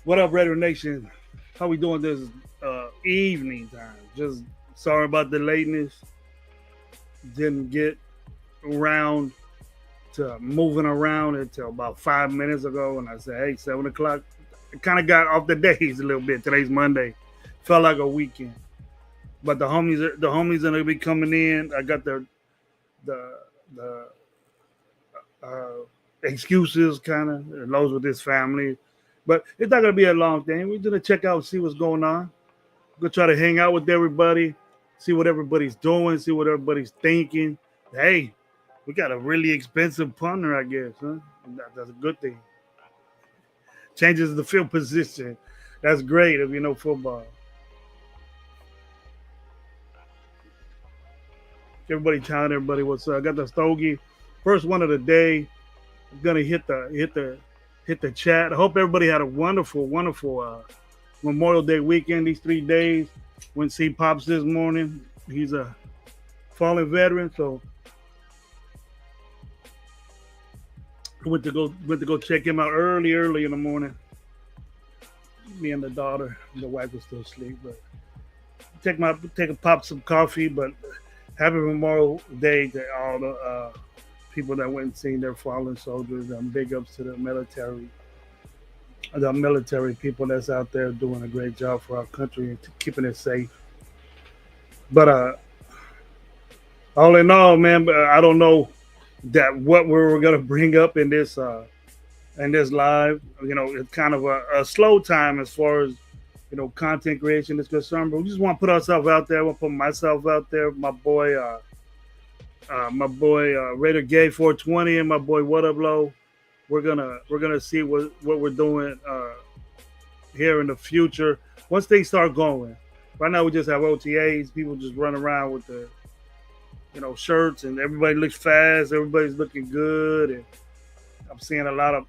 What up, Radio Nation? How we doing this evening time? Just sorry about the lateness. Didn't get around to moving around until about 5 minutes ago. And I said, hey, 7 o'clock. I kind of got off the days a little bit. Today's Monday. Felt like a weekend. But the homies are going to be coming in. I got the excuses kind of. Those with this family. But it's not going to be a long thing. We're going to check out and see what's going on. We're going to try to hang out with everybody, see what everybody's doing, see what everybody's thinking. Hey, we got a really expensive punter, I guess. Huh? That's a good thing. Changes the field position. That's great if you know football. Everybody telling everybody what's up. I got the stogie. First one of the day. I'm going to hit the chat. I hope everybody had a wonderful Memorial Day weekend. These 3 days. Went to see Pops this morning. He's a fallen veteran, so I went to go check him out early in the morning. Me and the daughter. The wife was still asleep, but take a pop some coffee. But happy Memorial Day to all the people that went and seen their fallen soldiers. Big ups to the military people that's out there doing a great job for our country and keeping it safe. But all in all, man, I don't know that what we're gonna bring up in this live. You know, it's kind of a slow time as far as content creation is concerned. But we just want to put ourselves out there. I want to put myself out there. My boy Raider Gay 420 and my boy What Up Low. We're gonna see what we're doing here in the future once things start going. Right now we just have OTAs. People just run around with the shirts, and everybody looks fast. Everybody's looking good, and I'm seeing a lot of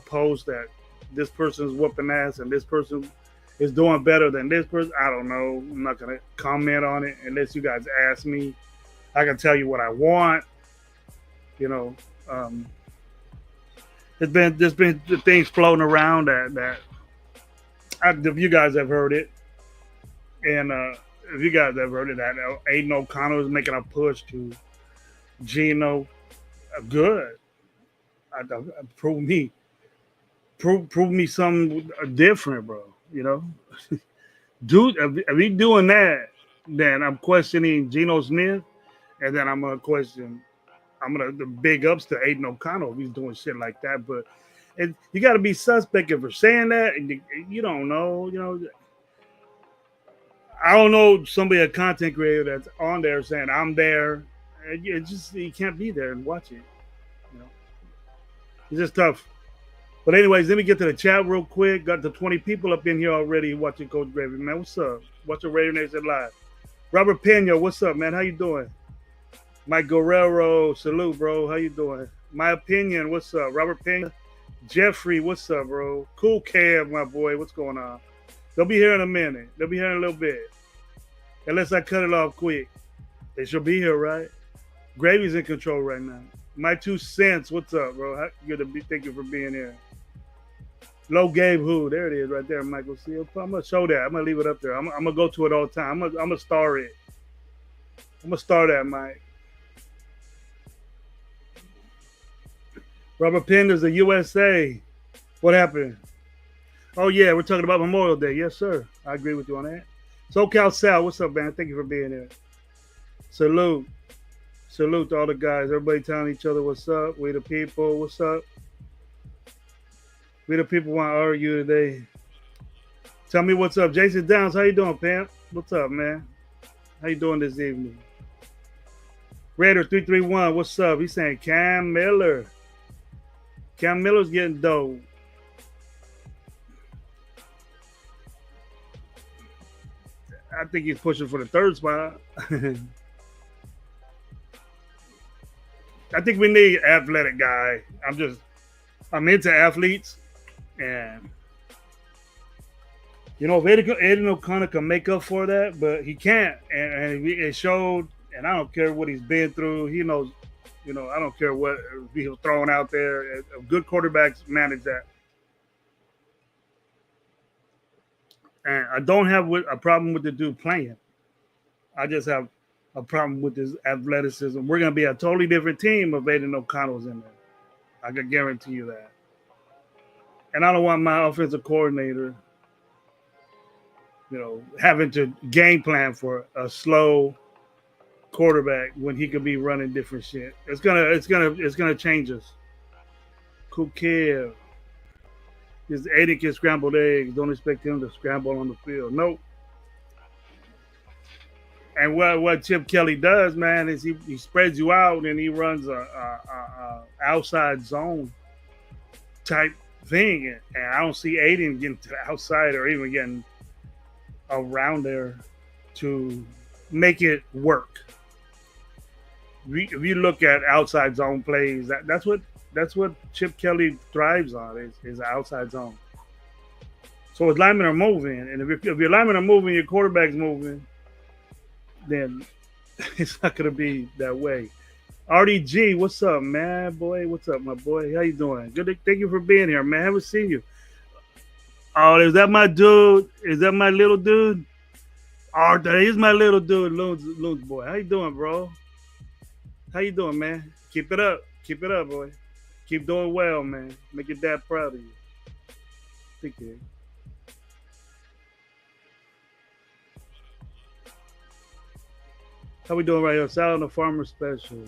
posts that this person is whooping ass and this person is doing better than this person. I don't know. I'm not gonna comment on it unless you guys ask me. I can tell you what I want. There's been things floating around that if you guys have heard it, and if you guys have heard it, that Aiden O'Connell is making a push to Geno. Good. Prove me something different, bro. Dude, if he's doing that, then I'm questioning Geno Smith, and then I'm gonna the big ups to Aiden O'Connell if he's doing shit like that. But you got to be suspect if you're saying that, and you don't know. I don't know somebody, a content creator that's on there saying I'm there. You can't be there and watch it. It's just tough. But anyways, let me get to the chat real quick. Got the 20 people up in here already watching Coach Gravy, man. What's up? Watching Radio Nation Live. Robert Pena, what's up, man? How you doing? Mike Guerrero, salute, bro. How you doing? My opinion, what's up? Robert Pena. Jeffrey, what's up, bro? Cool Cab, my boy. What's going on? They'll be here in a minute. They'll be here in a little bit. Unless I cut it off quick. They should be here, right? Gravy's in control right now. My 2 cents, what's up, bro? Good to be. Thank you for being here. Low Gabe Who, there it is right there, Michael Seal. I'm going to show that. I'm going to leave it up there. I'm going to go to it all the time. I'm going to star it. I'm going to star that, Mike. Robert Penn is the USA. What happened? Oh, yeah, we're talking about Memorial Day. Yes, sir. I agree with you on that. SoCal Sal, what's up, man? Thank you for being here. Salute. Salute to all the guys. Everybody telling each other what's up. We the people, what's up? We the people want to argue today. Tell me what's up. Jason Downs, how you doing, Pam? What's up, man? How you doing this evening? Raider 331, what's up? He's saying Cam Miller. Cam Miller's getting dope. I think he's pushing for the third spot. I think we need an athletic guy. I'm into athletes. And, you know, Aiden O'Connor can make up for that, but he can't. And it showed, and I don't care what he's been through. He knows, you know, I don't care what he was throwing out there. Good quarterbacks manage that. And I don't have a problem with the dude playing. I just have a problem with his athleticism. We're going to be a totally different team if Aiden O'Connell's in there. I can guarantee you that. And I don't want my offensive coordinator, you know, having to game plan for a slow quarterback when he could be running different shit. It's gonna change us. Cool kid. His Aiden can scrambled eggs. Don't expect him to scramble on the field. Nope. And what Chip Kelly does, man, is he spreads you out and he runs a outside zone type thing, and I don't see Aiden getting to the outside or even getting around there to make it work. If you look at outside zone plays, that's what Chip Kelly thrives on is outside zone. So his linemen are moving, and if your linemen are moving, your quarterback's moving, then it's not going to be that way. RDG, what's up, man? Boy, what's up, my boy? How you doing? Good. Thank you for being here, man. Haven't seen you. Oh, is that my dude? Is that my little dude? Oh, that is my little dude, Loons boy. How you doing, bro? How you doing, man? Keep it up. Keep it up, boy. Keep doing well, man. Make your dad proud of you. Thank you. How we doing right here? Salad and Farmer Special.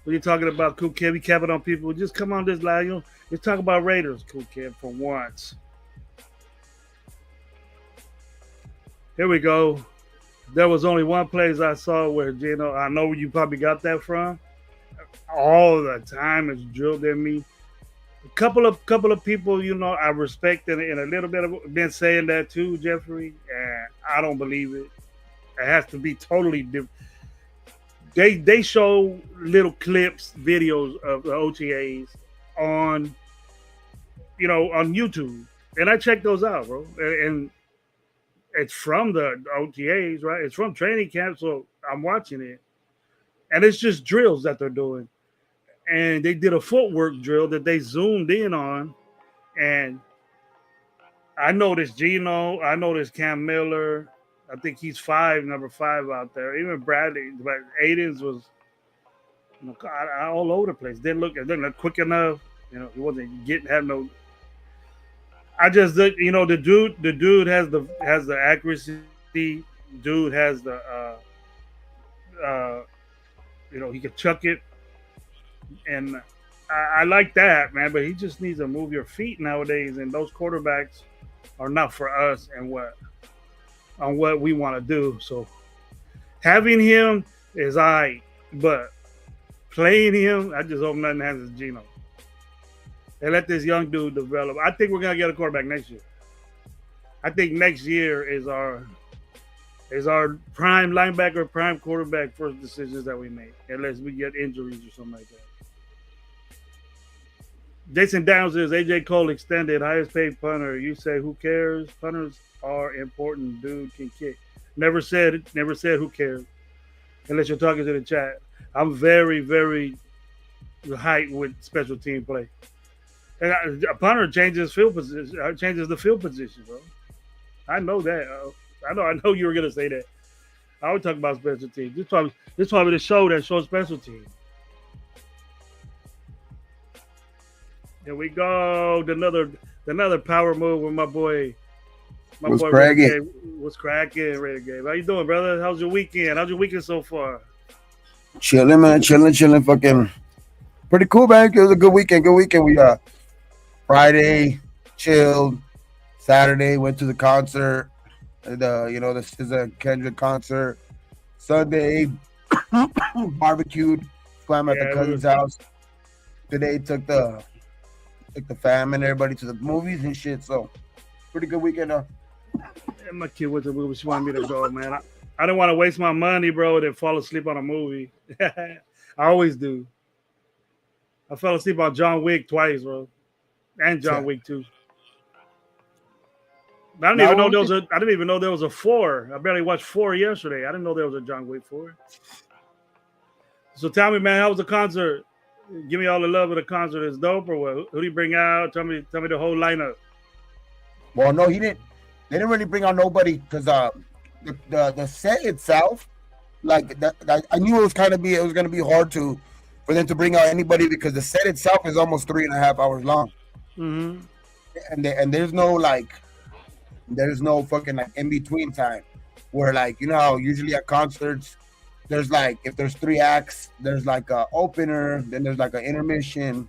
What are you talking about, Cool Kid? We capping on people. Just come on this live. You know, let's talk about Raiders, Cool Kid, for once. Here we go. There was only one place I saw where, you know, I know where you probably got that from. All the time it's drilled in me. A couple of people, you know, I respect and a little bit of been saying that too, Jeffrey, and I don't believe it. It has to be totally different. They show little clips, videos of the OTAs on, you know, on YouTube, and I check those out, bro. And it's from the OTAs, right? It's from training camp, so I'm watching it, and it's just drills that they're doing. And they did a footwork drill that they zoomed in on, and I noticed Gino, I noticed Cam Miller. I think he's number 5 out there. Even Bradley, but Aiden's was, you know, all over the place. Didn't look quick enough. You know, he wasn't have no. I just, you know, the dude has the accuracy. Dude has the, you know, he could chuck it, and I like that, man. But he just needs to move your feet nowadays, and those quarterbacks are not for us and on what we want to do. So having him is but playing him, I just hope nothing happens to Gino. and let this young dude develop. I think we're gonna get a quarterback next year. I think next year is our prime linebacker, prime quarterback first decisions that we make, unless we get injuries or something like that. Jason Downs is AJ Cole extended, highest paid punter. You say who cares? Punters are important. Dude can kick. Never said who cares. Unless you're talking to the chat. I'm very, very hyped with special team play. And a punter changes field position, changes the field position, bro. I know that. I know you were gonna say that. I always talk about special teams. This probably the show that shows special teams. Here we go. Another power move with my boy. What's cracking? What's cracking, Renegade? How you doing, brother? How's your weekend? How's your weekend so far? Chilling, man. Chilling. Fucking pretty cool, man. It was a good weekend. We Friday chilled. Saturday went to the concert. This is a Kendrick concert. Sunday barbecued, swam at the cousin's house. Today took the fam and everybody to the movies and shit. So pretty good weekend. Yeah, my kid went to the movie. She wanted me to go, man. I didn't want to waste my money, bro, and then fall asleep on a movie. I always do. I fell asleep on John Wick twice, bro, and John Wick 2. I didn't even know there was a 4. I barely watched 4 yesterday. I didn't know there was a John Wick 4. So tell me, man, how was the concert? Give me all the love of the concert. It's dope or what? Who do you bring out? Tell me the whole lineup. Well, no, he didn't. They didn't really bring out nobody because the set itself, like that, I knew it was gonna be hard for them to bring out anybody because the set itself is almost 3.5 hours long. Mm-hmm. And there's no fucking like in between time where, like, you know how usually at concerts there's like, if there's 3 acts, there's like a opener, then there's like an intermission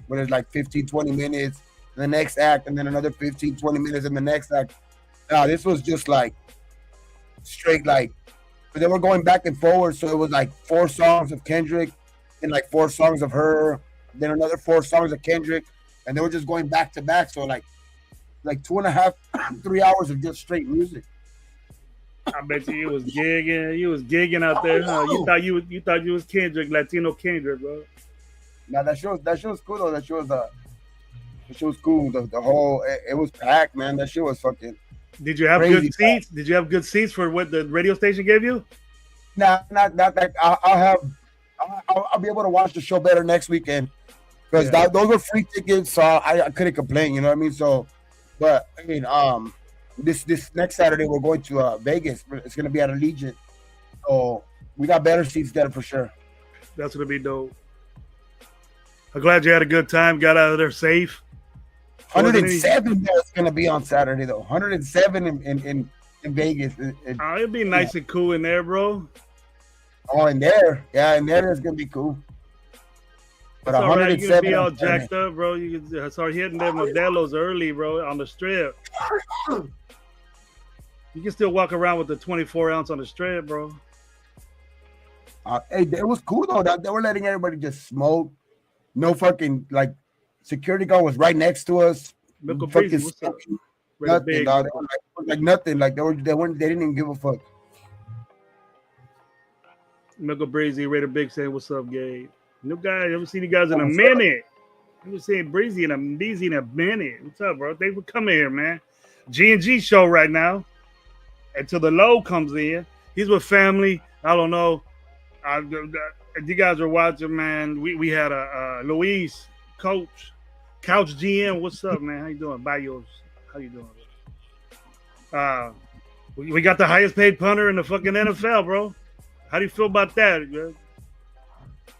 where there's like 15-20 minutes, the next act, and then another 15-20 minutes in the next act. Now this was just like straight, like, but they were going back and forward, so it was like 4 songs of Kendrick and like 4 songs of her, then another 4 songs of Kendrick, and they were just going back to back. So like 2.5, 3 hours of just straight music. I bet you was gigging. You was gigging out there, huh? You thought you was Kendrick, Latino Kendrick, bro. Now that show was cool though. That show was cool. The whole it was packed, man. That shit was fucking. Did you have good seats? Did you have good seats for what the radio station gave you? Nah, not that. I'll be able to watch the show better next weekend because those were free tickets, so I couldn't complain. You know what I mean? So, but I mean, this next Saturday we're going to Vegas. It's gonna be at Allegiant, so we got better seats there for sure. That's gonna be dope. I'm glad you had a good time. Got out of there safe. 107 is gonna be on Saturday though. 107 in Vegas. It'll be nice and cool in there, bro. Oh, in there, in there it's gonna be cool. But 107, you can be all jacked up, bro. You can start hitting them Modelo's early, bro, on the strip. You can still walk around with the 24 ounce on the strip, bro. Hey, it was cool though. They were letting everybody just smoke. No fucking like security guard was right next to us. Fucking nothing, dog. Like nothing. Like they didn't even give a fuck. Michael Breezy, Raider Big saying, "What's up, Gabe? New guys, haven't seen you guys in a minute. I haven't seen Breezy in a minute. What's up, bro? Thanks for coming here, man. G&G show right now. Until the low comes in. He's with family. I don't know. If you guys are watching, man, we had a Luis Couch GM. What's up, man? How you doing? Bayos. How you doing? We got the highest paid punter in the fucking NFL, bro. How do you feel about that, bro?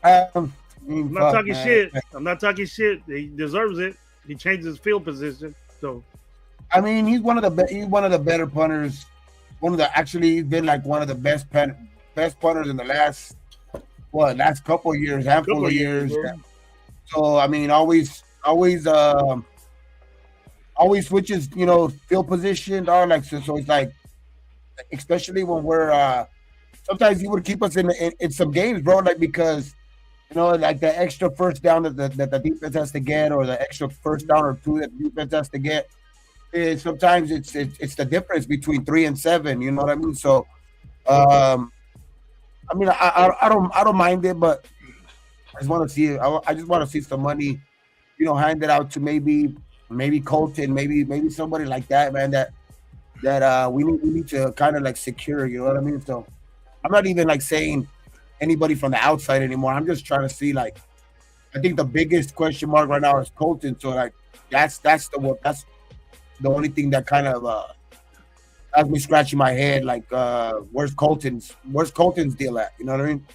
I'm not talking shit. I'm not talking shit. He deserves it. He changed his field position. So, I mean, he's one of the better punters. He's been like one of the best punters in the last couple of years, handful of years. Yeah. So I mean, always switches, field position, or like so it's like, especially when we're sometimes he would keep us in some games, bro, like because like the extra first down that the defense has to get, or the extra first down or two that the defense has to get. Sometimes it's the difference between 3 and 7. You know what I mean? So, um, I mean, I don't mind it, but I just want to see I just want to see some money, handed out to maybe Colton, maybe somebody like that, man. That we need to kind of like secure. You know what I mean? So I'm not even like saying anybody from the outside anymore. I'm just trying to see like I think the biggest question mark right now is Colton. So like that's the only thing that kind of has me scratching my head. Like where's Colton's deal at? You know what I mean?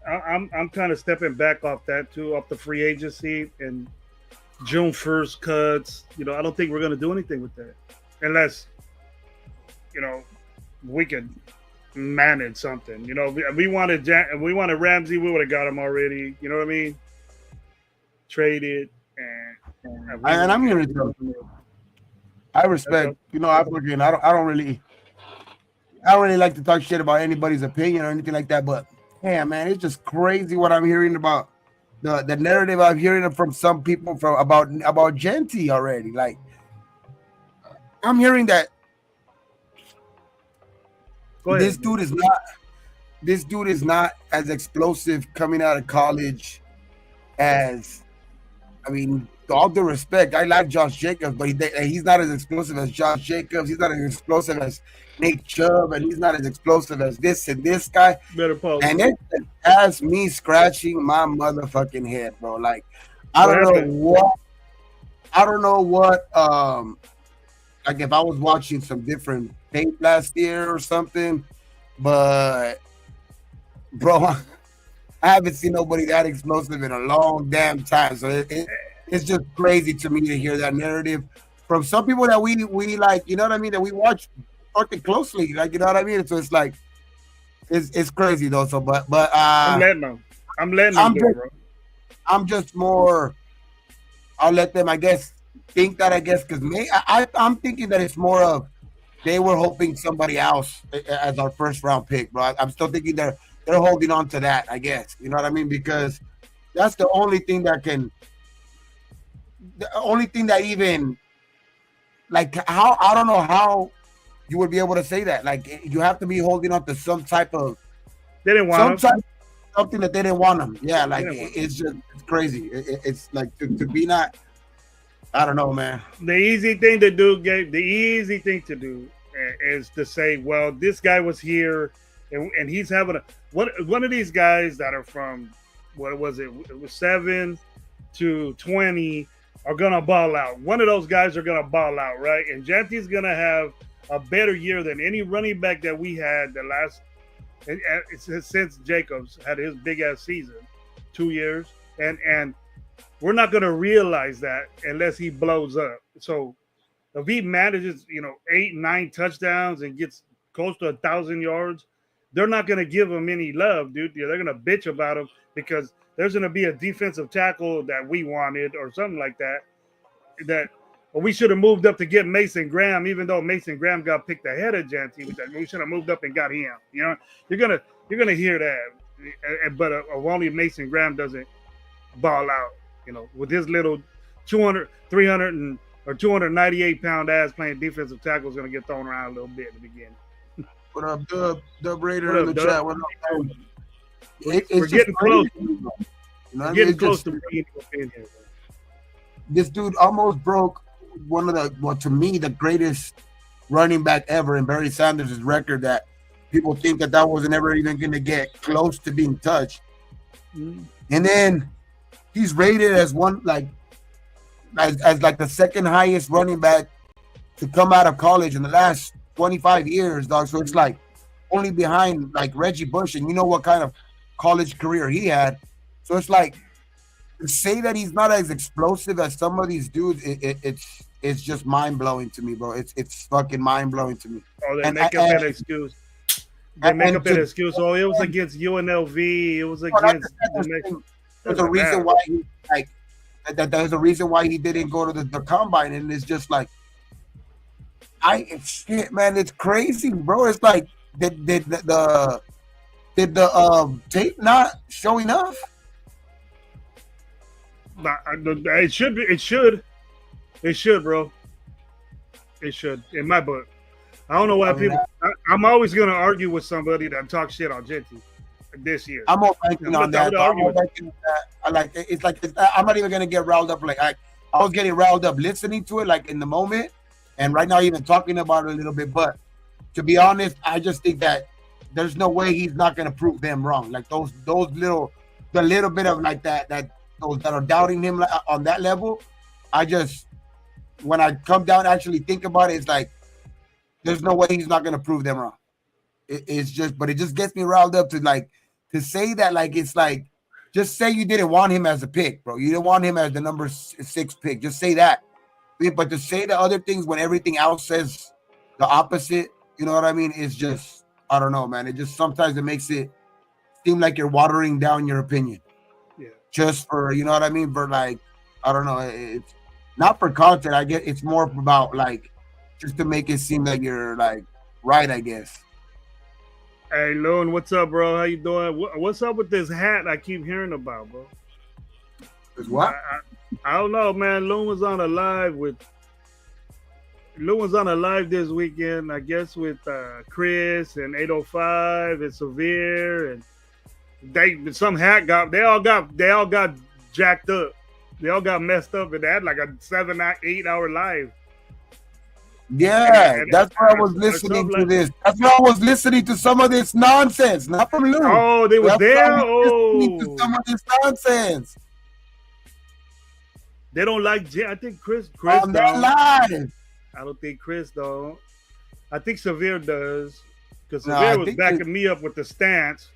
I'm kind of stepping back off that too, off the free agency and June 1st cuts. I don't think we're gonna do anything with that unless you know we could manage something. We wanted we wanted Ramsey, we would have got him already. You know what I mean? Traded And I'm here to I respect. I don't really like to talk shit about anybody's opinion or anything like that. But man, it's just crazy what I'm hearing about the narrative I'm hearing from some people about Genty already. Like I'm hearing that Go ahead. this dude is not as explosive coming out of college as I mean, all due respect, I like Josh Jacobs, but he's not as explosive as Josh Jacobs. He's not as explosive as Nate Chubb, and he's not as explosive as this and this guy. Better pause. And it has me scratching my motherfucking head, bro. Like, I don't know what. Like if I was watching some different tape last year or something, but bro, I haven't seen nobody that explosive in a long damn time. So it's just crazy to me to hear that narrative from some people that we like, you know what I mean, that we watch fucking closely, like, you know what I mean. So it's like it's crazy though. So but I'm letting them. Bro. I'm just more. I'll let them, I guess, think that. I guess because I'm thinking that it's more of they were hoping somebody else as our first round pick, bro. I'm still thinking they're holding on to that, I guess. You know what I mean? Because that's the only thing that even, like, how, I don't know how you would be able to say that. Like, you have to be holding on to some type of, they didn't want something that they didn't want them. Yeah, like, it's crazy. It's like to be not, I don't know, man. The easy thing to do is to say, well, this guy was here and he's having one of these guys that are from, what was it? It was 7 to 20 are gonna ball out. One of those guys are gonna ball out, right? And Genty's gonna have a better year than any running back that we had the last since Jacobs had his big ass season, 2 years, and we're not gonna realize that unless he blows up. So if he manages, 8-9 touchdowns and gets close to 1,000 yards, they're not going to give him any love, dude. They're going to bitch about him because there's going to be a defensive tackle that we wanted or something like that. That we should have moved up to get Mason Graham, even though Mason Graham got picked ahead of Genty. We should have moved up and got him. You're gonna hear that, but only Mason Graham doesn't ball out. With his little 200, 300 or 298 pound ass playing defensive tackle is going to get thrown around a little bit in the beginning. What up, Dub Raider in the chat? What up? We're getting close. We're getting close to being in here. This dude almost broke one of to me, the greatest running back ever in Barry Sanders' record that people think that wasn't ever even going to get close to being touched. And then he's rated as one, like, as like the second highest running back to come out of college in the last 25 years, dog. So it's like only behind like Reggie Bush, and you know what kind of college career he had. So it's like to say that he's not as explosive as some of these dudes, it's just mind blowing to me, bro. It's fucking mind blowing to me. Oh, they make up that excuse. They make up that excuse. Oh, it was against UNLV. It was against. There's a reason why he like. There's a reason why he didn't go to the combine, and it's just like, shit, man, it's crazy, bro. It's like did the tape not show enough? It should be. It should. It should, bro. It should. In my book, I don't know why I mean, people. I'm always gonna argue with somebody that talks shit on Genty this year. I'm more I'm banking gonna, on I'm that. gonna Though. I'm argue more with. banking on that. I like it's like I'm not even gonna get riled up. Like I was getting riled up listening to it, like in the moment, and right now even talking about it a little bit. But to be honest, I just think that there's no way he's not gonna prove them wrong. Like those little the little bit of like that those that are doubting him on that level. I just when I come down and actually think about it, it's like there's no way he's not gonna prove them wrong. It's just, but it just gets me riled up to like to say that like it's like just say you didn't want him as a pick, bro. You didn't want him as the number 6 pick. Just say that. But to say the other things when everything else says the opposite, you know what I mean? It's just I don't know, man. It just sometimes it makes it seem like you're watering down your opinion Yeah. just for you know what I mean. For like I don't know, it's not for content. I get it's more about like just to make it seem like you're like right. I guess. Hey, Loon, what's up, bro? How you doing? What's up with this hat I keep hearing about, bro? Is I, what? I don't know, man. Loon was on a live this weekend, I guess, with Chris and 805 and Severe, and they all got jacked up. They all got messed up, and they had like a 7 8 hour live. Yeah, And that's why I was or listening something to like. this. That's why I was listening to some of this nonsense, not from Lou. Oh, they was That's why I there. was listening to some Oh, of this nonsense they don't like. I think Chris on that don't. live. I don't think Chris don't. I think Severe does, because No, I Severe was think that, backing me up with the stance,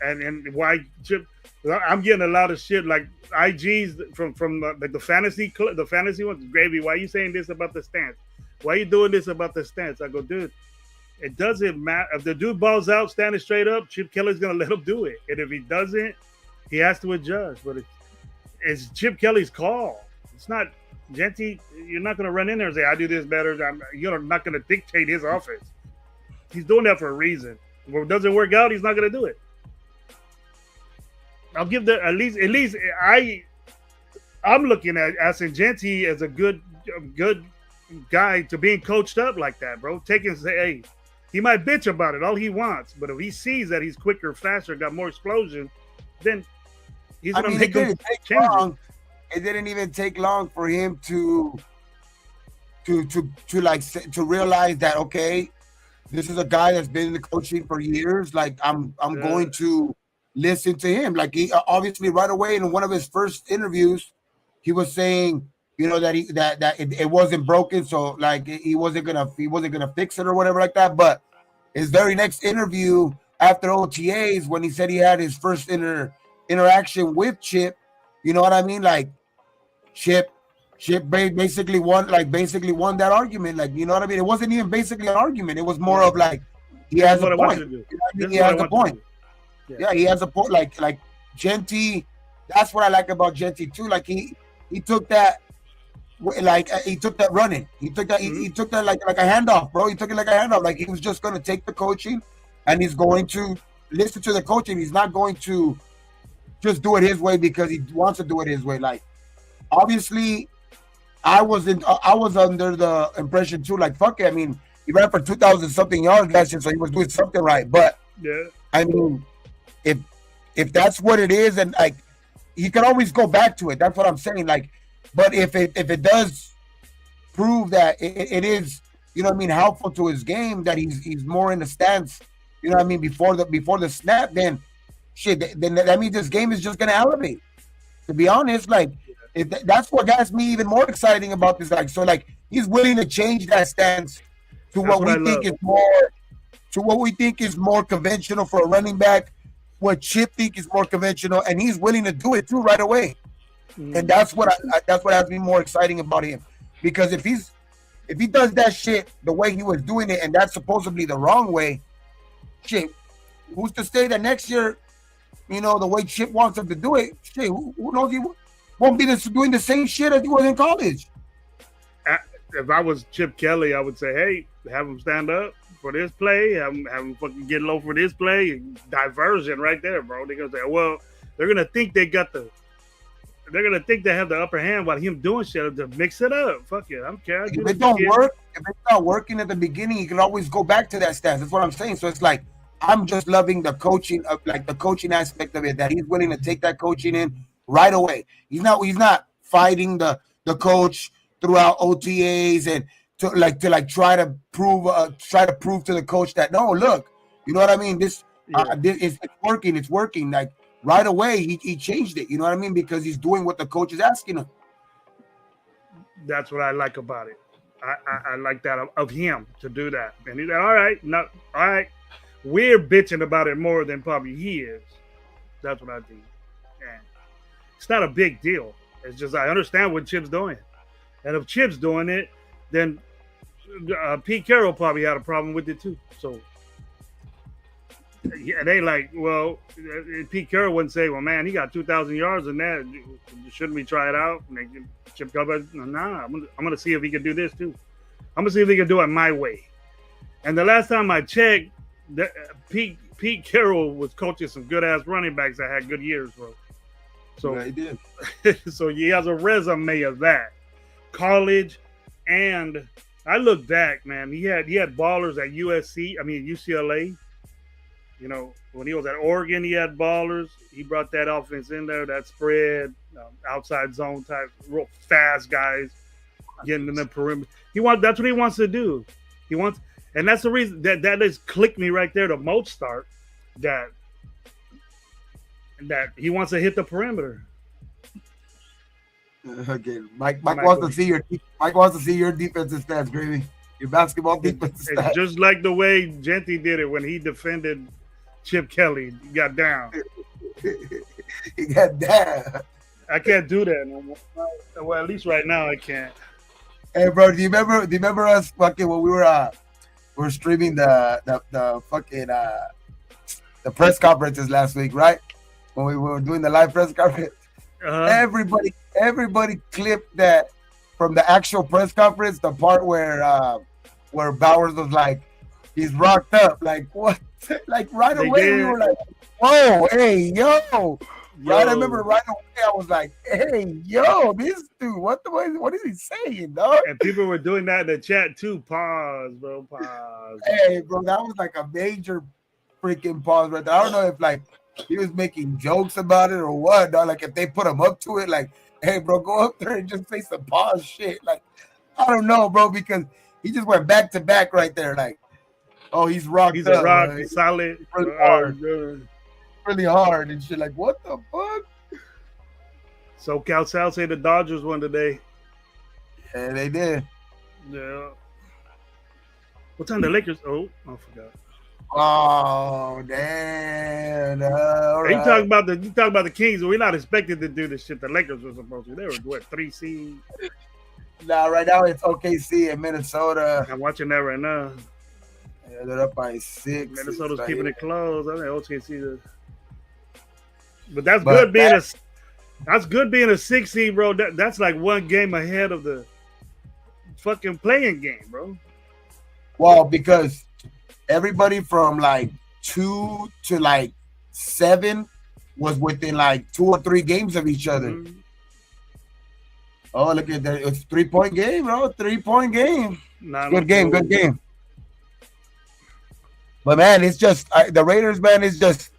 and why Chip. I'm getting a lot of shit like IGs from like the fantasy ones. Gravy, why you saying this about the stance? Why you doing this about the stance? I go, dude, it doesn't matter if the dude balls out standing straight up. Chip Kelly's gonna let him do it, and if he doesn't, he has to adjust. But it's Chip Kelly's call. It's not Genty. You're not gonna run in there and say, "I do this better." You're not gonna dictate his offense. He's doing that for a reason. If it doesn't work out, he's not gonna do it. I'll give the at least I'm looking at Genty as a good guy to being coached up like that, bro. Taking say, hey, he might bitch about it all he wants, but if he sees that he's quicker, faster, got more explosion, then he's I gonna mean, make it him didn't take change it. long. It didn't even take long for him to like to realize that okay, this is a guy that's been in the coaching for years. Like I'm Uh, going to listen to him. Like he obviously right away in one of his first interviews, he was saying, you know, that it wasn't broken, so like he wasn't gonna fix it or whatever like that. But his very next interview after OTAs, when he said he had his first interaction with Chip, you know what I mean? Like Chip basically won that argument. Like, you know what I mean? It wasn't even basically an argument. It was more yeah, of like he this is has a what I want point. you to do. You know what I mean? This He is what I has a want to point. do. Yeah. Yeah, he has a point. Like Genty, that's what I like about Genty too. Like he took that he took that running. He took that Mm-hmm. he took that like a handoff, bro. He took it like a handoff. Like he was just gonna take the coaching and he's going to listen to the coaching. He's not going to just do it his way because he wants to do it his way. Like obviously I was under the impression too, like fuck it. I mean, he ran for 2,000 something yards last year, so he was doing something right. But Yeah. I mean, if that's what it is, and like you can always go back to it. That's what I'm saying. Like, but if it does prove that it is, you know what I mean, helpful to his game, that he's more in the stance, you know what I mean, before the snap, then shit, then that means this game is just gonna elevate. To be honest, like if that's what gets me even more exciting about this. Like, so like he's willing to change that stance to That's what what we I think love. is more conventional for a running back. What Chip think is more conventional, and he's willing to do it too right away. And Mm. that's what that's what has me more exciting about him. Because if he does that shit the way he was doing it, and that's supposedly the wrong way, shit, who's to say that next year, you know, the way Chip wants him to do it, shit, who knows, he won't be doing the same shit as he was in college. If I was Chip Kelly, I would say, hey, have him stand up for this play, have him fucking get low for this play, diversion right there, bro. They're gonna say, well, they're gonna think they got they're gonna think they have the upper hand while him doing shit to mix it up. Fuck it, I don't care. I do If this it don't again. work, if it's not working at the beginning, you can always go back to that stance. That's what I'm saying. So it's like I'm just loving the coaching of like the coaching aspect of it, that he's willing to take that coaching in right away. He's not fighting the coach throughout OTAs and to try to prove to the coach that no, look, you know what I mean? This it's working, it's working. Like right away, he changed it. You know what I mean? Because he's doing what the coach is asking him. That's what I like about it. I like that of him to do that. And he's like, all right, no, all right. We're bitching about it more than probably he is. That's what I think. And it's not a big deal. It's just I understand what Chip's doing. And if Chip's doing it, then Pete Carroll probably had a problem with it too. So yeah, they like, well, Pete Carroll wouldn't say, well, man, he got 2,000 yards in that. Shouldn't we try it out? And Chip Kelly, nah, I'm gonna see if he can do this too. I'm gonna see if he can do it my way. And the last time I checked, Pete Carroll was coaching some good ass running backs that had good years, bro. So Yeah, he did. so he has a resume of that, college, and I look back, man. He had ballers at UCLA. You know, when he was at Oregon, he had ballers. He brought that offense in there, that spread, outside zone type, real fast guys getting in the perimeter. That's what he wants to do. He wants, and that's the reason that just clicked me right there. The most start that he wants to hit the perimeter. Okay, Mike wants to see your defensive stats, Gravy. Your basketball defensive stats. Just like the way Genty did it when he defended Chip Kelly. He got down. He got down. I can't do that no more. Well, at least right now I can't. Hey, bro, do you remember us fucking when we were streaming the fucking the press conferences last week, right? When we were doing the live press conference, everybody clipped that from the actual press conference, the part where Bowers was like, he's rocked up, like what? Like right away we were like, whoa, hey, yo. Right, I remember right away I was like, hey, yo, this dude, what is he saying, dog? And people were doing that in the chat too. Pause, bro, pause. Hey, bro, that was like a major freaking pause right there. I don't know if like he was making jokes about it or what, dog. Like if they put him up to it, like, hey, bro, go up there and just say some pause shit. Like, I don't know, bro, because he just went back to back right there. Like, oh, he's rocked. He's up, a rock, right? solid, really hard. Really hard and shit. Like, what the fuck? So Cal Sal say the Dodgers won today. Yeah, they did. Yeah. What time the Lakers? Oh, I forgot. Oh damn! You talking about the Kings? We're not expected to do the shit the Lakers were supposed to. They were what, 3 seed? Nah, right now it's OKC in Minnesota. I'm watching that right now. Yeah, they're up by 6. Minnesota's keeping it close. I think OKC. But that's good being a 6 seed, bro. That's like one game ahead of the fucking playing game, bro. Well, because everybody from like 2 to like 7 was within like 2 or 3 games of each other. Mm-hmm. Oh, look at that. It's 3-point game, bro. 3-point game. Good game. But man, it's just the Raiders, man, is just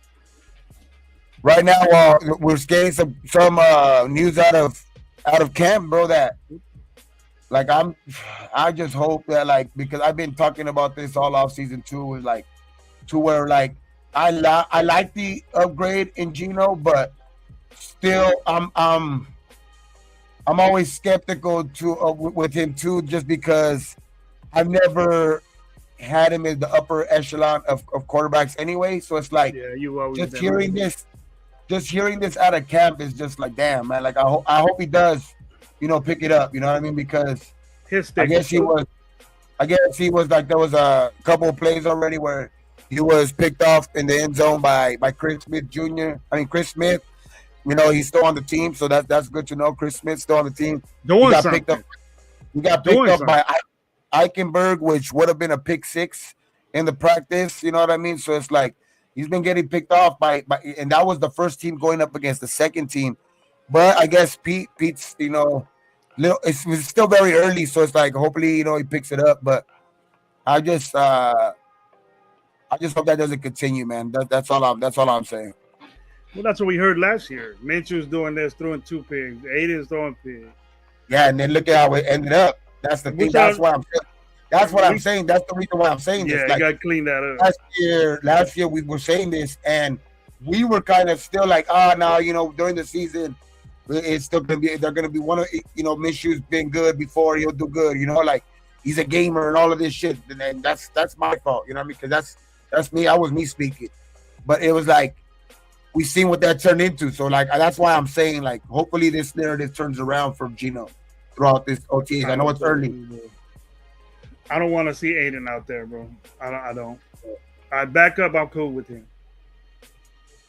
right now. We're getting some news out of camp, bro. That like I just hope that like, because I've been talking about this all off season too, is like to where like I like the upgrade in Geno, but still I'm always skeptical with him too, just because I've never had him as the upper echelon of quarterbacks anyway. So it's like, yeah, you always just hearing this out of camp is just like, damn, man. Like I hope he does, pick it up. You know what I mean? Because I guess he was like, there was a couple of plays already where he was picked off in the end zone by Chris Smith Jr. Chris Smith. He's still on the team, so that's good to know. Chris Smith's still on the team. He got picked up by Eichenberg, which would have been a pick 6 in the practice. You know what I mean? So it's like he's been getting picked off by and that was the first team going up against the second team But I guess Pete's little. It's still very early, so it's like hopefully he picks it up. But I just uh I just hope that doesn't continue, man. That's all I'm saying. Well, that's what we heard last year. Minshew's doing this, throwing two pigs. Aiden's throwing pigs. Yeah, and then look at how it ended up. That's the thing. Which I, That's what I'm we, saying. That's the reason why I'm saying this. yeah, you Like got to clean that up. last year we were saying this, and we were kind of still like, now during the season, it's still gonna be. They're gonna be one of Minshew's been good before. He'll do good. Like he's a gamer and all of this shit. And that's my fault. You know what I mean? Because that's me. I was me speaking, but it was like we seen what that turned into. So like that's why I'm saying like hopefully this narrative turns around for Gino throughout this OTAs. I know it's early. I don't want to see Aiden out there, bro. I don't. I back up. I'm cool with him.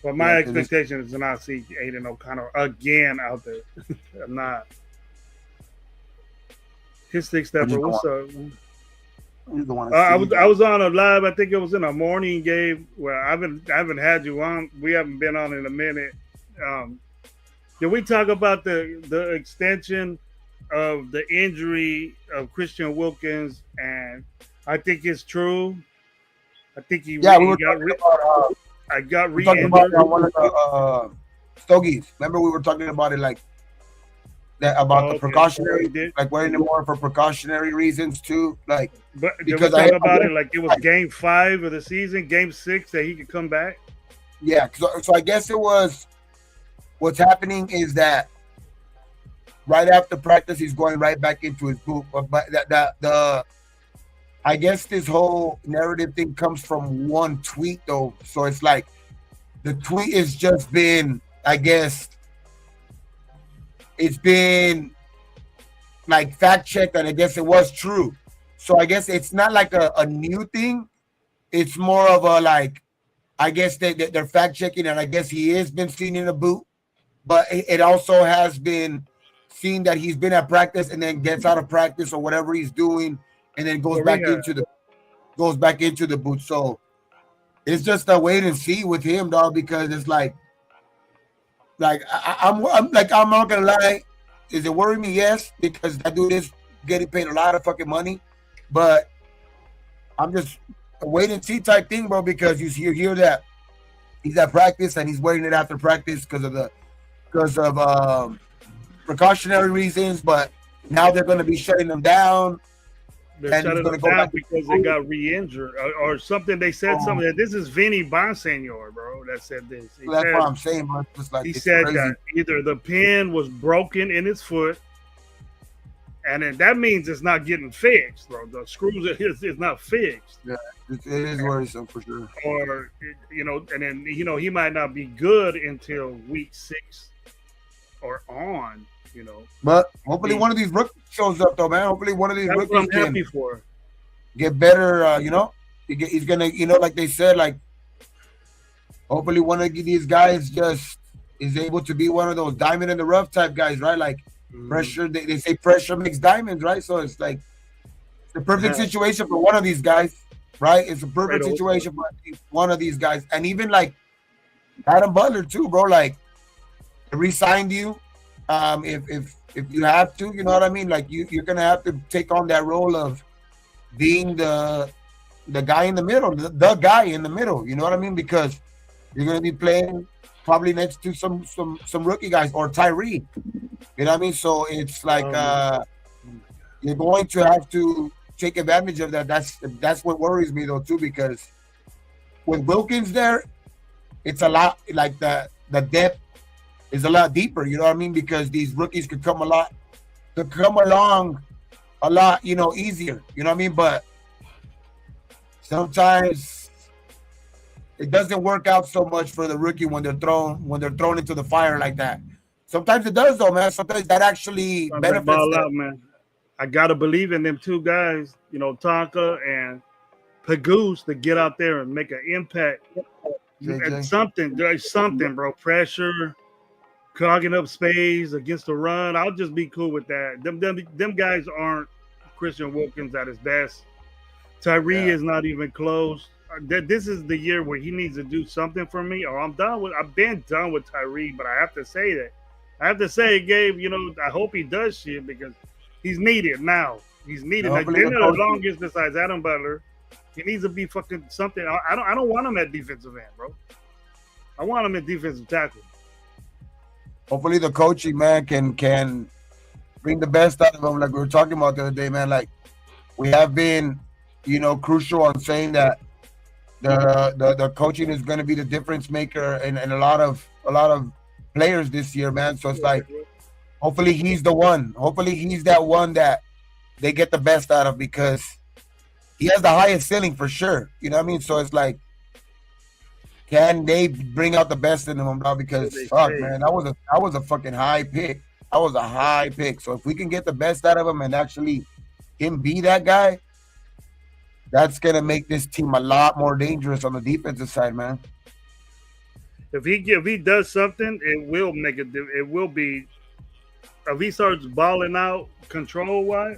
But my expectation is to not see Aiden O'Connor again out there. I'm not. His stick stepper. What's up? I was on a live. I think it was in a morning game where I haven't had you on. We haven't been on in a minute. Did we talk about the extension of the injury of Christian Wilkins? And I think it's true. I think he got re-injured. About one of the Stogies. Remember we were talking about it like that about the precautionary, like wearing it more for precautionary reasons too. Like, but did we talk about it like it was game 5 of the season, game 6 that he could come back? Yeah, so I guess it was. What's happening is that right after practice, he's going right back into his boot. But I guess this whole narrative thing comes from one tweet though. So it's like the tweet has just been, I guess, it's been like fact checked, and I guess it was true. So I guess it's not like a new thing. It's more of a like, I guess they're fact checking, and I guess he has been seen in a boot, but it also has been seen that he's been at practice and then gets out of practice or whatever he's doing, and then goes back into the boot. So it's just a wait and see with him, dog, because it's like I'm not gonna lie. Is it worrying me? Yes, because that dude is getting paid a lot of fucking money, but I'm just a wait and see type thing, bro. Because you hear that he's at practice and he's wearing it after practice because of precautionary reasons, but now they're going to be shutting them down. They're shutting them down because they got re-injured or something. They said something. This is Vinny Bonsignor, bro, that said this. That's what I'm saying, bro. He said crazy. That either the pin was broken in his foot, and then that means it's not getting fixed, bro. The screws is not fixed. Yeah, it is worrisome for sure. Or and then he might not be good until week 6 or on. But hopefully one of these rookies shows up, though, man. Hopefully one of these rookies can get better. He's gonna, like they said, like hopefully one of these guys just is able to be one of those diamond in the rough type guys, right? Like pressure. They say pressure makes diamonds, right? So it's like the perfect situation for one of these guys, right? It's a perfect situation for one of these guys, and even like Adam Butler too, bro. Like they re-signed you. If you have to, you know what I mean? Like you're gonna have to take on that role of being the guy in the middle, the guy in the middle. You know what I mean? Because you're gonna be playing probably next to some rookie guys or Tyree. You know what I mean? So it's like you're going to have to take advantage of that. That's what worries me though too, because with Wilkins there, it's a lot like the depth is a lot deeper, you know what I mean? Because these rookies could come along a lot, easier, you know what I mean? But sometimes it doesn't work out so much for the rookie when they're thrown into the fire like that. Sometimes it does though, man. Sometimes that actually benefits them. Out, man. I gotta believe in them two guys, Tonka and Pagoose, to get out there and make an impact. There's something, bro. Pressure. Clogging up space against the run. I'll just be cool with that. Them guys aren't Christian Wilkins at his best. Tyree is not even close. This is the year where he needs to do something for me, or I've been done with Tyree, but I have to say that I have to say, Gabe, I hope he does shit because he's needed now. He's And needed. Like hopefully they're the not the coach, longest besides Adam Butler. He needs to be fucking something. I don't want him at defensive end, bro. I want him at defensive tackle. hopefully the coaching man can bring the best out of him. Like we were talking about the other day, man. Like we have been, crucial on saying that the coaching is going to be the difference maker in a lot of players this year, man. So it's like hopefully he's the one. Hopefully he's that one that they get the best out of because he has the highest ceiling for sure. You know what I mean? So it's like, can they bring out the best in him, bro? What Because they fuck, say. man, that was a fucking high pick. That was a high pick. So if we can get the best out of him and actually him be that guy, that's gonna make this team a lot more dangerous on the defensive side, man. If he does something, it will make it. It will be if he starts balling out control wise.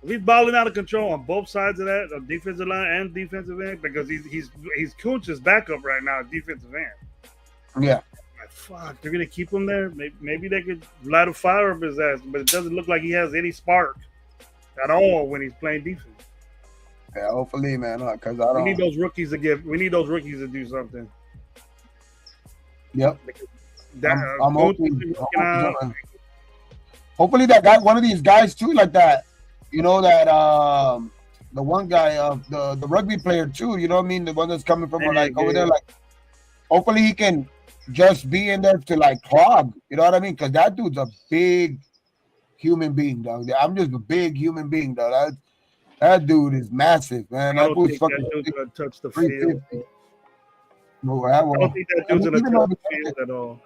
If he's balling out of control on both sides of that, of defensive line and defensive end, because he's Kunch's backup right now, at defensive end. Yeah. Like, fuck, they're gonna keep him there. Maybe they could light a fire up his ass, but it doesn't look like he has any spark at all when he's playing defense. Yeah, hopefully, man, because I We need don't. those rookies to give. We need those rookies to do something. Yep. That I'm Kunch is hoping. working out. Hopefully that guy, one of these guys too, like that. That the one guy the rugby player too. You know what I mean? The one that's coming from like over there. Like hopefully he can just be in there to like clog. You know what I mean? Because that dude's a big human being, dog. I'm just a big human being, dog. That dude is massive, man. I That don't dude's think fucking that dude's gonna touch the field. 350. No, I don't think that dude's gonna even touch though the field at all.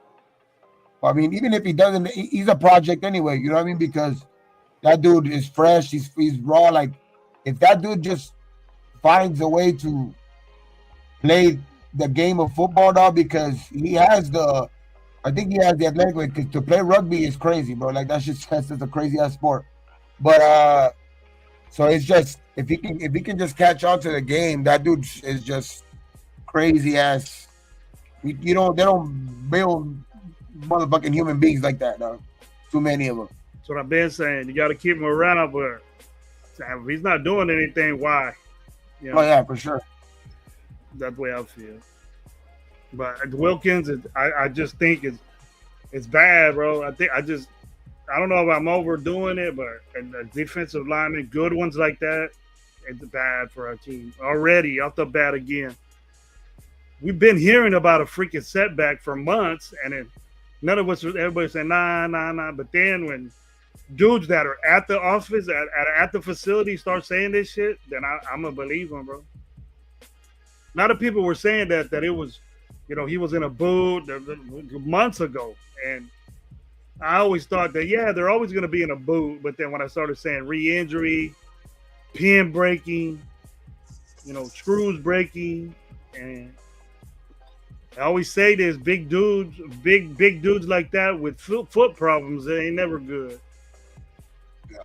even if he doesn't, he's a project anyway. You know what I mean? Because that dude is fresh. He's raw. Like if that dude just finds a way to play the game of football, dog, because I think he has the athletic way. Because to play rugby is crazy, bro. Like that's just a crazy ass sport. But so it's just if he can just catch on to the game, that dude is just crazy ass. They don't build motherfucking human beings like that, dog. Too many of them. That's what I've been saying. You got to keep him around, but if he's not doing anything, why? Oh yeah, for sure. That's the way I feel. But Wilkins, I just think it's bad, bro. I don't know if I'm overdoing it, but the defensive linemen, good ones like that, it's bad for our team already off the bat again. We've been hearing about a freaking setback for months, and then none of us, everybody saying nah. But then when dudes that are at the office at the facility start saying this shit, then I'm gonna believe them, bro. A lot of people were saying that it was, he was in a boot months ago, and I always thought that they're always gonna be in a boot. But then when I started saying re-injury, pin breaking, screws breaking, and I always say this: big dudes like that with foot problems, they ain't never good. Yeah.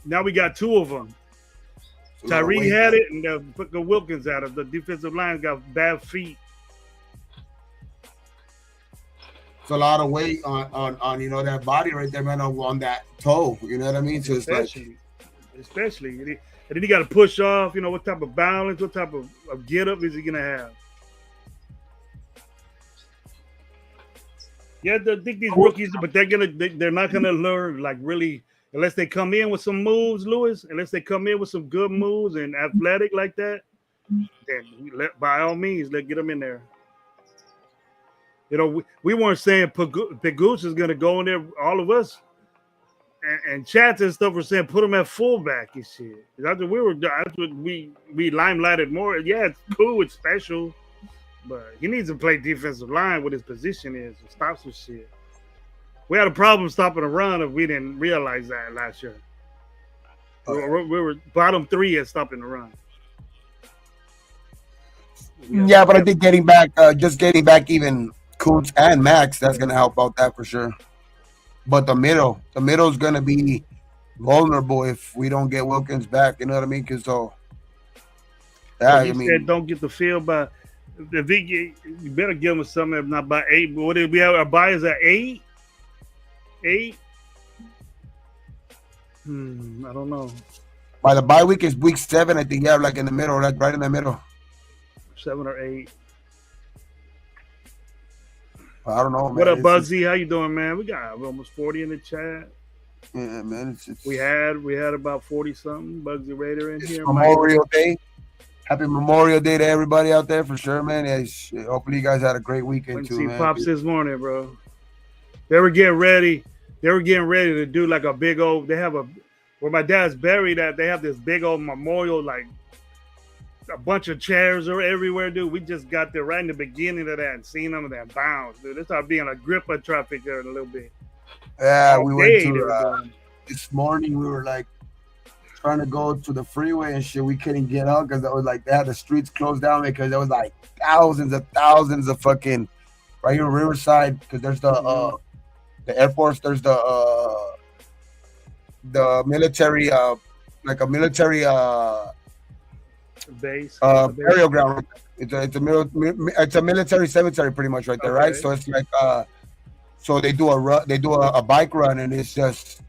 Now we got two of them. Tyree had it, and the Wilkins had it. The defensive line got bad feet. It's a lot of weight on that body right there, man, on that toe. You know what I mean? So it's especially, and then you got to push off. What type of balance, what type of get up is he gonna have? Yeah, I think these rookies, but they're not gonna learn like really unless they come in with some moves, Lewis. Unless they come in with some good moves and athletic like that, then by all means, let's get them in there. We weren't saying Pagoose is gonna go in there. All of us and chats and stuff were saying put him at fullback and shit. That's what we limelighted more. Yeah, it's cool, it's special, but he needs to play defensive line what his position is and stop some shit. We had a problem stopping a run if we didn't realize that last year. We were bottom 3 at stopping the run. Yeah, but I think getting back even Kuntz and Max, that's gonna help out that for sure. But the middle's gonna be vulnerable if we don't get Wilkins back. You know what I mean? Because He said don't get the field by If you better give him something. If not by 8, but what did we have? Our buy is at 8. 8. I don't know. By the bye week is week 7, I think. Yeah, like in the middle, like right in the middle. 7 or 8. I don't know, What man. up, Bugsy? How you doing, man? We got almost 40 in the chat. Yeah, man. We had about 40 something. Bugsy Raider in It's here. Memorial Day. Happy Memorial Day to everybody out there for sure, man. Yeah, hopefully you guys had a great weekend Went to too, see man. Pops this morning, bro. They were getting ready. They were getting ready to do like a big old. They have a where my dad's buried at. They have this big old memorial, like a bunch of chairs are everywhere, dude. We just got there right in the beginning of that and seen them and then bounce, dude. It started being a grip of traffic there in a little bit. Yeah, All we went day they were to doing. this morning. We were like trying to go to the freeway and shit. We couldn't get out because it was like they had the streets closed down because there was like thousands of fucking right here in Riverside because there's the Air Force. There's the military like a military Base. burial ground. It's a military cemetery pretty much right there, right? Okay. So it's like so they do a bike run and it's just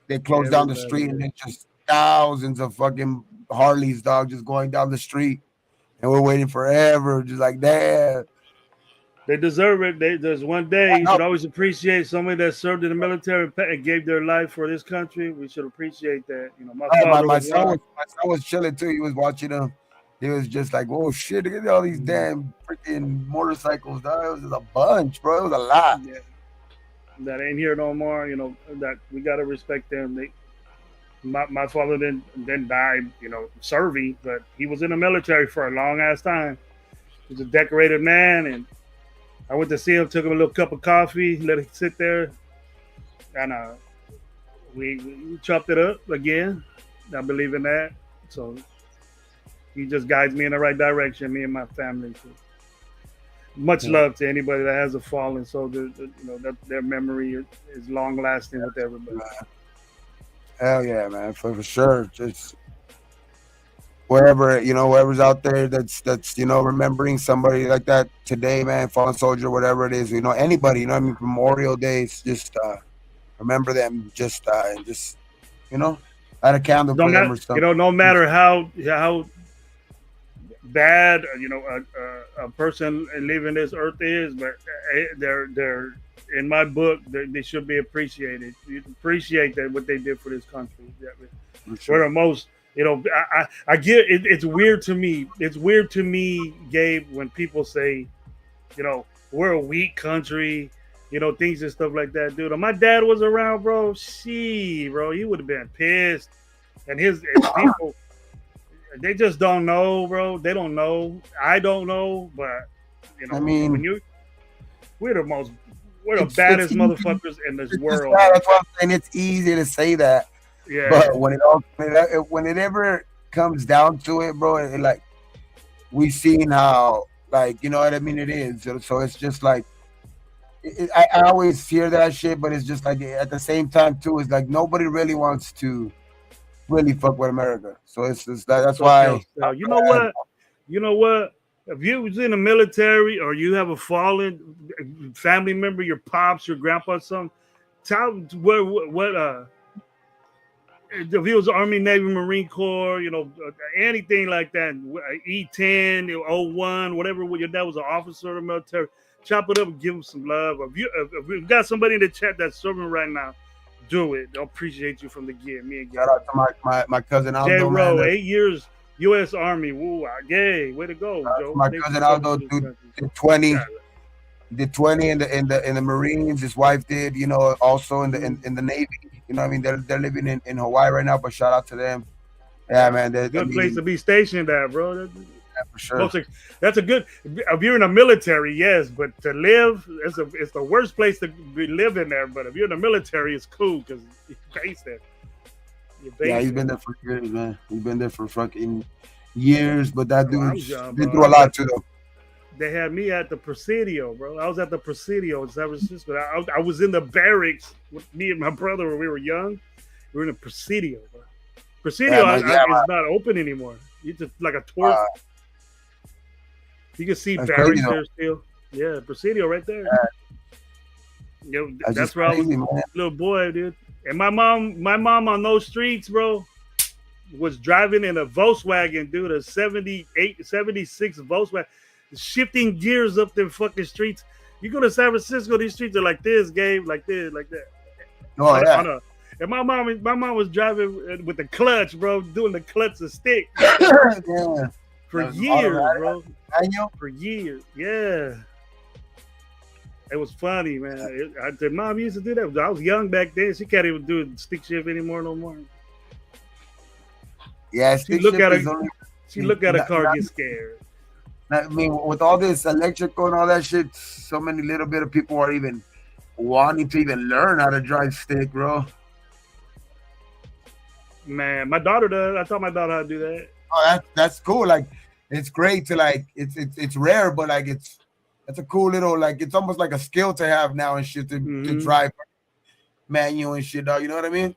they close down the street and it's just thousands of fucking Harleys, dog, just going down the street and we're waiting forever, just like that. They deserve it. There's one day you should always appreciate somebody that served in the military and gave their life for this country. We should appreciate that. You know, my father My was son was chilling too. He was watching them. He was just like, "Oh shit! Look at all these damn freaking motorcycles, dog. It was just a bunch, bro. It was a lot." Yeah. That ain't here no more. You know that we gotta respect them. My father didn't die. You know, serving, but he was in the military for a long ass time. He was a decorated man, and I went to see him. Took him a little cup of coffee, let it sit there, and we chopped it up again. I believe in that. So he just guides me in the right direction. Me and my family. So much love to anybody that has a fallen soldier. You know that their memory is long lasting with everybody. Hell yeah, man, for sure. Just whoever's out there that's remembering somebody like that today, man, fallen soldier, whatever it is, anybody, I mean, Memorial Days, just remember them, and just light a candle for them or something. No matter how bad a person living this earth is, but they're in my book they should be appreciated. You appreciate that what they did for this country. Sure. We're the most. I get it. It's weird to me. It's weird to me, Gabe, when people say, we're a weak country, things and stuff like that, dude. If my dad was around, bro, he would have been pissed. And his people, they just don't know, bro. They don't know. I don't know, but I mean, we're the baddest motherfuckers in this world. That's what I'm saying. It's easy to say that. Yeah. But when it ever comes down to it, bro, like we seen how, like, you know what I mean? It is. So it's just like, I always hear that shit, but it's just like at the same time too, it's like nobody really wants to really fuck with America. So it's just that's why. You know what? If you was in the military or you have a fallen family member, your pops, your grandpa, something, tell what if he was Army, Navy, Marine Corps, anything like that, E10, 01, whatever, your dad was an officer of the military, chop it up and give him some love. If we've got somebody in the chat that's serving right now, do it. I'll appreciate you from the get. Me again. Shout out to my cousin Aldo. J-Ro, 8 years, U.S. Army. Woo, yay, way to go, Joe. My cousin Aldo did 20. Did 20 in the Marines. His wife did, also in the Navy. I mean, they're living in Hawaii right now, but shout out to them. Yeah, man. Good place to be stationed at, bro. Yeah, for sure. That's a good. If you're in the military, yes, but to live, it's the worst place to be living there. But if you're in the military, it's cool because you're based there. Yeah, he's been there for years, man. He's been there for fucking years, but that dude's been through a lot too, though. They had me at the Presidio, bro. I was at the Presidio in San Francisco. I was in the barracks with me and my brother when we were young. We were in the Presidio, bro. Presidio is not open anymore. You just like a tour. You can see That's crazy barracks though. there still. Yeah, Presidio right there. That's That's just where I was crazy, man. little boy, dude. And my mom on those streets, bro, was driving in a Volkswagen, dude, a 78, 76 Volkswagen, shifting gears up them fucking streets. You go to San Francisco, these streets are like this, Gabe, like this, like that. Oh On yeah. a and my mom was driving with the clutch, bro, doing the clutch and stick Yeah. for Those years, automatic bro. manual. For years. Yeah. It was funny, man. The mom used to do that. I was young back then. She can't even do stick shift anymore no more. Yeah, She stick look shift at is a only. she look at a car, Not, get scared. I mean, with all this electrical and all that shit, so many little bit of people are even wanting to even learn how to drive stick, bro. Man, my daughter does. I taught my daughter how to do that. Oh, that's cool. Like, it's great to like. It's rare, but like it's a cool little like. It's almost like a skill to have now and shit to Hmm. drive manual and shit. Dog, you know what I mean?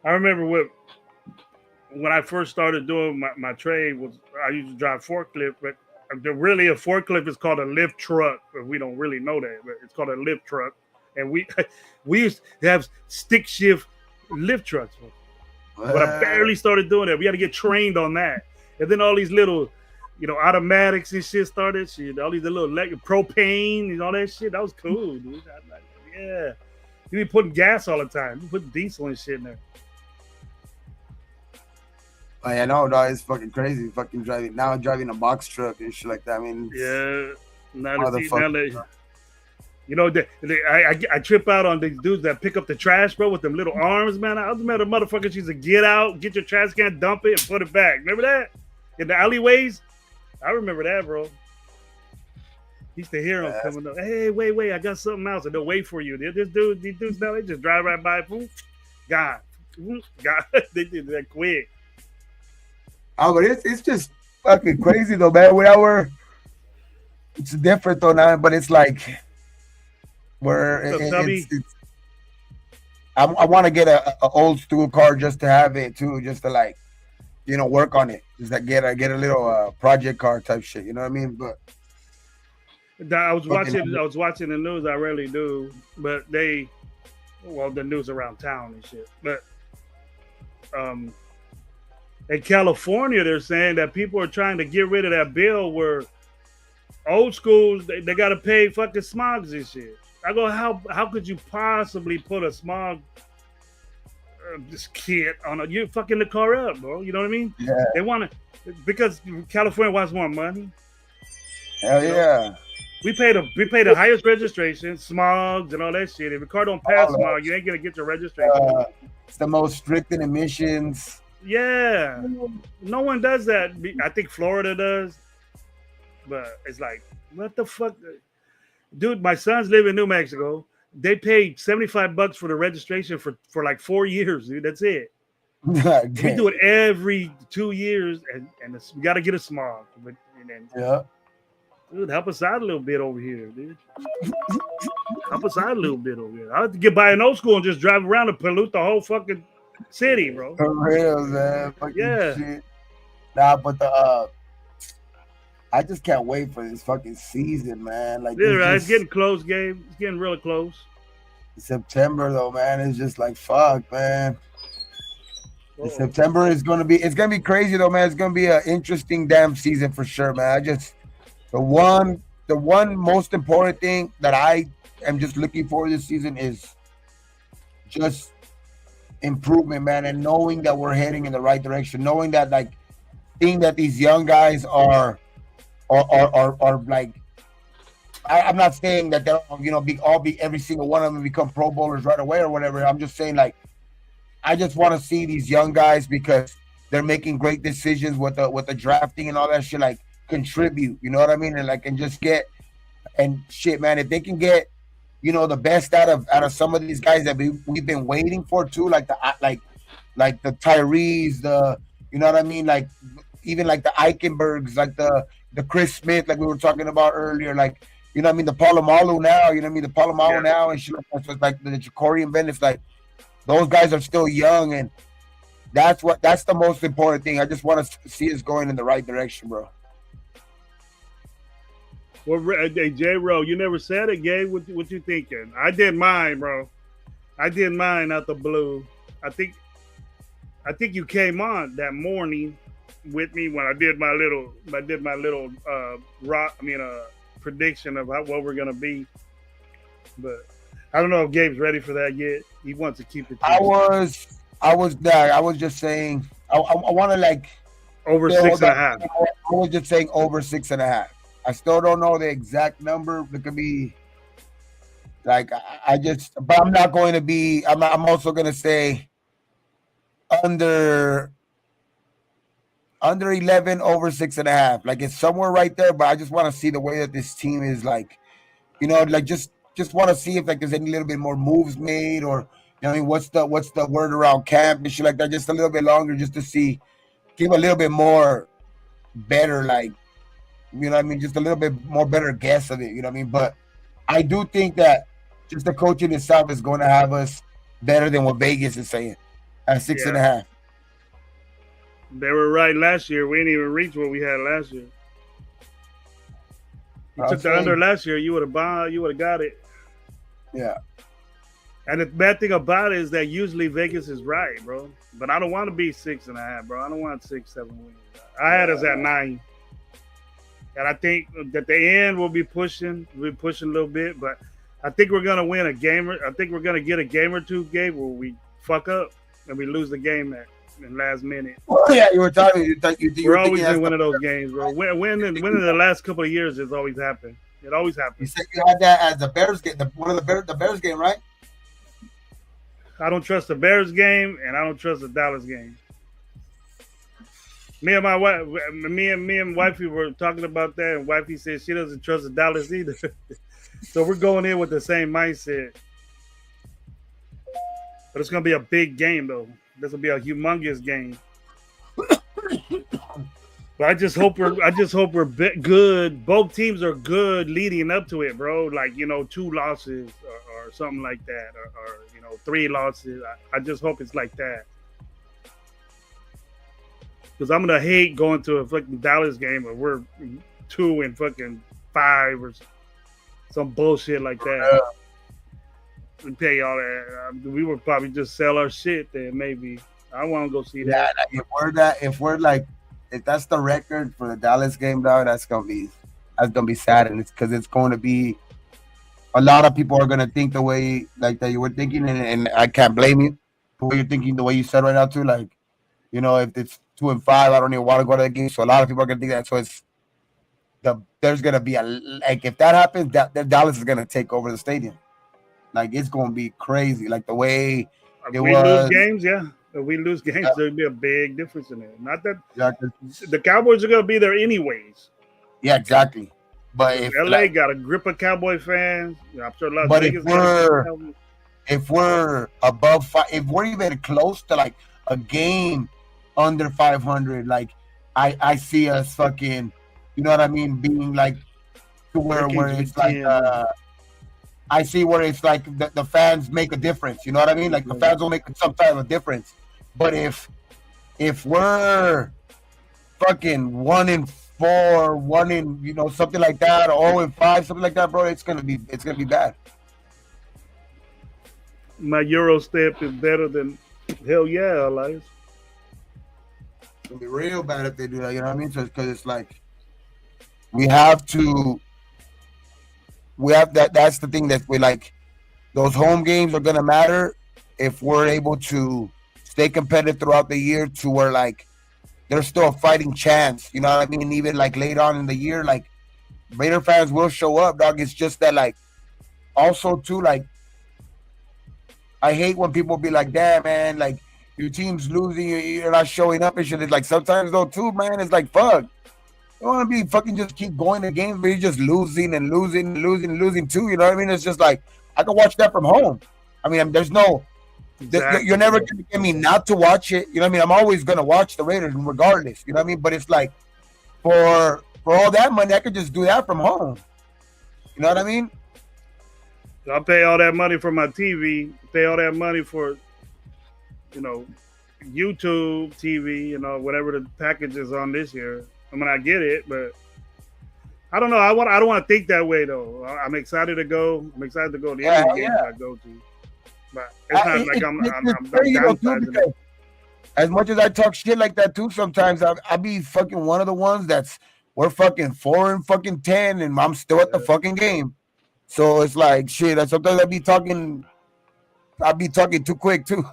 I remember when I first started doing my trade was I used to drive forklift, but really a forklift is called a lift truck. But we don't really know that, but it's called a lift truck. And we we used to have stick shift lift trucks. But I barely started doing that. We had to get trained on that. And then all these little, automatics and shit started. Shit, all these little propane and all that shit. That was cool, dude. Yeah. You be putting gas all the time. You put diesel and shit in there. I know, dog. It's fucking crazy. Fucking driving a box truck and shit like that. I mean, Yeah. Now motherfucker. I trip out on these dudes that pick up the trash, bro, with them little arms, man. I was mad at motherfuckers used to get out, get your trash can, dump it, and put it back. Remember that? In the alleyways? I remember that, bro. Used to hear them coming up. Hey, wait, I got something else. And they'll wait for you. These dudes now, they just drive right by. Boom, God. God. They did that quick. Oh, but it's just fucking crazy though, man. It's different though now, but it's like where What's up, Tubby? I want to get a old school car just to have it too, just to like, work on it. Just like get a little project car type shit. You know what I mean? But I was watching the news. I rarely do, but the news around town and shit. But in California, they're saying that people are trying to get rid of that bill where old schools they got to pay fucking smogs and shit. I go, how could you possibly put a smog this kit on you fucking the car up, bro? You know what I mean? yeah, They want to because California wants more money. hell yeah. We pay the highest registration, smogs and all that shit. If your car don't pass smog, you ain't gonna get your registration. It's the most strict in emissions. Yeah, no one does that. I think Florida does, but it's like, what the fuck, dude? My sons live in New Mexico. They paid $75 for the registration for like 4 years, dude. That's it. We do it every 2 years, and we got to get a smog. Yeah. Dude, help us out a little bit over here, dude. Help us out a little bit over here. I have to get by an old school and just drive around and pollute the whole fucking city, bro. For real, man. Fucking Yeah. shit. Nah, but I just can't wait for this fucking season, man. Like, Yeah, right. It's getting close, Gabe. It's getting really close. September though, man. It's just like fuck, man. September is gonna be crazy though, man. It's gonna be an interesting damn season for sure, man. The one most important thing that I am just looking for this season is just improvement, man, and knowing that we're heading in the right direction, knowing that like seeing that these young guys are like, I'm not saying that they'll be every single one of them become pro bowlers right away or whatever. I'm just saying like I just want to see these young guys because they're making great decisions with the drafting and all that shit, like contribute, you know what I mean? And just get and shit, man. If they can get, the best out of some of these guys that we've been waiting for too, like the Tyrees, you know what I mean? Like even like the Eichenbergs, like the Chris Smith, like we were talking about earlier, like, you know what I mean? The Palomalu now, you know what I mean? The Palomalu now and shit like the Jacorian Bennett, like those guys are still young, and that's the most important thing. I just want to see us going in the right direction, bro. Well, hey, J Ro, you never said it, Gabe. What you thinking? I did mine, bro. I did mine out the blue. I think I think you came on that morning with me when I did my little prediction of what we're gonna be. But I don't know if Gabe's ready for that yet. He wants to keep it I to was, I was there. I was just saying. I want to like over still six hold and a that. half. I was just saying over 6.5. I still don't know the exact number. It could be like I just, but I'm not going to be. I'm also going to say under under 11 over 6.5. Like it's somewhere right there. But I just want to see the way that this team is like. Like just want to see if like there's any little bit more moves made or I mean what's the word around camp and shit like that. Just a little bit longer, just to see, give a little bit more better, like what I mean, just a little bit more better guess of it. You know what I mean? But I do think that just the coaching itself is going to have us better than what Vegas is saying at six and Yeah, a half. they were right last year. We didn't even reach what we had last year. You I'll took the under say, last year. You would have bought. You would have got it. yeah, And the bad thing about it is that usually Vegas is right, bro. But I don't want to be 6.5, bro. I don't want 6, 7 wins. I had us at 9, and I think that the end will be pushing. We'll be pushing a little bit, but I think we're gonna win a game. I think we're gonna get a game or two game where we fuck up and we lose the game at in last minute. oh, yeah. You were talking. You We're were thinking always in that's the. one of those games, bro. Winning the last couple of years has always happened. It always You happens. said you had that as the Bears game, one of the Bears game, right? I don't trust the Bears game, and I don't trust the Dallas game. Me and my wife, me and wifey were talking about that, and wifey said she doesn't trust the Dallas either. So we're going in with the same mindset. But it's gonna be a big game, though. This will be a humongous game. But I just hope we're good. Both teams are good leading up to it, bro. Like 2 losses or something like that, or 3 losses. I just hope it's like that because I'm gonna hate going to a fucking Dallas game where we're 2-5 or some bullshit like that. We pay all that. We would probably just sell our shit there. Maybe I want to go see Yeah, that. if that's the record for the Dallas game, dog, that's gonna be sad, and it's because it's going to be a lot of people are gonna think the way like that you were thinking, and I can't blame you for what you're thinking, the way you said right now too. Like if it's 2-5, I don't even want to go to the game. So a lot of people are gonna think that. So there's gonna be like if that happens, that Dallas is gonna take over the stadium. Like it's gonna be crazy, like the way If it we lose was. games, yeah. If we lose games, there'd be a big difference in it. Not that Yeah, the Cowboys are gonna be there anyways. yeah, exactly. But Because if LA got a grip of Cowboy fans. I'm sure Las but Vegas got a grip of Cowboy. if we're above if we're even close to like a game under 500, like I see us fucking, you know what I mean, being like to where Vikings it's with like 10. I see where it's like the fans make a difference. You know what I mean? Like the fans will make some type of difference. But if we're fucking 1-4, something like that, or 0-5, something like that, bro, it's gonna be bad. My Euro step is better than hell yeah, Elias. It's gonna be real bad if they do that. You know what I mean? Because it's like we have to. We have that. That's the thing that we like. Those home games are gonna matter if we're able to stay competitive throughout the year to where like there's still a fighting chance. You know what I mean? Even like late on in the year, like Raider fans will show up, dog. It's just that like also too like I hate when people be like, damn man, like your team's losing, you're not showing up and shit. It's like sometimes though too, man, it's like fuck. You want to be fucking just keep going to games, but you're just losing and losing and losing and losing too. You know what I mean? It's just like I can watch that from home. I mean, there's no, Exactly. you're never gonna get me not to watch it. You know what I mean? I'm always gonna watch the Raiders regardless. You know what I mean? But it's like for all that money, I could just do that from home. You know what I mean? I'll pay all that money for my TV, pay all that money for, you know, YouTube TV, whatever the package is on this year. I mean, I get it, but I don't know. I don't want to think that way though. I'm excited to go. I'm excited to go to any Yeah, of the games yeah. I go to. But it's not like It's I'm crazy though too downsizing it. because as much as I talk shit like that too, sometimes I be fucking one of the ones that's we're fucking 4-10 and I'm still at the Yeah. fucking game. So it's like shit. Sometimes I be talking too quick too.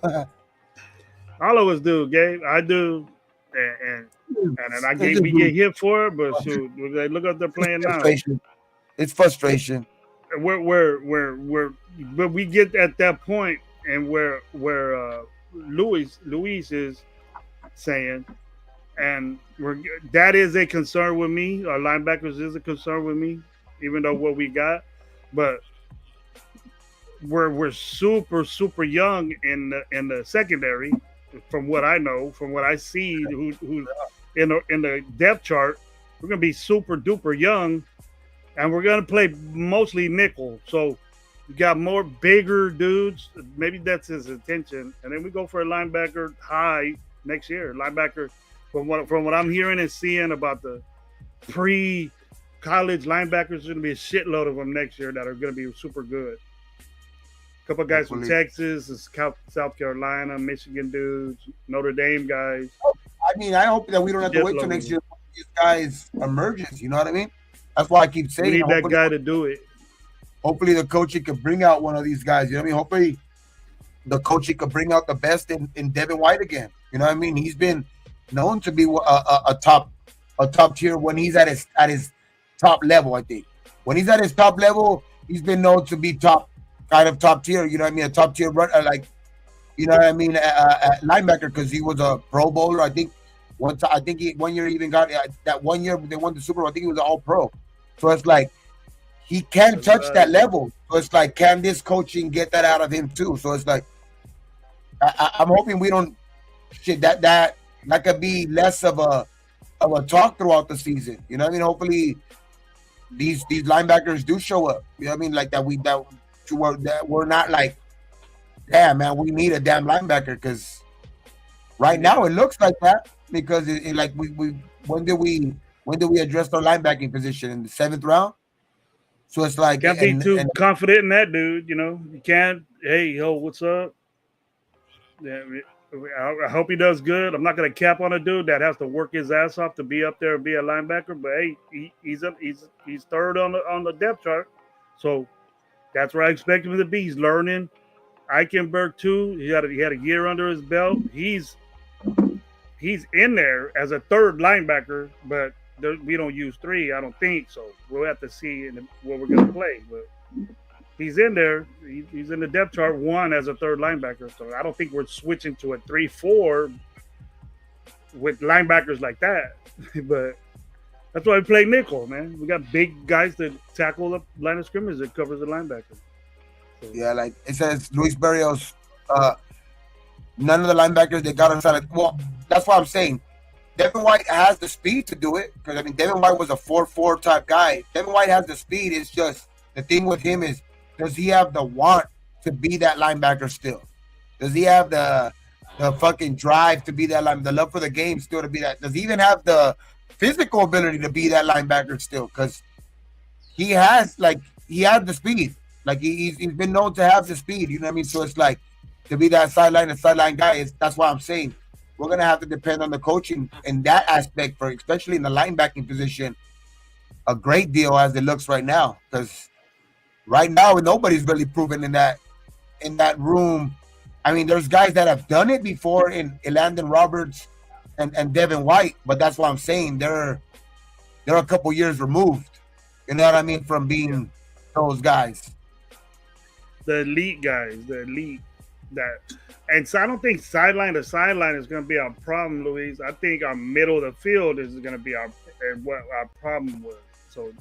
All of us do, Gabe. I do, and then It's just we get hit for it. But shoot, look at they're it's playing now. frustration. It's frustration. We're but we get at that point, and where Luis is saying, and that is a concern with me. Our linebackers is a concern with me, even though what we got, but we're super young in the secondary, from what I know, from what I see, who's in the depth chart. We're gonna be super duper young, and we're gonna play mostly nickel. So you got more bigger dudes. Maybe that's his intention, and then we go for a linebacker high next year. Linebacker, from what I'm hearing and seeing about the pre college linebackers, there's gonna be a shitload of them next year that are gonna be super good. A couple of guys from Hopefully. Texas, South Carolina, Michigan dudes, Notre Dame guys. I mean, I hope that we don't have to wait till Shitload of next them. year for these guys emerges. You know what I mean? That's why I keep We saying. need that guy to do it. Hopefully the coaching could bring out one of these guys. You know what I mean? Hopefully the coaching could bring out the best in Devin White again. You know what I mean? He's been known to be a top tier when he's at his top level. I think when he's at his top level, he's been known to be top tier. You know what I mean? A top tier run, like you know what I mean, linebacker because he was a Pro Bowler. I think I think he 1 year even got that 1 year they won the Super Bowl. I think he was an All Pro. So it's like he can That's touch right. that level. So it's like, can this coaching get that out of him too? So it's like I'm hoping we don't shit that could be less of a talk throughout the season. You know what I mean? Hopefully these linebackers do show up. You know what I mean? Like that we're not like, damn man, we need a damn linebacker because right Yeah. now it looks like that because like we when did we address our linebacking position in the 7th round? So it's like Can't be too and confident in that dude. You can't. Hey, yo, what's up? Yeah, I hope he does good. I'm not gonna cap on a dude that has to work his ass off to be up there and be a linebacker. But hey, he's third on the depth chart, so that's where I expect him to be. He's learning. Eichenberg too. He had a year under his belt. He's in there as a third linebacker, but we don't use three. I don't think so. We'll have to see what we're gonna play, but he's in there. He's in the depth chart one as a third linebacker. So I don't think we're switching to a 3-4 with linebackers like that. But that's why we play nickel, man. We got big guys that tackle the line of scrimmage that covers the linebacker. So yeah, like it says Luis Barrios, uh none of the linebackers they got inside. Well, that's what I'm saying. Devin White has the speed to do it because I mean Devin White was a 4-4 type guy. Devin White has the speed. It's just the thing with him is does he have the want to be that linebacker still? Does he have the fucking drive to be that line, the love for the game still to be that? Does he even have the physical ability to be that linebacker still? Because he has the speed. Like he's been known to have the speed. You know what I mean? So it's like to be that sideline guy. That's why I'm saying we're gonna have to depend on the coaching in that aspect for especially in the linebacking position a great deal as it looks right now. Because right now nobody's really proven in that room. I mean, there's guys that have done it before in Landon Roberts and Devin White, but that's what I'm saying. They're a couple years removed. You know what I mean from yeah, being those guys. the elite guys, the elite that. And so I don't think sideline to sideline is going to be our problem, Luis. I think our middle of the field is going to be what our problem was. So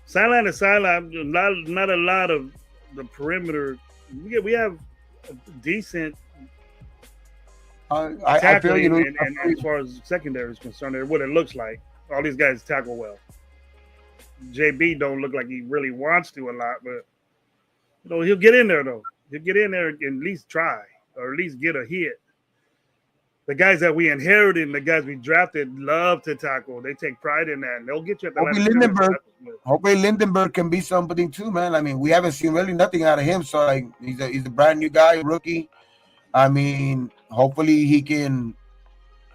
sideline to sideline, not a lot of the perimeter. We have a decent I feel you tackling, know. and as far as secondary is concerned, what it looks like, all these guys tackle well. JB don't look like he really wants to a lot, but he'll get in there though. He'll get in there and at least try, or at least get a hit. The guys that we inherited and the guys we drafted love to tackle. They take pride in that, and they'll get you at the line of Hopefully scrimmage. Lindenberg, hopefully Lindenberg can be something too, man. I mean, we haven't seen really nothing out of him. So like, he's a brand new guy, rookie. I mean, hopefully he can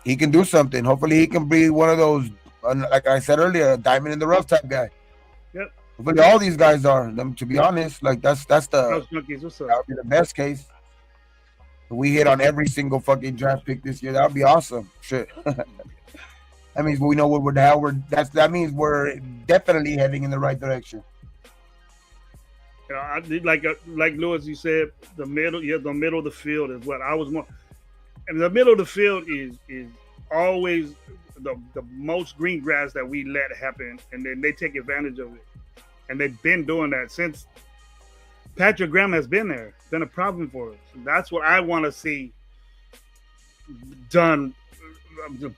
do something. Hopefully he can be one of those, like I said earlier, a diamond in the rough type guy. Yep. Hopefully all these guys are. Them, to be honest, like that's the House Junkies, what's that up? would be the best case. We hit on every single fucking draft pick this year. That would be awesome. Shit. That means we know what we're now. That means we're definitely heading in the right direction. You know, like Lewis, you said, the middle, yeah, the middle of the field is what I was more. And the middle of the field is always the most green grass that we let happen, and then they take advantage of it. And they've been doing that since Patrick Graham has been there. It's been a problem for us. That's what I want to see done,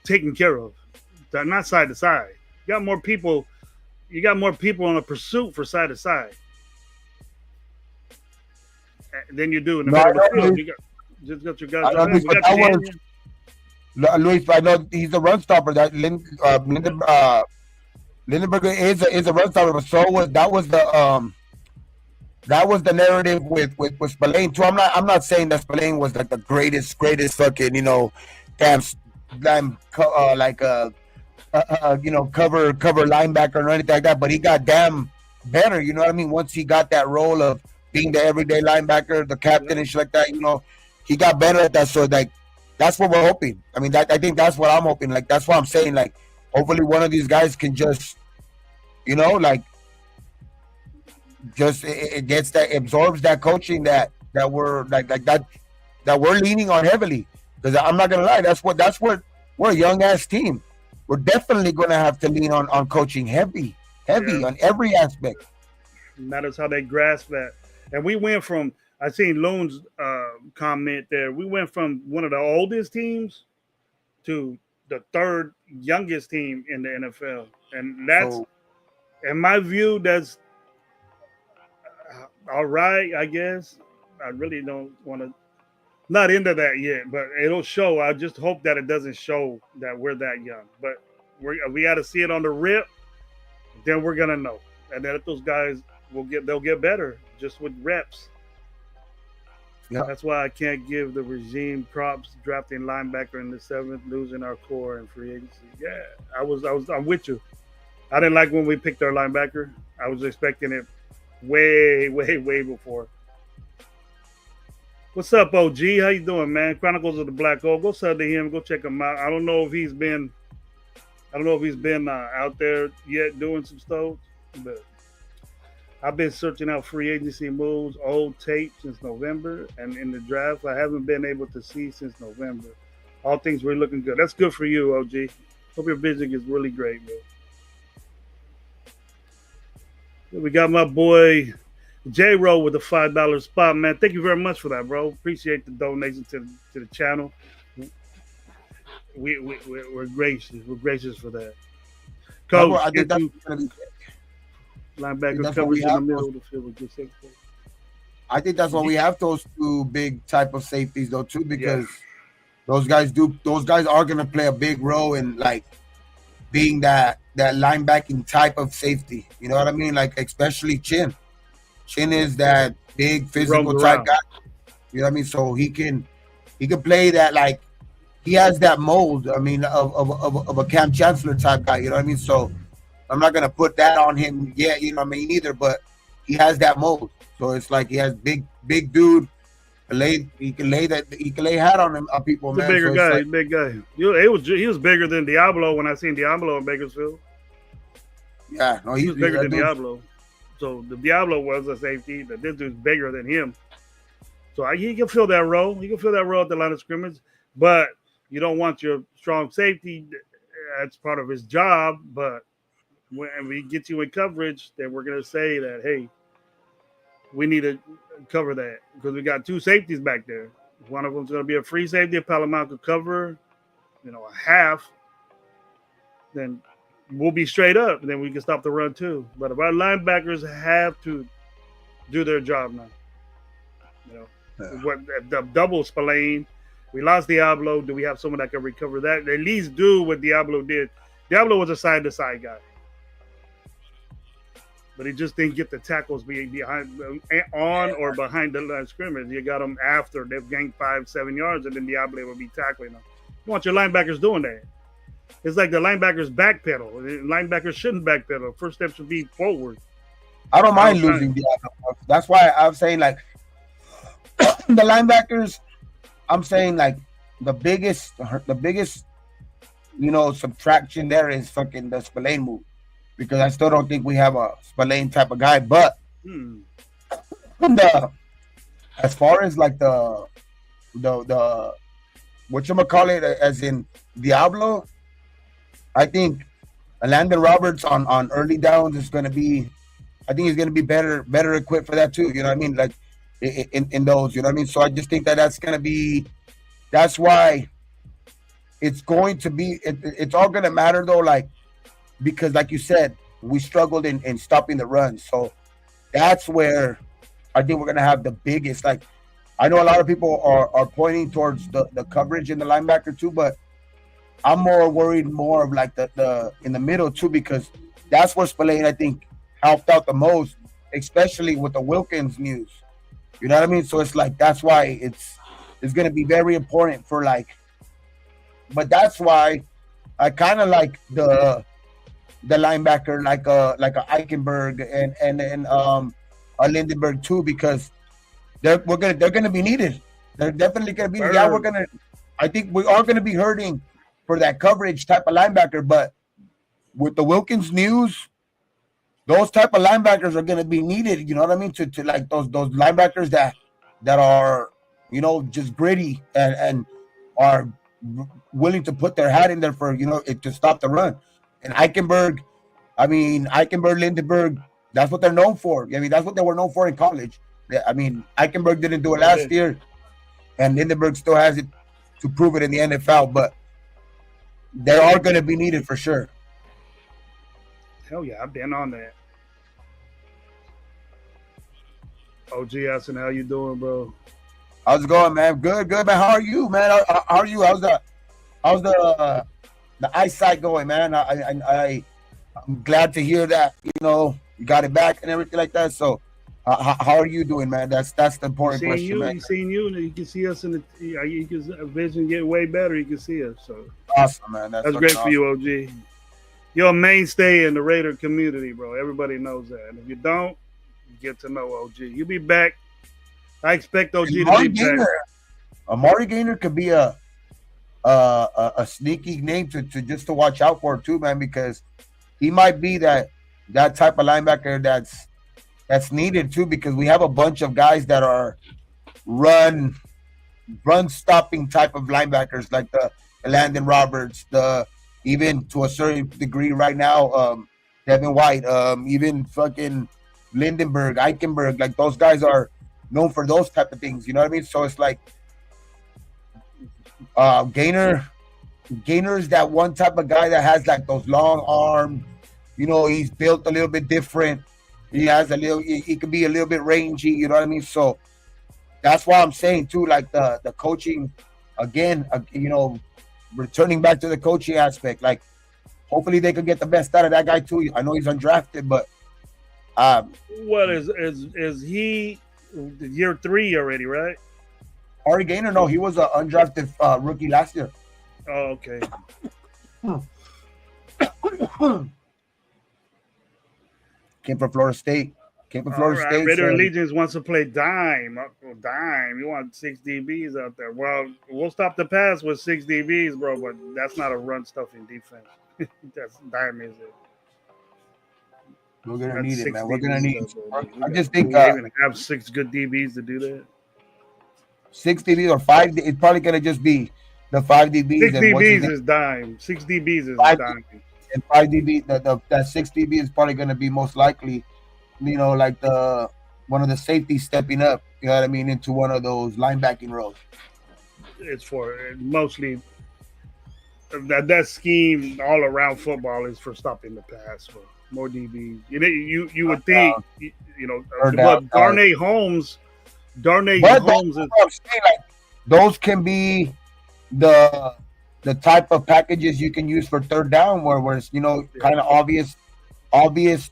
taken care of. Not side to side. You got more people. You got more people on a pursuit for side to side than you do in the middle of the field. You got just got your guys. I know, We got Canyon. Luis, I know he's a run stopper. That Lindenberg is a run stopper, but so was that was the narrative with Spillane too. I'm not saying that Spillane was like the greatest fucking damn like cover linebacker or anything like that, but he got damn better. You know what I mean? Once he got that role of being the everyday linebacker, the captain and shit like that, he got better at that. So like that's what we're hoping. I mean, I think that's what I'm hoping. Like that's what I'm saying. Like hopefully one of these guys can just like just it gets that absorbs that coaching that we're like that we're leaning on heavily. Because I'm not gonna lie, that's what we're a young ass team. We're definitely gonna have to lean on coaching heavy on every aspect. Matters how they grasp that. And we went from, I seen Loon's comment there. We went from one of the oldest teams to the third youngest team in the NFL, and that's, in my view, that's all right. I guess I really don't want to. Not into that yet, but it'll show. I just hope that it doesn't show that we're that young. But we got to see it on the rip. Then we're gonna know, and then if those guys they'll get better just with reps. Yeah. That's why I can't give the regime props drafting linebacker in the 7th, losing our core in free agency. Yeah, I'm with you. I didn't like when we picked our linebacker. I was expecting it way before. What's up, OG? How you doing, man? Chronicles of the Black Hole. Go sub to him. Go check him out. I don't know if he's been out there yet doing some stuff, but I've been searching out free agency moves, old tape since November, and in the draft, I haven't been able to see since November. All things were looking good. That's good for you, OG. Hope your vision is really great, man. We got my boy J-Ro with the $5 spot, man. Thank you very much for that, bro. Appreciate the donation to the channel. We're gracious. We're gracious for that. Coach, I think that's gonna be. Linebacker coverage in the middle of the field with good safety. I think that's why we have those two big type of safeties though too, because those guys are gonna play a big role in like being that linebacking type of safety. You know what I mean? Like especially Chin. Chin is that big physical type guy. You know what I mean? So he can play that, like he has that mold. I mean, of a Cam Chancellor type guy. You know what I mean? So I'm not gonna put that on him yet. You know what I mean? Either, but he has that mold. So it's like he has big dude. He can lay hat on him on people. He's man. a bigger so guy. like, Big guy. He was bigger than Diablo when I seen Diablo in Bakersfield. Yeah, no, he was bigger than Diablo. So the Diablo was a safety. But this dude's bigger than him. So he can fill that role. He can fill that role at the line of scrimmage. But you don't want your strong safety. That's part of his job. But when we get you in coverage, then we're going to say that, hey, we need to cover that because we got two safeties back there. One of them's going to be a free safety. If Palomar could cover, a half, then we'll be straight up, and then we can stop the run too. But if our linebackers have to do their job now, what the double Spillane We lost Diablo. Do we have someone that can recover that? At least do what Diablo did. Diablo was a side to side guy, but he just didn't get the tackles behind, on or behind the line of scrimmage. You got them after they've gained 5-7 yards, and then Diablo will be tackling them. You want your linebackers doing that. It's like the linebackers backpedal. Linebackers shouldn't backpedal. First step should be forward. I don't mind losing Diablo. That's why I'm saying like the linebackers. I'm saying like the biggest, subtraction there is fucking the Spillane move, because I still don't think we have a Spillane type of guy. But the as far as like the whatchamacallit, as in Diablo, I think Landon Roberts on early downs is going to be, I think he's going to be better equipped for that too. You know what I mean? Like in those, you know what I mean? So I just think that's going to be, that's why it's going to be, it's all going to matter though, like, because like you said, we struggled in stopping the run. So that's where I think we're going to have the biggest, like, I know a lot of people are pointing towards the coverage in the linebacker too, but I'm more worried more of like the in the middle too, because that's where Spillane, I think, helped out the most, especially with the Wilkins news. You know what I mean? So it's like, that's why it's going to be very important for like, but that's why I kind of like the linebacker like a Eichenberg and a Lindenberg too, because they're gonna be needed. They're definitely gonna be needed. Yeah, I think we are gonna be hurting for that coverage type of linebacker, but with the Wilkins news, those type of linebackers are gonna be needed. You know what I mean? To like those linebackers that are, just gritty and are willing to put their hat in there for, to stop the run. And Eichenberg, Lindenberg, that's what they're known for. I mean, that's what they were known for in college. I mean, Eichenberg didn't do it last year, and Lindenberg still has it to prove it in the NFL, but they are going to be needed for sure. Hell yeah, I've been on that. OG asking how you doing, bro? How's it going, man? Good, man. How are you, man? How are you? How's the eyesight going, man? I'm glad to hear that, you got it back and everything like that. So how are you doing, man? That's the important question, man. You can see us in the, you can vision get way better. You can see us. So awesome, man. That's great awesome for you, OG. You're a mainstay in the Raider community, bro. Everybody knows that. And if you don't, you get to know OG. You'll be back. I expect OG to be back. Amari Gainer could be a sneaky name to just to watch out for too, man, because he might be that type of linebacker that's needed too, because we have a bunch of guys that are run stopping type of linebackers, like the Landon Roberts, even to a certain degree right now, Devin White, even fucking Lindenberg, Eichenberg, like those guys are known for those type of things. You know what I mean? So it's like Gainer is that one type of guy that has like those long arms. He's built a little bit different. He has he could be a little bit rangy. You know what I mean? So that's why I'm saying too, like the coaching again. Returning back to the coaching aspect, like hopefully they could get the best out of that guy too. I know he's undrafted, but what is he year 3 already, right? Ari Gainer, no, he was an undrafted rookie last year. Oh, okay. Came from Florida State. State. Raider Allegiance wants to play dime. You want 6 DBs out there. Well, we'll stop the pass with 6 DBs, bro, but that's not a run stuffing defense. That's dime, is it? We're going to need it, man. We're going to need it. I just think... we even have 6 good DBs to do that. 6 DBs or 5, it's probably going to just be the 5 DBs. 6 DBs is dime. 6 DBs is dime. And 5 DB, that 6 DB is probably going to be most likely, like one of the safeties stepping up, you know what I mean, into one of those linebacking roles. It's for mostly that scheme all around football is for stopping the pass, for more DBs. You would think, but Darnay Holmes is saying, like, those can be the the type of packages you can use for third down, where it's Yeah. kind of obvious obvious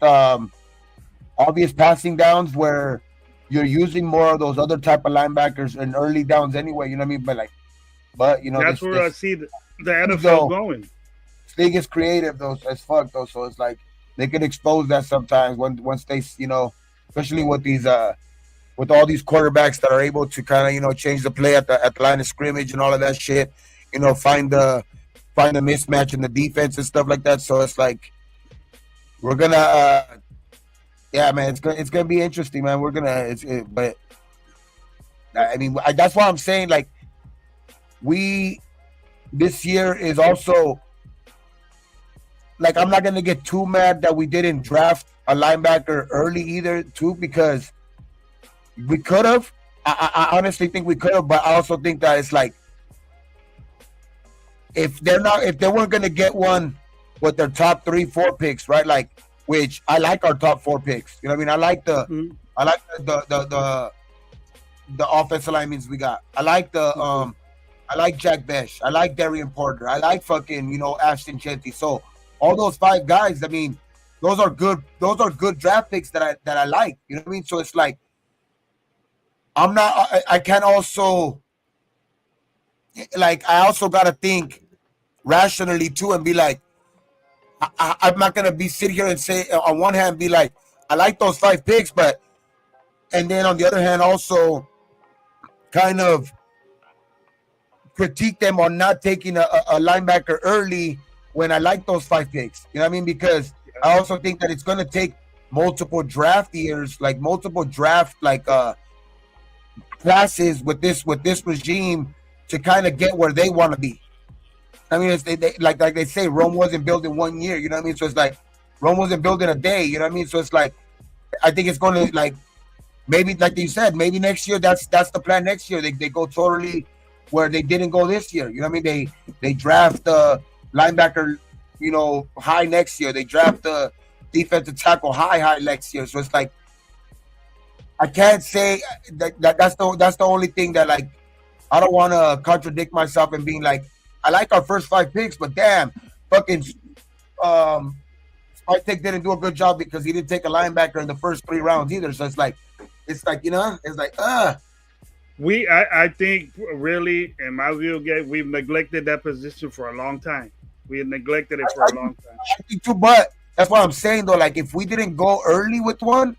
passing downs where you're using more of those other type of linebackers in early downs anyway. You know what I mean? But That's this where I this see the league NFL though, going. this league is creative though as fuck though. So it's like they can expose that sometimes once they especially with these with all these quarterbacks that are able to kind of change the play at the line of scrimmage and all of that shit. Find the mismatch in the defense and stuff like that. So it's like we're gonna yeah, man, it's gonna be interesting, man. But I mean, that's why I'm saying like we this year is also like I'm not gonna get too mad that we didn't draft a linebacker early either, too, because we could have. I honestly think we could have, but I also think that it's like if they weren't gonna get one with their top 3, 4 picks, right? Like, which I like our top 4 picks. You know what I mean? Mhm. I like the offensive linemen we got. I like Jack Besh. I like Darian Porter. I like fucking Ashton Chetty. So all those 5 guys, I mean, those are good. Those are good draft picks that I like. You know what I mean? So it's like I'm not. I can also like I also gotta think rationally too and be like I'm not gonna be sit here and say on one hand be like I like those 5 picks, but and then on the other hand also kind of critique them on not taking a linebacker early when I like those 5 picks. You know what I mean? Because I also think that it's gonna take multiple draft years, like multiple draft classes with this regime to kind of get where they want to be. I mean, they like they say, Rome wasn't built in one year. You know what I mean? So it's like Rome wasn't built in a day. You know what I mean? So it's like I think it's going to like maybe like you said, maybe next year that's the plan. Next year they go totally where they didn't go this year. You know what I mean? They draft the linebacker, high next year. They draft the defensive tackle high next year. So it's like I can't say that's the only thing that like I don't want to contradict myself and being like I like our first 5 picks, but damn, fucking um, Spike didn't do a good job because he didn't take a linebacker in the first 3 rounds either. So it's like it's like I think really, in my view, Gabe, we've neglected that position for a long time. We have neglected it for a long time. I think too, but that's what I'm saying though. Like if we didn't go early with one,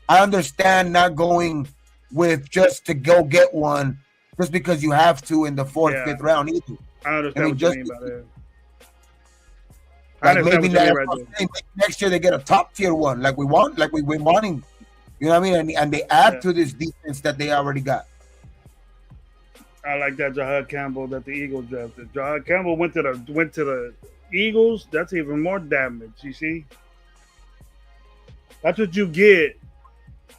I understand not going with just to go get one just because you have to in the fourth, Yeah, fifth round either. I I understand mean, what you just mean by that. I like understand maybe what you mean right next year they get a top tier one, like we want, like we've been wanting. You know what I mean? And they add there. to this defense that they already got. I like that Jahad Campbell that the Eagles drafted. Jahad Campbell went to the Eagles. That's even more damage. You see, that's what you get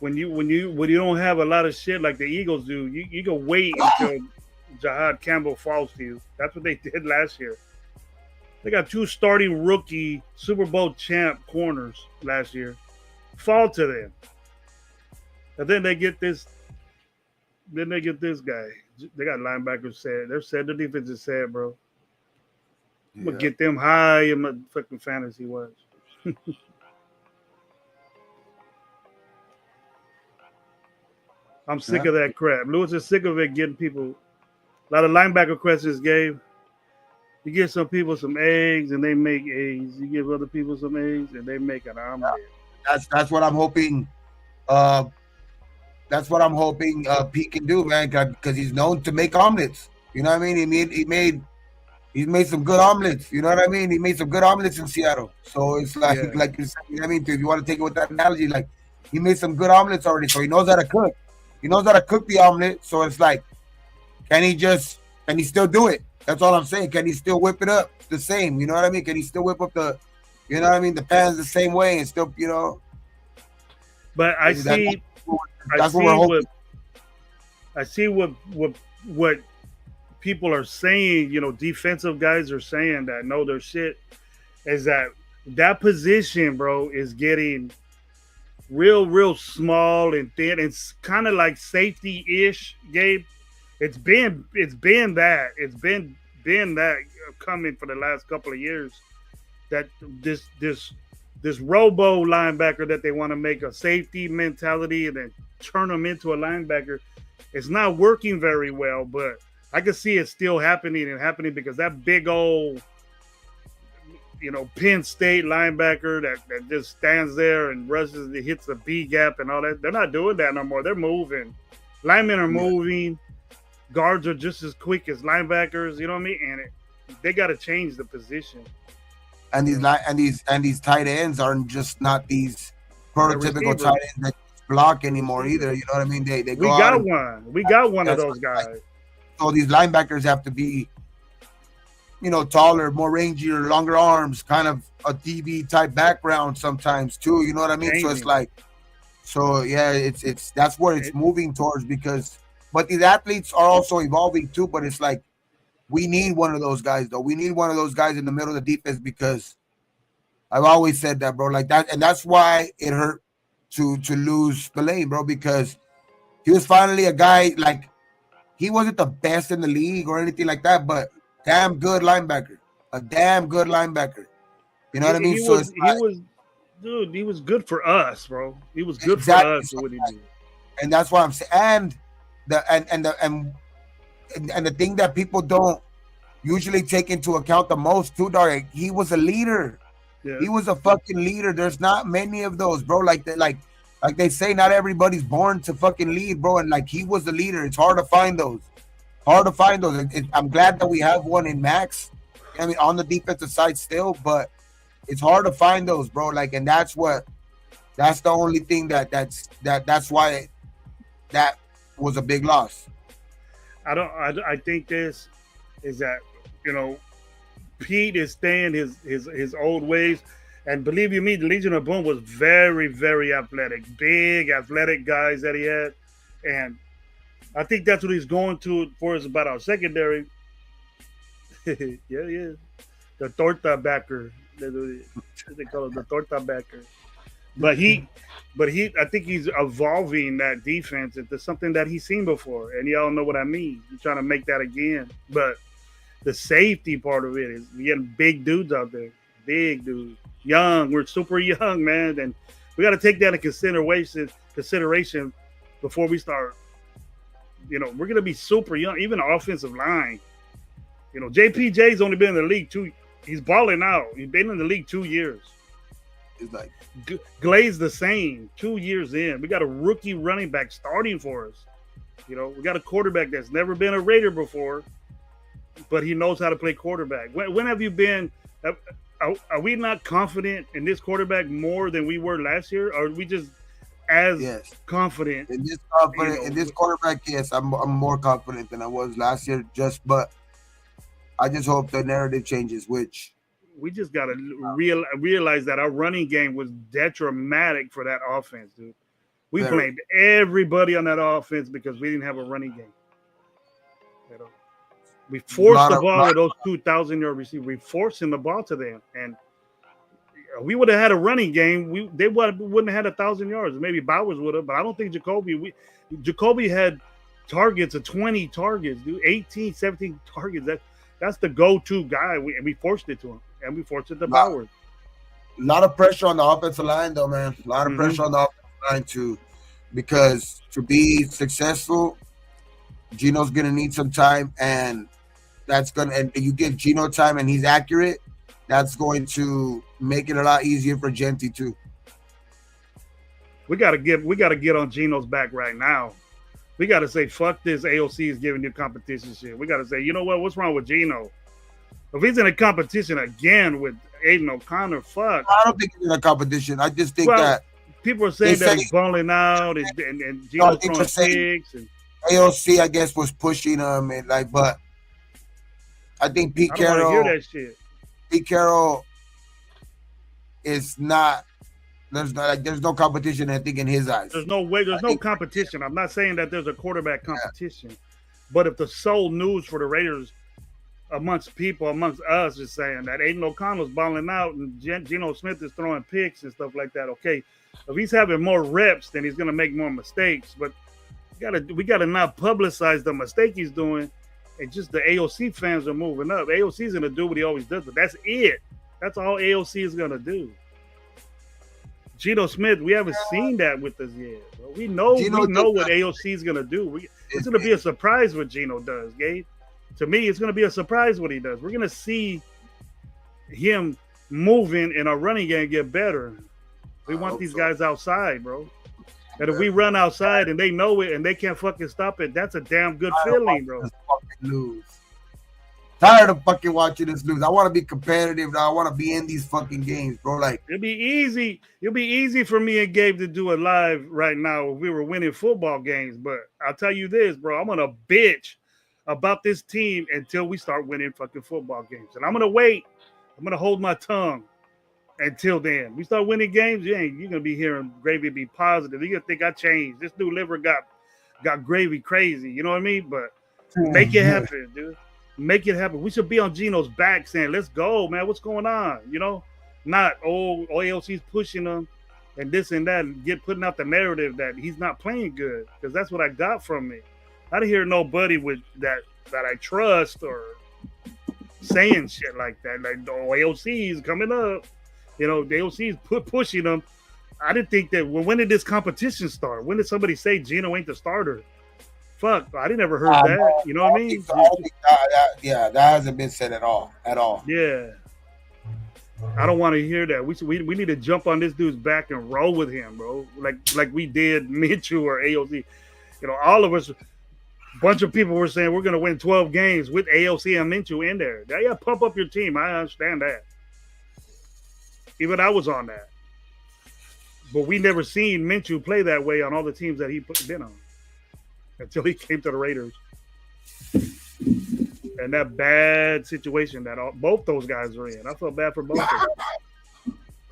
when you don't have a lot of shit like the Eagles do. You can wait until Jahad Campbell falls to you. That's what they did last year. They got 2 starting rookie Super Bowl champ corners last year. Fall to them, and then they get this. Then they get this guy. They got linebackers sad. They're sad. The defense is sad, bro. I'm gonna Yeah. get them high in my fucking fantasy watch. I'm sick Yeah. of that crap. Lewis is sick of it getting people a lot of linebacker questions, Gabe. You give some people some eggs and they make eggs. You give other people some eggs and they make an omelet. That's what I'm hoping. Uh, that's what I'm hoping Pete can do, man, because he's known to make omelets. You know what I mean? He's made some good omelets. You know what I mean? He made some good omelets in Seattle. So it's like Yeah. like you said, you know what I mean? If you want to take it with that analogy, like he made some good omelets already, so he knows how to cook. He knows how to cook the omelet. So it's like, can he still do it? That's all I'm saying. Can he still whip it up the same? You know what I mean? Can he still whip up you know what I mean, the pans the same way and still, But I that, see I that's what we're see hoping. what people are saying, defensive guys are saying that know their shit is that position, bro, is getting real small and thin. It's kind of like safety ish, Gabe. It's been that. It's been been that coming for the last couple of years. That this robo linebacker that they want to make a safety mentality and then turn him into a linebacker, it's not working very well. But I can see it still happening and happening because that big old Penn State linebacker that just stands there and rushes, it hits the B gap and all that. They're not doing that no more. They're moving. Linemen are moving. Guards are just as quick as linebackers. You know what I mean? And they got to change the position. And these tight ends aren't just not these prototypical tight ends that block anymore either. You know what I mean? They go out. We got one of those guys. So these linebackers have to be, taller, more rangier, longer arms, kind of a DB type background sometimes too. You know what I mean? So it's like, it's that's where it's moving towards but these athletes are also evolving too. But it's like, we need one of those guys though. We need one of those guys in the middle of the defense because I've always said that, bro. Like that, and that's why it hurt to lose Spillane, bro, because he was finally a guy like he wasn't the best in the league or anything like that, but damn good linebacker, a damn good linebacker. You know what I mean? He was good for us, bro. He was good for us. What he did. And that's why I'm saying, and the thing that people don't usually take into account the most too, dog. He was a leader. Yeah. He was a fucking leader. There's not many of those, bro. Like they say, not everybody's born to fucking lead, bro. And like he was the leader. It's hard to find those. I'm glad that we have one in Max. I mean, on the defensive side still, but it's hard to find those, bro. Like, and that's the only thing that's why that was a big loss. I think this is that, Pete is staying his old ways. And believe you me, the Legion of Boom was very, very athletic. Big, athletic guys that he had. And I think that's what he's going to for us about our secondary. yeah. The torta backer. They call it the torta backer. But I think he's evolving that defense into something that he's seen before. And y'all know what I mean. He's trying to make that again. But the safety part of it is we getting big dudes out there. Big dudes. Young. We're super young, man. And we got to take that into consideration before we start. We're going to be super young. Even the offensive line. JPJ's only been in the league he's balling out. He's been in the league 2 years. It's like Glaze the same 2 years in. We got a rookie running back starting for us. We got a quarterback that's never been a Raider before, but he knows how to play quarterback. When have you been? Are we not confident in this quarterback more than we were last year? Or are we just as confident in this quarterback? Yes, I'm more confident than I was last year. But I just hope the narrative changes, which. We just got to realize that our running game was detrimental for that offense, dude. We blamed everybody on that offense because we didn't have a running game. We forced the ball to those 2,000-yard receivers. We forced the ball to them. And we would have had a running game. They wouldn't have had 1,000 yards. Maybe Bowers would have, but I don't think Jacoby had targets of 20 targets, dude. 18, 17 targets. That's the go-to guy. We forced it to him. And we forced it to Bowers. A lot of pressure on the offensive line, though, man. A lot of pressure on the offensive line, too. Because to be successful, Gino's going to need some time. And and you give Gino time and he's accurate, that's going to make it a lot easier for Genti, too. We got to get on Gino's back right now. We got to say, fuck this AOC is giving you competition shit. We got to say, you know what? What's wrong with Gino? If he's in a competition again with Aiden O'Connor, fuck. I don't think he's in a competition. I just think that people are saying that he's balling out and Gino's throwing picks. And AOC, I guess, was pushing him but I think Pete Carroll. Hear that shit. Pete Carroll is not. There's no competition. I think in his eyes. There's no way. There's no competition. I'm not saying that there's a quarterback competition, but if the sole news for the Raiders. Amongst us is saying that Aiden O'Connell's balling out and Geno Smith is throwing picks and stuff like that. Okay, if he's having more reps, then he's going to make more mistakes. But we gotta not publicize the mistake he's doing and just the AOC fans are moving up. AOC is gonna do what he always does, but that's it. That's all AOC is gonna do. Geno Smith, we haven't seen that with us yet. Bro. We know what AOC is gonna do. It's gonna be a surprise what Geno does, Gabe. To me, it's gonna be a surprise what he does. We're gonna see him moving and our running game get better. We want these guys outside, bro. And if we run outside and they know it and they can't fucking stop it, that's a damn good feeling, bro. Lose. Tired of fucking watching us lose. I want to be competitive. Now I want to be in these fucking games, bro. Like it'd be easy. It'd be easy for me and Gabe to do it live right now if we were winning football games. But I'll tell you this, bro. I'm gonna bitch about this team until we start winning fucking football games, and I'm gonna wait. I'm gonna hold my tongue until then. We start winning games. You're gonna be hearing Gravy be positive. You're gonna think I changed. This new liver got Gravy crazy. You know what I mean? But make it happen, dude. Make it happen. We should be on Geno's back saying, let's go, man. What's going on? You know, not AOC's pushing him and this and that and putting out the narrative that he's not playing good, because that's what I got from it. I didn't hear nobody with that I trust or saying shit like that. Like, AOC is coming up. You know, the AOC is pushing them. I didn't think that. Well, when did this competition start? When did somebody say Geno ain't the starter? Fuck, I didn't ever heard that. You know what I mean? That hasn't been said at all. Yeah, I don't want to hear that. We need to jump on this dude's back and roll with him, bro. Like we did Minshew or AOC. You know, all of us. A bunch of people were saying we're gonna win 12 games with AOC and Minshew in there. Yeah, pump up your team. I understand that. Even I was on that, but we never seen Minshew play that way on all the teams that he been on. Until he came to the Raiders. And that bad situation that both those guys are in. I felt bad for both of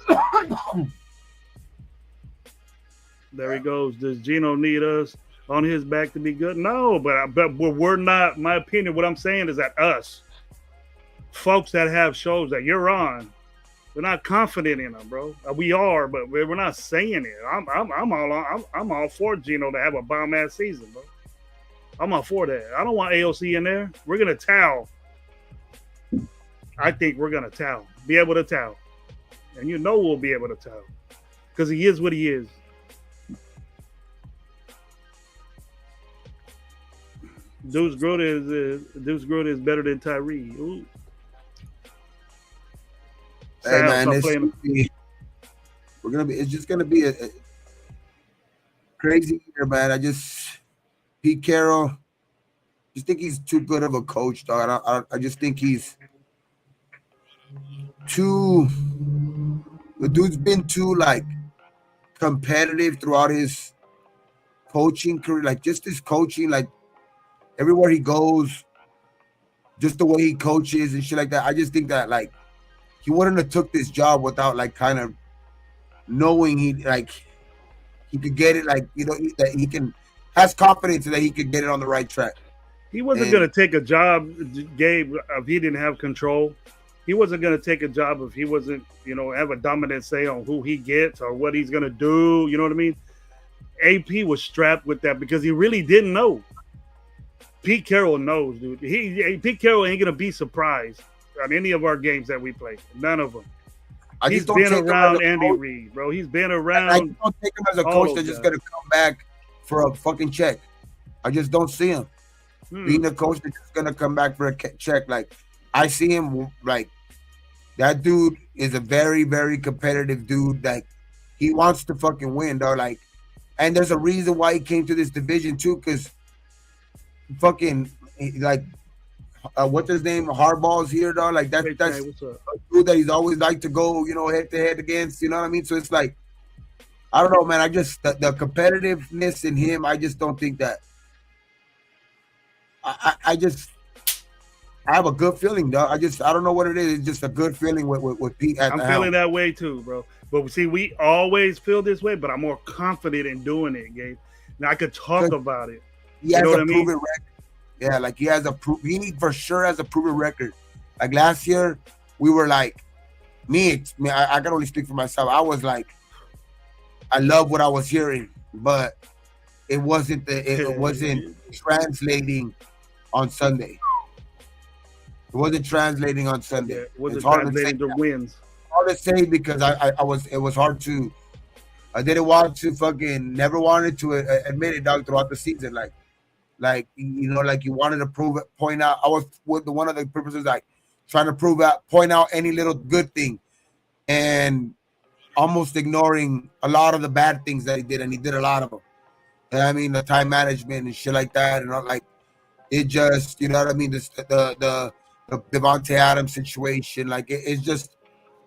them. There he goes. Does Geno need us on his back to be good? No, but we're not. My opinion, what I'm saying is that us, folks that have shows that you're on, we're not confident in them, bro. We are, but we're not saying it. I'm all for Geno to have a bomb ass season, bro. I'm all for that. I don't want AOC in there. We're gonna towel. I think we're gonna towel. Be able to towel, and you know we'll be able to towel because he is what he is. Deuce Groot is better than Tyree. Ooh. Hey man, it's just gonna be a crazy year, man. Pete Carroll, just think he's too good of a coach, dog. I just think he's too. The dude's been too like competitive throughout his coaching career, like just his coaching, like everywhere he goes, just the way he coaches and shit like that. I just think that like he wouldn't have took this job without like kind of knowing he could get it, like that he can. Has confidence that he could get it on the right track. He wasn't going to take a job, Gabe, if he didn't have control. He wasn't going to take a job if he wasn't, have a dominant say on who he gets or what he's going to do. You know what I mean? AP was strapped with that because he really didn't know. Pete Carroll knows, dude. Pete Carroll ain't going to be surprised on any of our games that we play. None of them. He's been around Andy Reid, bro. He's been around. I don't take him as a coach that's just going to come back for a fucking check. I just don't see him being a coach that's just gonna come back for a check. Like I see him, like that dude is a very, very competitive dude. Like he wants to fucking win, dog. Like, and there's a reason why he came to this division too, because fucking like what's his name? Harbaugh's here, dog. Like that's a dude that he's always liked to go, head to head against. You know what I mean? So it's like. I don't know, man. I just the competitiveness in him. I just don't think that. I have a good feeling, dog. I don't know what it is. It's just a good feeling with Pete. I'm feeling that way too, bro. But see, we always feel this way, but I'm more confident in doing it, Gabe. Now I could talk about it. He has a proven record. Yeah, like he for sure has a proven record. Like last year, we were like, I can only speak for myself. I was like. I love what I was hearing, but it wasn't translating on Sunday. wasn't translating on Yeah, Sunday. it It's wasn't hard to say. translating to wins. Hard to say because I was it was hard to. I didn't want to fucking never wanted to admit it, dog. Throughout the season, like like you wanted to prove it, point out. I was with the one of the purposes like trying to prove out, point out any little good thing, and almost ignoring a lot of the bad things that he did, and he did a lot of them. And I mean, the time management and shit like that, and all, like it just, you know what I mean. The Devontae Adams situation, like it's just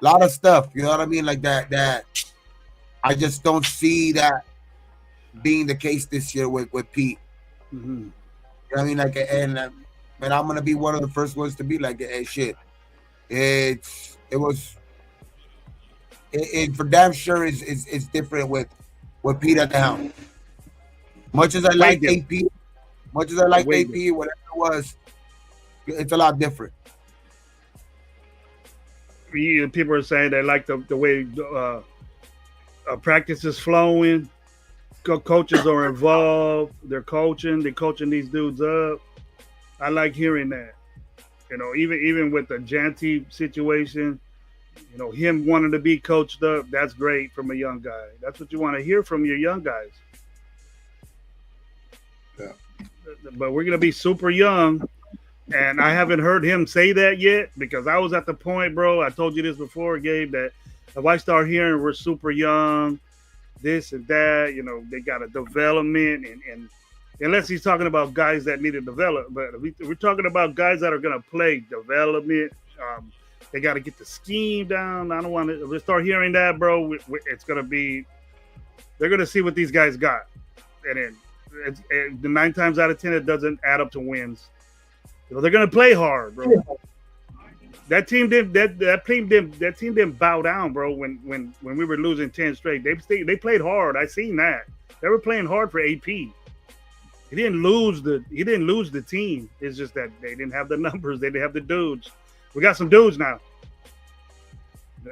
a lot of stuff. You know what I mean, like that. I just don't see that being the case this year with Pete. Mm-hmm. You know what I mean, like, and I'm gonna be one of the first ones to be like, hey, shit. It was it for damn sure is different with Pete at the helm. Much as I like Wade, AP, much as I like Wade. AP, whatever it was, it's a lot different. People are saying they like the way practice is flowing. Coaches are involved. They're coaching these dudes up. I like hearing that. Even with the Janty situation, him wanting to be coached up, that's great from a young guy. That's what you want to hear from your young guys. Yeah. But we're gonna be super young, and I haven't heard him say that yet because I was at the point, bro. I told you this before, Gabe, that if I start hearing we're super young, this and that, they got a development, and unless he's talking about guys that need to develop, but we're talking about guys that are gonna play development. They got to get the scheme down. I don't want to. We start hearing that, bro. It's gonna be. They're gonna see what these guys got, and then the 9 times out of 10 it doesn't add up to wins. They're gonna play hard, bro. That team didn't bow down, bro. When we were losing 10 straight, they played hard. I seen that. They were playing hard for AP. He didn't lose the team. It's just that they didn't have the numbers. They didn't have the dudes. We got some dudes now.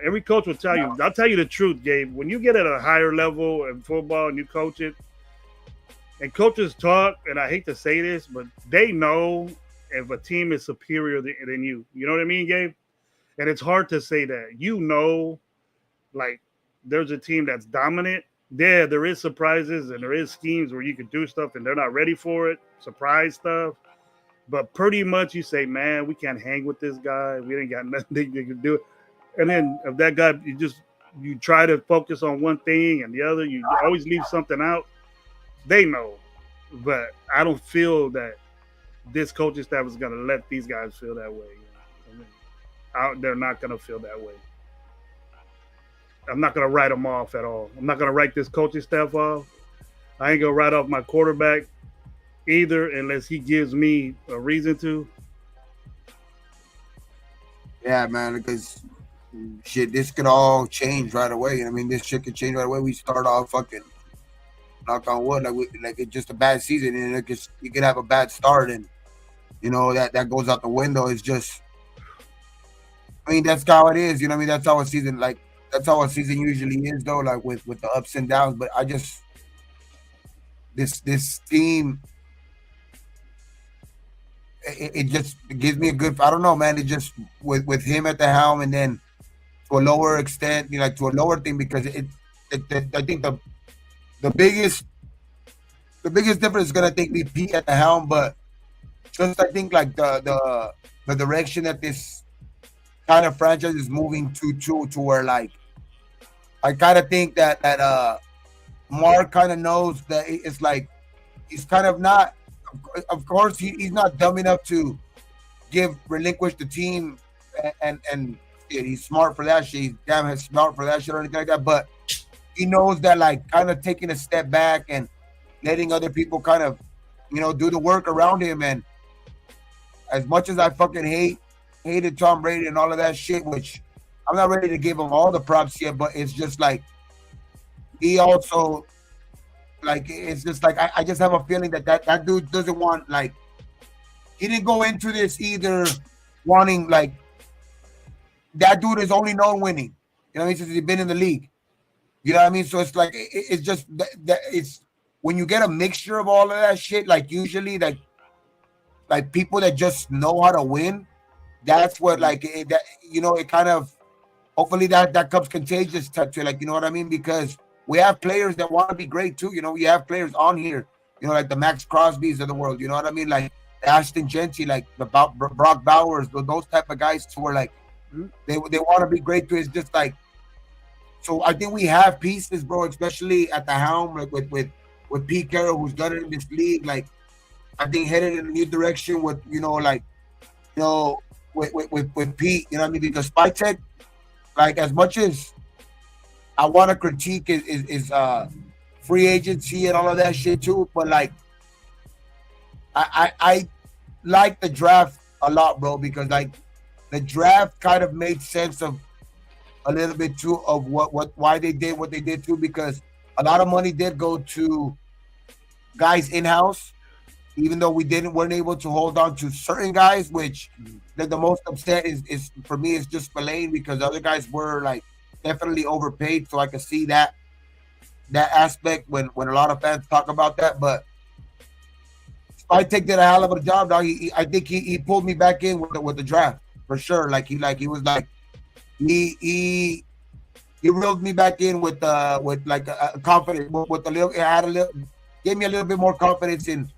Every coach will tell you. I'll tell you the truth, Gabe. When you get at a higher level in football and you coach it, and coaches talk, and I hate to say this, but they know if a team is superior than you. You know what I mean, Gabe? And it's hard to say that. Like, there's a team that's dominant. Yeah, there is surprises and there is schemes where you can do stuff and they're not ready for it. Surprise stuff. But pretty much you say, man, we can't hang with this guy. We ain't got nothing they can do. And then if that guy, you try to focus on one thing and the other, you always leave something out. They know. But I don't feel that this coaching staff is going to let these guys feel that way. They're not going to feel that way. I'm not going to write them off at all. I'm not going to write this coaching staff off. I ain't going to write off my quarterback either unless he gives me a reason to. Yeah, man, because shit, this could all change right away. I mean, this shit could change right away. We start off fucking knock on wood, like it's just a bad season, and you could have a bad start, and that goes out the window. It's just, I mean, that's how it is. You know what I mean? That's how a season usually is, though. Like with the ups and downs. But I just this team. It just gives me a good. I don't know, man. It just with him at the helm, and then to a lower extent, to a lower thing, because I think the biggest difference is gonna be Pete at the helm, but just I think like the direction that this kind of franchise is moving to where like I kind of think that Mark kind of knows that it's like he's kind of not. Of course, he's not dumb enough to relinquish the team, and he's smart for that shit. He's damn smart for that shit or anything like that. But he knows that, like, kind of taking a step back and letting other people kind of, do the work around him. And as much as I fucking hated Tom Brady and all of that shit, which I'm not ready to give him all the props yet, but it's just like he also. Like, it's just like I just have a feeling that dude doesn't want, like, he didn't go into this either wanting, like, that dude is only known winning. You know what I mean? Since he's been in the league. You know what I mean? So it's like it's just that it's when you get a mixture of all of that shit, like usually like people that just know how to win, that's what like that it kind of hopefully that comes contagious to like you know what I mean, because we have players that want to be great too. We have players on here, like the Max Crosbys of the world. You know what I mean, like Ashton Genty, like the Brock Bowers, those type of guys who are like Mhm. they want to be great too. It's just like so. I think we have pieces, bro, especially at the helm, like with Pete Carroll, who's done it in this league. Like I think headed in a new direction with like you know with Pete. You know what I mean? Because Spytech, like as much as I want to critique is free agency and all of that shit too. But like I like the draft a lot, bro, because like the draft kind of made sense of a little bit too of what why they did what they did too, because a lot of money did go to guys in house, even though we didn't weren't able to hold on to certain guys, which the most upset is for me is just Spillane, because the other guys were like definitely overpaid. So I could see that aspect when a lot of fans talk about that. But Spytek did a hell of a job, dog. I think he pulled me back in with the draft for sure. He was like he he reeled me back in with like a confidence with a little had a little gave me a little bit more confidence in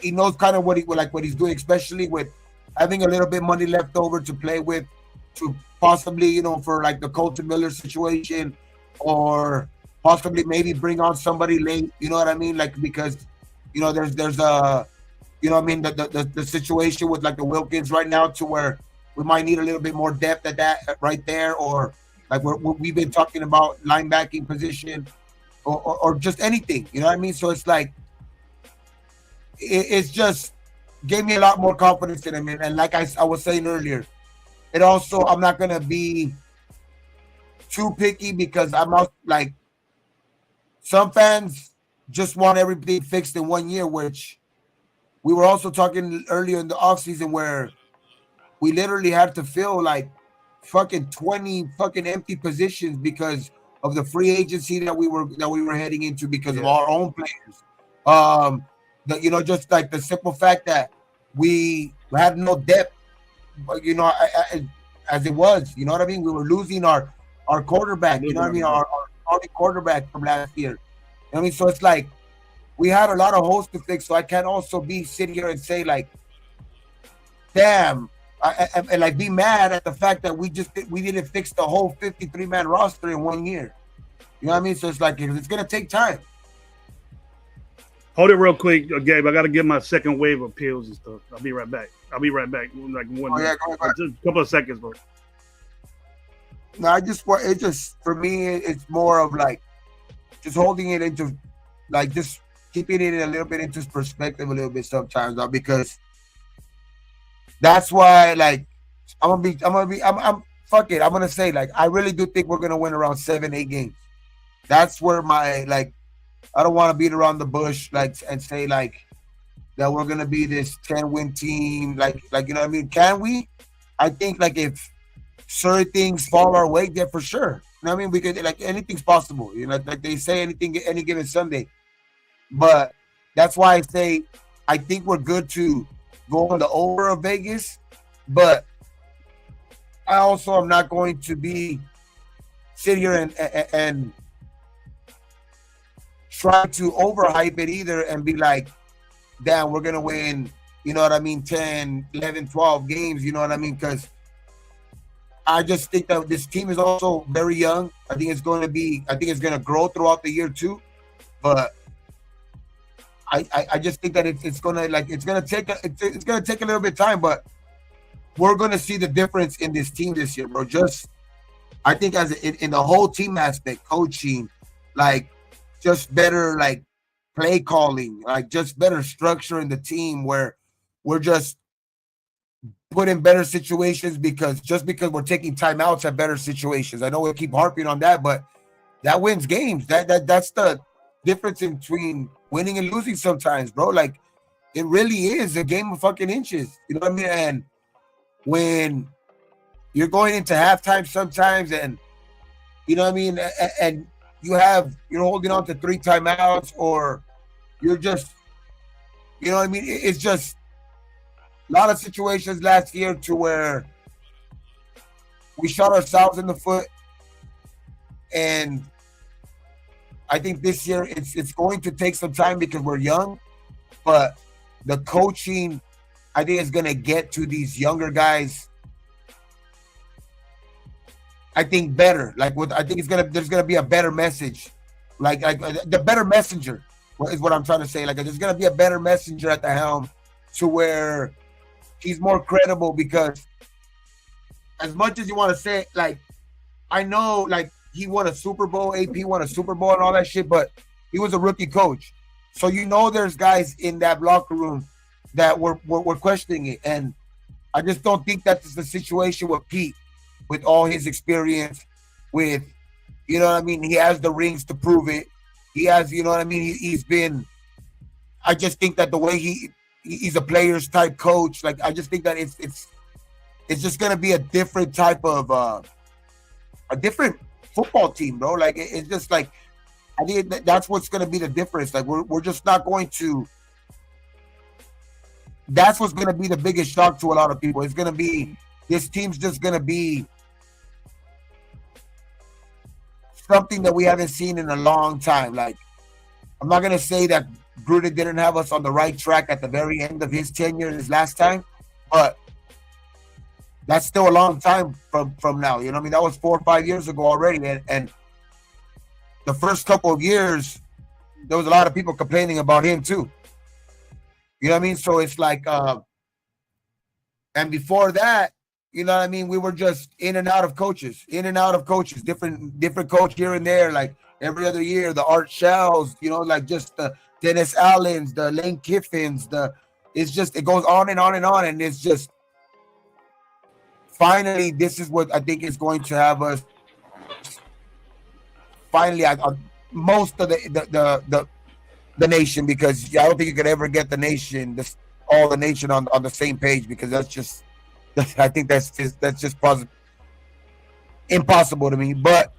he knows kind of what he's doing, especially with having a little bit money left over to play with, to possibly for like the Colton Miller situation, or possibly maybe bring on somebody late. You know what I mean? Like because there's a I mean the situation with like the Wilkins right now, to where we might need a little bit more depth at that right there, or like we've been talking about linebacking position, or just anything. You know what I mean? So it's like it's just gave me a lot more confidence in him. And like I was saying earlier, it also, I'm not going to be too picky, because I'm not like some fans just want everything fixed in 1 year, which we were also talking earlier in the offseason, where we literally had to fill like fucking 20 fucking empty positions because of the free agency that we were heading into, because of our own players. Just like the simple fact that we had no depth, as it was. You know what I mean? We were losing our quarterback. You know what I mean? Our starting quarterback from last year. You know what I mean? So it's like we had a lot of holes to fix. So I can't also be sitting here and say like, damn, and like be mad at the fact that we didn't fix the whole 53-man roster in 1 year. You know what I mean? So it's like it's gonna take time. Hold it real quick, Gabe. I got to get my second wave of pills and stuff. I'll be right back. Like one minute. Go ahead. Just a couple of seconds, bro. No, I just want it. Just for me, it's more of like just holding it into, like just keeping it a little bit into perspective a little bit sometimes, because that's why like I'm fuck it. I'm gonna say like I really do think we're gonna win around 7-8 games. That's where my like. I don't want to beat around the bush and say like that we're gonna be this 10-win team. Like you know what I mean? Can we? I think like if certain things fall our way, yeah, for sure. You know what I mean? We could, like, anything's possible. Like they say, anything any given Sunday. But that's why I say I think we're good to go on the over of Vegas. But I also am not going to be sit here and try to overhype it either and be like, damn, we're going to win, you know what I mean, 10, 11, 12 games, you know what I mean? Because I just think that this team is also very young. I think it's going to grow throughout the year too. But I just think that it's going to take a little bit of time, but we're going to see the difference in this team this year, bro. Just, I think as in the whole team aspect, coaching, like, just better like play calling, like just better structure in the team, where we're just put in better situations because we're taking timeouts at better situations. I know we keep harping on that, but that wins games. That's the difference between winning and losing sometimes, bro. Like it really is a game of fucking inches. You know what I mean? And when you're going into halftime sometimes, and you know what I mean, and you're holding on to 3 timeouts, or you're just, you know what I mean? It's just, a lot of situations last year to where we shot ourselves in the foot, and I think this year it's going to take some time because we're young, but the coaching I think is going to get to these younger guys. I think better. Like with, I think there's gonna be a better message, like the better messenger is what I'm trying to say. Like there's gonna be a better messenger at the helm, to where he's more credible. Because as much as you want to say, like I know, like he won a Super Bowl, AP won a Super Bowl and all that shit, but he was a rookie coach, so there's guys in that locker room that were questioning it, and I just don't think that's the situation with Pete, with all his experience, with, you know what I mean, he has the rings to prove it. He has, you know what I mean, he's been. I just think that the way he's a players type coach. Like I just think that it's just gonna be a different type of a different football team, bro. Like it's just like I think that's what's gonna be the difference. Like we're just not going to. That's what's gonna be the biggest shock to a lot of people. It's gonna be, this team's just gonna be something that we haven't seen in a long time. Like I'm not gonna say that Gruden didn't have us on the right track at the very end of his tenure, his last time, but that's still a long time from now. You know what I mean? That was 4 or 5 years ago already, and the first couple of years, there was a lot of people complaining about him too. You know what I mean? So it's like, and before that, you know what I mean, we were just in and out of coaches, different coach here and there, like every other year, the Art Shells, you know, like just the Dennis Allens, the Lane Kiffins, it's just, it goes on and on and on, and it's just, finally, this is what I think is going to have us finally, most of the nation, because I don't think you could ever get the nation, all the nation on the same page, because I think that's just impossible to me. But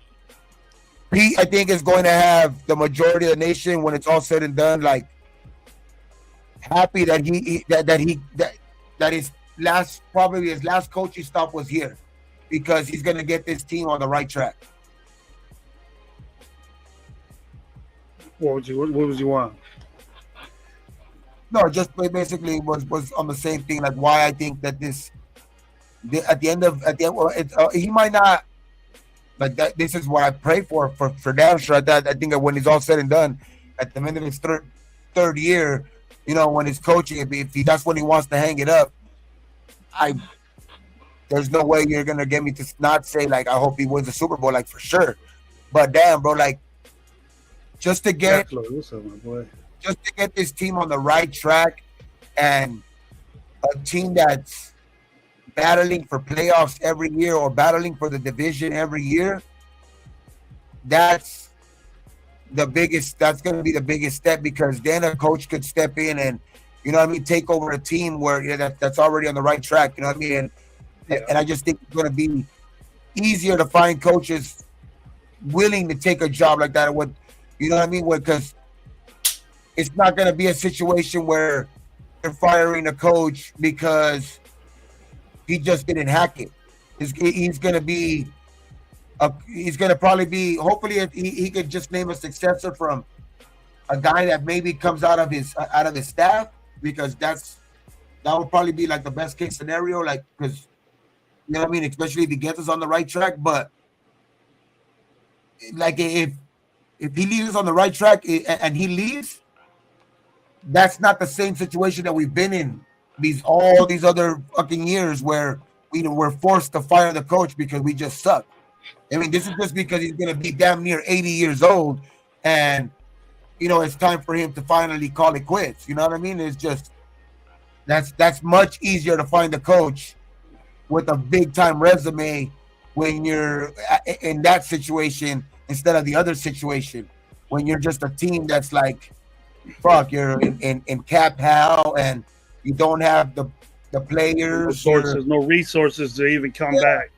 Pete, I think, is going to have the majority of the nation, when it's all said and done, like happy that his last coaching stop was here, because he's going to get this team on the right track. What would you want? No, just basically was on the same thing. Like why I think that at the end, well, he might not, like that. This is what I pray for damn sure. I think that when he's all said and done, at the end of his third year, you know, when he's coaching, if that's when he wants to hang it up, there's no way you're gonna get me to not say, like, I hope he wins the Super Bowl, like, for sure. But damn, bro, like, just to get this team on the right track, and a team that's battling for playoffs every year, or battling for the division every year, that's going to be the biggest step, because then a coach could step in and, you know what I mean, take over a team where that's already on the right track, you know what I mean? And I just think it's going to be easier to find coaches willing to take a job like that. You know what I mean? Because it's not going to be a situation where they're firing a coach because he just didn't hack it. He's going to probably be, hopefully he could just name a successor from a guy that maybe comes out of his staff, because that would probably be like the best case scenario, like, because, you know what I mean, especially if he gets us on the right track. But like if he leaves us on the right track and he leaves, that's not the same situation that we've been in all these other fucking years, where we're forced to fire the coach because we just suck. I mean, this is just because he's going to be damn near 80 years old, and, you know, it's time for him to finally call it quits. You know what I mean? It's just, that's much easier to find a coach with a big time resume when you're in that situation, instead of the other situation when you're just a team that's like, fuck, you're in cap hell, and you don't have the players, no resources to even come back.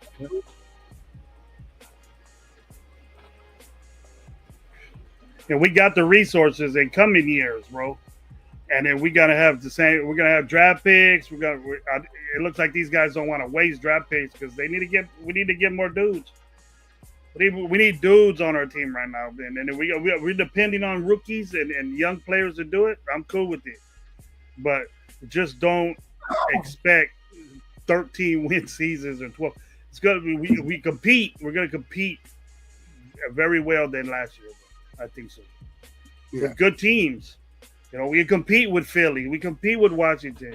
And we got the resources in coming years, bro. and then we gotta have the same. We're gonna have draft picks. It looks like these guys don't want to waste draft picks because they need to get. We need to get more dudes. We need dudes on our team right now, and we're depending on rookies and young players to do it. I'm cool with it, but just don't expect 13 win seasons or 12. It's gonna be we compete. We're gonna compete very well than last year. I think so. Yeah. With good teams, we compete with Philly. We compete with Washington.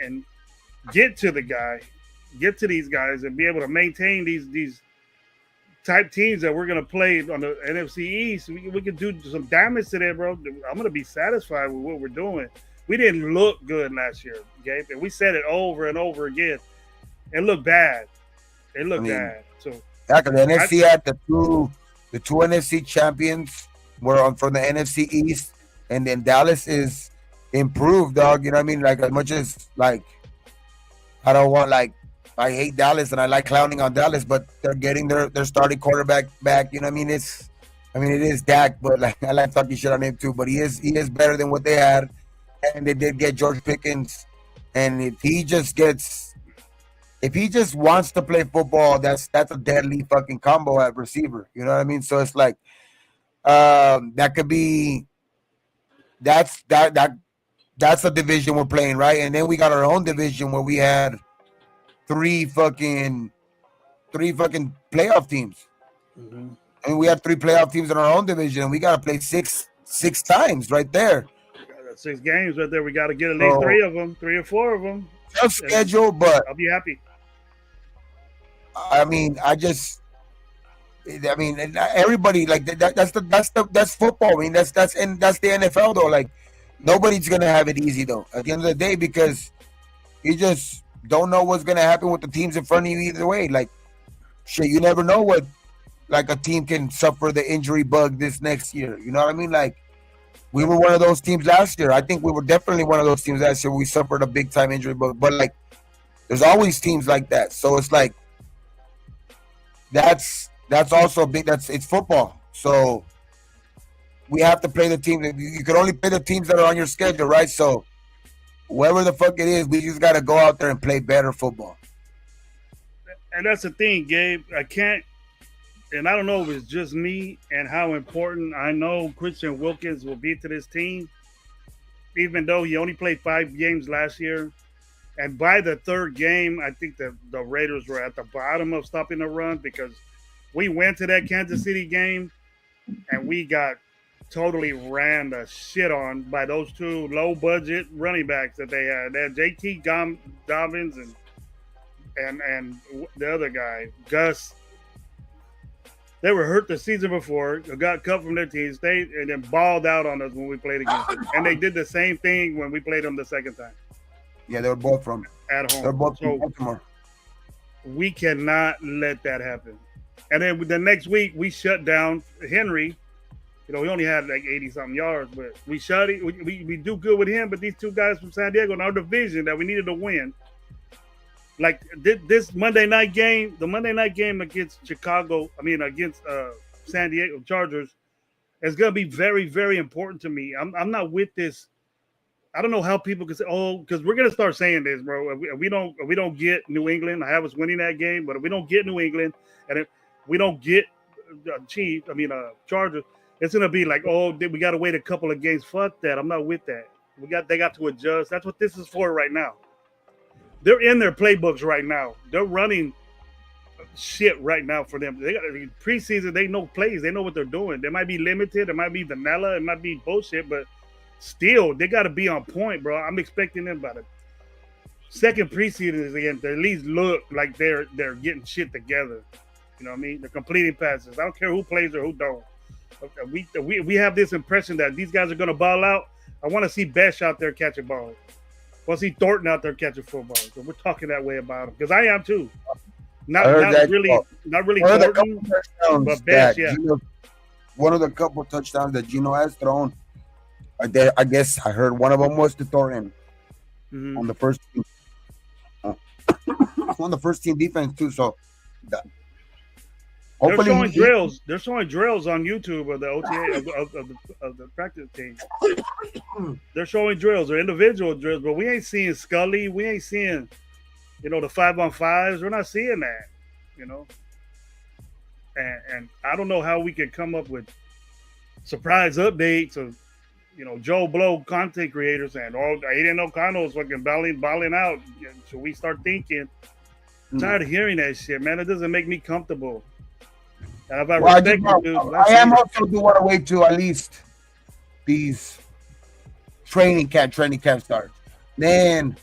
And get to the guy, get to these guys, and be able to maintain these type teams that we're gonna play on the NFC East. We can do some damage to them, bro. I'm gonna be satisfied with what we're doing. We didn't look good last year, Gabe, and we said it over and over again. It looked bad. It looked bad. So yeah, because the NFC had the two NFC champions were on from the NFC East, and then Dallas is improved, dog. You know what I mean? Like as much as like I don't want like I hate Dallas and I like clowning on Dallas, but they're getting their starting quarterback back. You know what I mean? It is Dak, but like I like talking shit on him too. But he is better than what they had, and they did get George Pickens, and if he just wants to play football, that's a deadly fucking combo at receiver. You know what I mean? So it's like that could be that's the division we're playing, right? And then we got our own division where we had three fucking playoff teams. mm-hmm. And we had three playoff teams in our own division. We got to play six times right there. 6 games right there. We got to get at least 3 of them, 3 or 4 of them. Tough schedule, but I'll be happy. I mean, everybody like that's football. I mean, that's the NFL though. Like nobody's gonna have it easy though. At the end of the day, because you just don't know what's gonna happen with the teams in front of you either way. Like shit, you never know what like a team can suffer the injury bug this next year. You know what I mean? Like we were one of those teams last year. I think we were definitely one of those teams last year. We suffered a big time injury bug, but like there's always teams like that. So it's like that's also big. It's football. So we have to play the team. You can only play the teams that are on your schedule, right? So whoever the fuck it is, we just got to go out there and play better football. And that's the thing, Gabe. I can't, and I don't know if it's just me and how important I know Christian Wilkins will be to this team, even though he only played 5 games last year. And by the 3rd game, I think the Raiders were at the bottom of stopping the run because we went to that Kansas City game and we got totally ran the shit on by those 2 low-budget running backs that they had. They had JT Dobbins and the other guy, Gus. They were hurt the season before, got cut from their team, stayed, and then balled out on us when we played against them. And they did the same thing when we played them the second time. Yeah, they were both from at home. They're both from Baltimore. We cannot let that happen. And then the next week, we shut down Henry. He only had like 80-something yards, but we shut it. We do good with him, but these 2 guys from San Diego in our division that we needed to win. Like this Monday night game, the Monday night game against against San Diego Chargers, is going to be very, very important to me. I'm not with this. I don't know how people can say, because we're going to start saying this, bro. If we don't get New England, I have us winning that game, but if we don't get New England and if we don't get Chargers, it's going to be like, we got to wait a couple of games. Fuck that. I'm not with that. They got to adjust. That's what this is for right now. They're in their playbooks right now. They're running shit right now for them. They got preseason. They know plays. They know what they're doing. They might be limited. It might be vanilla. It might be bullshit, but still, they got to be on point, bro. I'm expecting them by the second preseason again to at least look like they're getting shit together. You know what I mean? They're completing passes. I don't care who plays or who don't. We have this impression that these guys are going to ball out. I want to see Besh out there catching balls. I want to see Thornton out there catching football. So we're talking that way about him because I am too. Not really Thornton, but Besh. Yeah. One of the couple touchdowns that Gino has thrown. I guess I heard one of them was to Thornton on the first team. On the first team defense too. So They're Hopefully, showing drills. They're showing drills on YouTube of the OTA of the practice team. They're showing drills or individual drills, but we ain't seeing Scully. We ain't seeing, the 5-on-5s. We're not seeing that, you know. And I don't know how we can come up with surprise updates of, Joe Blow content creators and Aiden O'Connell's fucking balling out. So we start thinking. I'm tired of hearing that shit, man. It doesn't make me comfortable. And if I respect you, dude, I am also do want to wait till at least these training camp starts. Then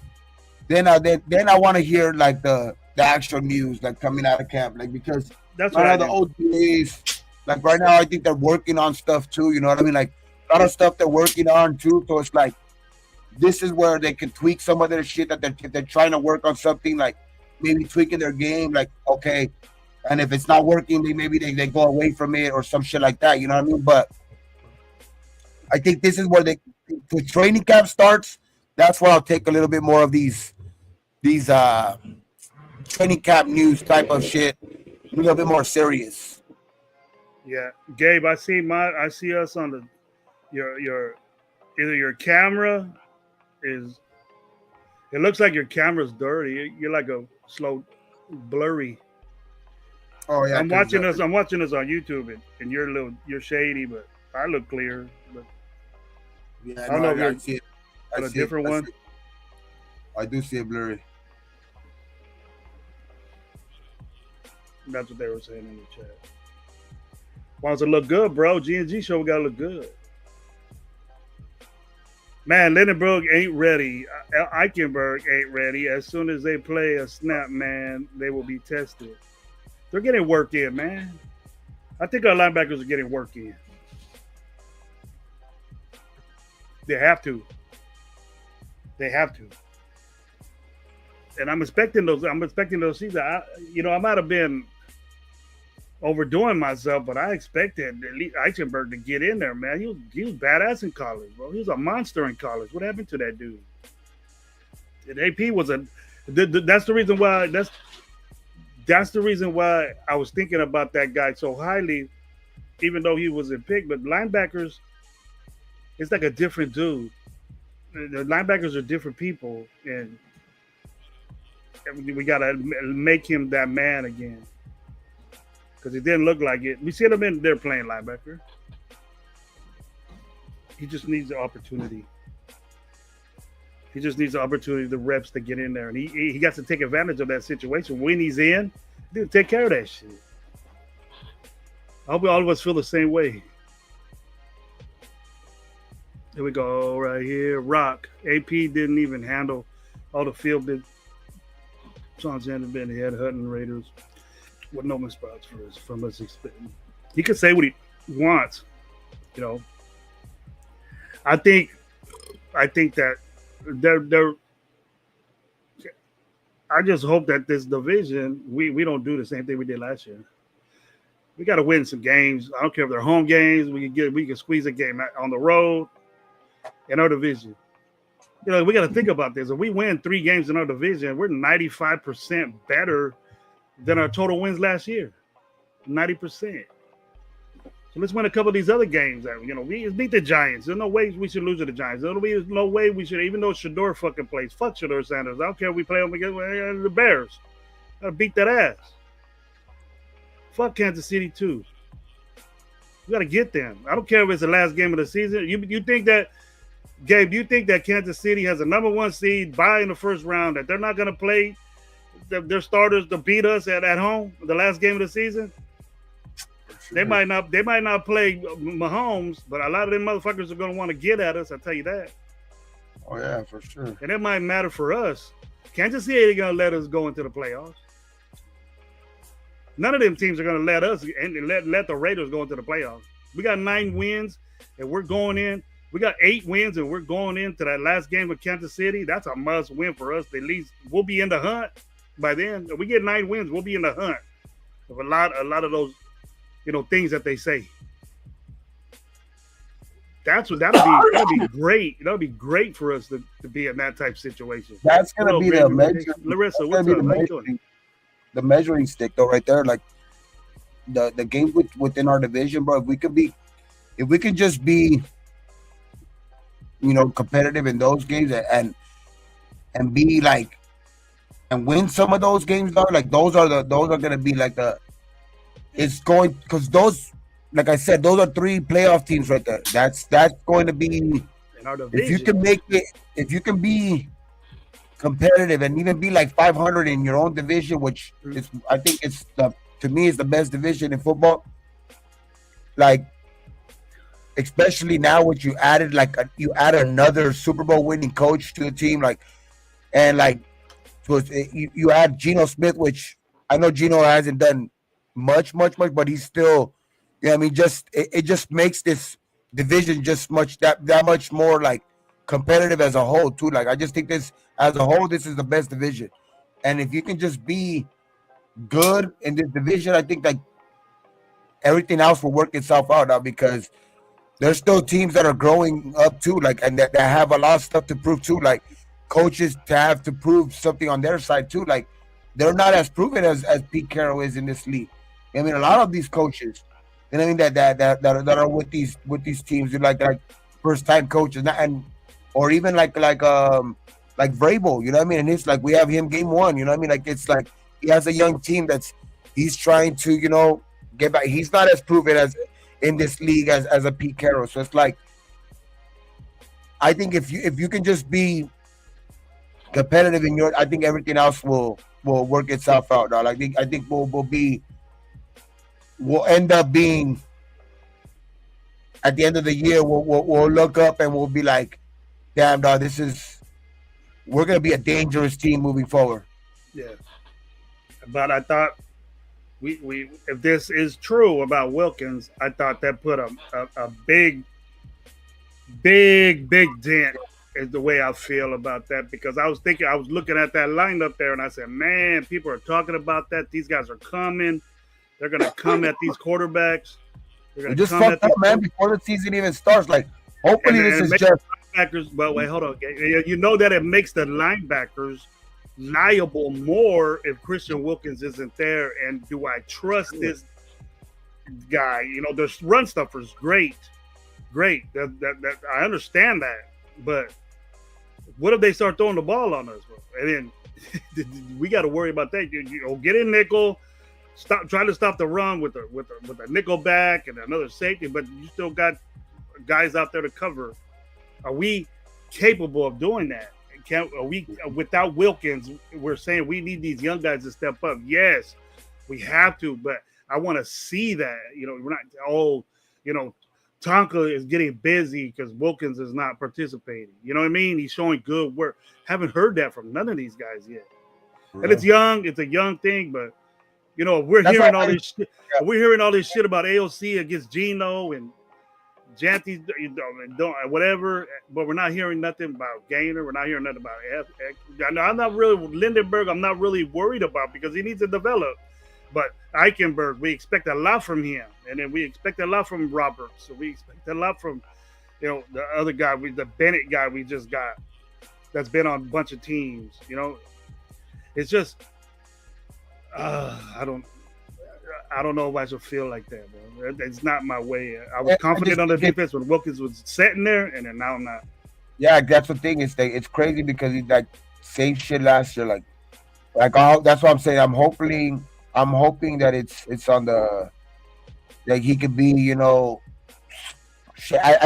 I want to hear like the actual news like coming out of camp, like because that's right now the OTAs, like right now I think they're working on stuff too. You know what I mean? Like a lot of stuff they're working on too. So it's like this is where they can tweak some of their shit that they're trying to work on something like maybe tweaking their game. Like okay, and if it's not working, maybe they go away from it or some shit like that. You know what I mean? But I think this is where the training camp starts. That's where I'll take a little bit more of these training camp news type of shit, a little bit more serious. Yeah, Gabe, I see us on the your either your camera is. It looks like your camera's dirty. You're like a slow, blurry. Oh yeah, I'm watching us on YouTube, and you're shady, but I look clear. But yeah, I don't know if I see it. I see a different one. I do see it blurry. That's what they were saying in the chat. Wants to look good, bro. G&G show, we gotta look good. Man, Lindenberg ain't ready. Eichenberg ain't ready. As soon as they play a snap, man, they will be tested. They're getting work in, man. I think our linebackers are getting work in. They have to. And I'm expecting those seasons. I might have been overdoing myself, but I expected at least Eichenberg to get in there, man. He was badass in college, bro. He was a monster in college. What happened to that dude? And AP was that's the reason why that's the reason why I was thinking about that guy so highly, even though he was a pick. But linebackers, it's like a different dude. The linebackers are different people, and we gotta make him that man again. Because he didn't look like it. We see him in there playing linebacker. He just needs the opportunity. He just needs the opportunity, the reps to get in there. And he got to take advantage of that situation. When he's in, dude, take care of that shit. I hope all of us feel the same way. Here we go, right here. Rock. AP didn't even handle all the field bit. Sean Sanders been head hunting Raiders. What no response from us expecting. He can say what he wants, I think that they're. I just hope that this division we don't do the same thing we did last year. We got to win some games. I don't care if they're home games. We can squeeze a game on the road in our division. We got to think about this. If we win 3 games in our division, we're 95% better than our total wins last year, 90%. So let's win a couple of these other games. We beat the Giants. There's no way we should lose to the Giants. There's no way we should, even though Shador fucking plays. Fuck Shador Sanders. I don't care if we play them against the Bears. Gotta beat that ass. Fuck Kansas City too. We gotta get them. I don't care if it's the last game of the season. You think that, Gabe? Do you think that Kansas City has a number 1 seed by in the first round that they're not gonna play their starters to beat us at home the last game of the season? Sure. They might not play Mahomes, but a lot of them motherfuckers are going to want to get at us. I'll tell you that. Oh yeah, for sure. And it might matter for us. Kansas City ain't going to let us go into the playoffs. None of them teams are going to let us and let the Raiders go into the playoffs. We got 9 wins and we're going in. We got 8 wins and we're going into that last game with Kansas City. That's a must win for us. At least we'll be in the hunt. By then, if we get 9 wins, we'll be in the hunt of a lot of those, things that they say. That'll be great. That'll be great for us to be in that type of situation. That's gonna be the Larissa, what's up? The measuring stick, though, right there. Like the game within our division, bro. If we could just be, competitive in those games, and be like and win some of those games, though, like those are gonna be like the it's going because those, like I said, those are three playoff teams right there. That's going to be, in our if you division. can make it, if you can be competitive and even be like 500 in your own division, which Mm. is, I think it's the to me it's the best division in football. Like, especially now, what you added, like you add another Super Bowl winning coach to the team, like, and like you add Geno Smith, which I know Geno hasn't done much, but he's still, I mean, just it just makes this division just that much more like competitive as a whole too. Like, I just think this as a whole, this is the best division, and if you can just be good in this division, I think like everything else will work itself out now, because there's still teams that are growing up too, like, and that have a lot of stuff to prove too, like coaches to have to prove something on their side too. Like, they're not as proven as Pete Carroll is in this league. I mean, a lot of these coaches, you know what I mean, that are with these teams, are like first time coaches, and or even like Vrabel, you know what I mean? And it's like we have him game one, you know what I mean? Like, it's like he has a young team he's trying to, get back. He's not as proven as in this league as a Pete Carroll. So it's like, I think if you can just be competitive in I think everything else will work itself out. Now, I think we'll end up being, at the end of the year, we'll look up and we'll be like, damn, dog, we're gonna be a dangerous team moving forward. Yeah, but I thought we if this is true about Wilkins, I thought that put a big dent is the way I feel about that, because I was looking at that lineup there and I said, man, people are talking about that. These guys are coming. They're gonna come at these quarterbacks. They're We gonna just come at fucked up, these man, before the season even starts. Like, hopefully this and is make just linebackers. But wait, hold on. You know that it makes the linebackers liable more if Christian Wilkins isn't there. And do I trust this guy? The run stuffer's great. That I understand that, but what if they start throwing the ball on us, bro? And then we got to worry about that. Get in nickel, try to stop the run with a nickel back and another safety, but you still got guys out there to cover. Are we capable of doing that? Are we, without Wilkins? We're saying we need these young guys to step up. Yes, we have to, but I want to see that. We're not. Tonka is getting busy because Wilkins is not participating. You know what I mean? He's showing good work. Haven't heard that from none of these guys yet. And it's young. It's a young thing, but if we're that's hearing why all this shit, we're hearing all this shit about AOC against Geno and Janty, whatever, but we're not hearing nothing about Gainer. We're not hearing nothing about F. I'm not really Lindenberg. I'm not really worried about, because he needs to develop. But Eichenberg, we expect a lot from him, and then we expect a lot from Roberts. So we expect a lot from, the other guy, the Bennett guy we just got, that's been on a bunch of teams. It's just, I don't know if I should feel like that, bro. It's not my way. I was confident on the defense when Wilkins was sitting there, and then now I'm not. Yeah, that's the thing. It's crazy because he's like same shit last year. Like that's what I'm saying. I'm hoping that it's on the, like, he could be, as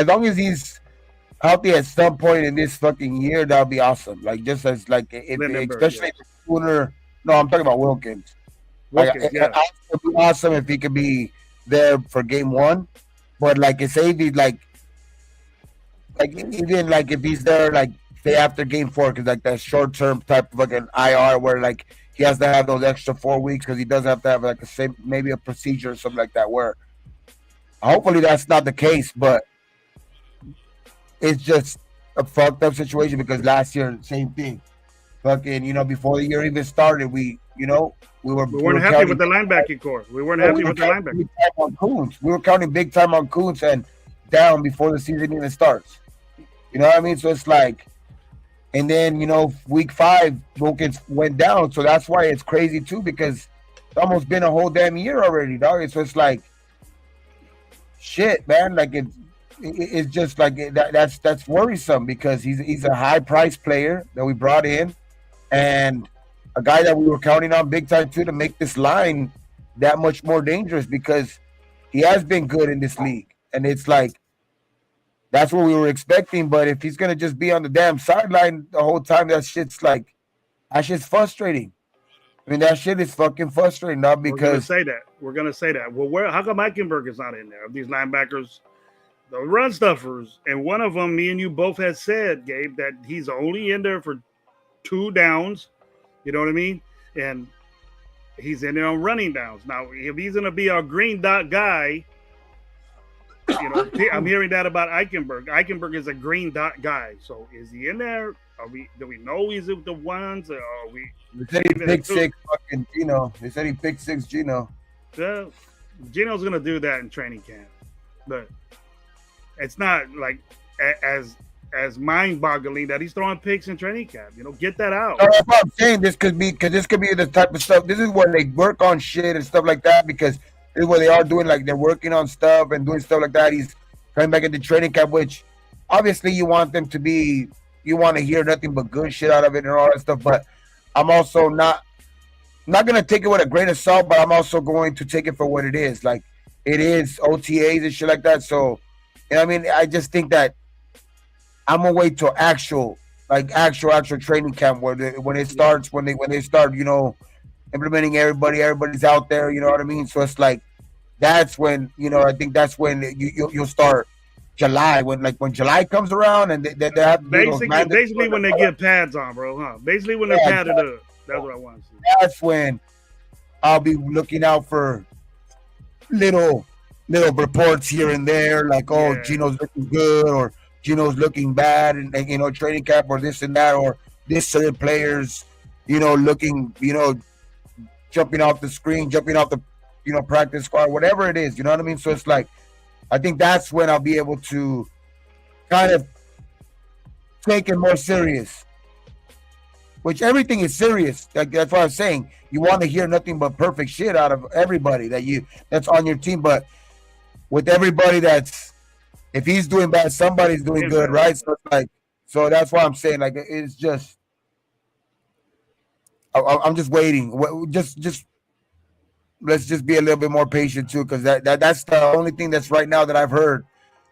long as he's healthy at some point in this fucking year, that'll be awesome. Like, just as like especially if sooner. No, I'm talking about Wilkins. Wilkins, yeah. It would be awesome if he could be there for game one, but like it's like even like if he's there like say after game four, because like that short term type of fucking IR where like he has to have those extra 4 weeks because he does have to have like maybe a procedure or something like that. Where hopefully that's not the case, but it's just a fucked up situation because last year same thing. Fucking, before the year even started, we weren't happy with the linebacking core. We weren't happy with the linebacking. We were counting big time on Kuntz and down before the season even starts. You know what I mean? So it's like, and then week 5 Wilkins went down, so that's why it's crazy too, because almost been a whole damn year already, dog. So it's like shit, man. Like it's just like that's worrisome because he's a high price player that we brought in and a guy that we were counting on big time too to make this line that much more dangerous because he has been good in this league. And it's like that's what we were expecting. But if he's gonna just be on the damn sideline the whole time, that shit's frustrating. I mean, that shit is fucking frustrating, not We're gonna because say that. We're gonna say that. Well, where? How come Eichenberg is not in there? Of these linebackers, the run stuffers, and one of them, me and you both had said, Gabe, that he's only in there for 2 downs. You know what I mean? And he's in there on running downs. Now, if he's gonna be our green dot guy, I'm hearing that about Eichenberg. Eichenberg is a green dot guy. So is he in there? Do we know he's with the ones? Or are we? they said he picked six fucking Gino. They said he picked six Gino. Gino's gonna do that in training camp, but it's not like as mind-boggling that he's throwing picks in training camp. Get that out. No, that's what I'm saying. This could be the type of stuff. This is where they work on shit and stuff like that because this is what they are doing. Like they're working on stuff and doing stuff like that. He's coming back into training camp, which obviously you want them to be. You want to hear nothing but good shit out of it and all that stuff. But I'm also not gonna take it with a grain of salt. But I'm also going to take it for what it is. Like it is OTAs and shit like that. So, I mean, I just think that I'm gonna wait till actual training camp when it starts when they start implementing everybody's out there. You know what I mean? So it's like that's when I think that's when you'll start July when July comes around and they have to basically when they get pads on, bro, huh? Basically when they're padded up. That's what I want to see. That's when I'll be looking out for little reports here and there, like Gino's looking good or Gino's looking bad, and training camp or this and that, or this certain players, looking, jumping off the screen, jumping off the, practice squad, whatever it is, you know what I mean? So it's like, I think that's when I'll be able to kind of take it more serious. Which everything is serious. That's what I'm saying. You want to hear nothing but perfect shit out of everybody that's on your team, but with everybody if he's doing bad, somebody's doing good, right? So that's why I'm saying, like, it's just, I'm just waiting. Just let's just be a little bit more patient too, because that's the only thing that's right now that I've heard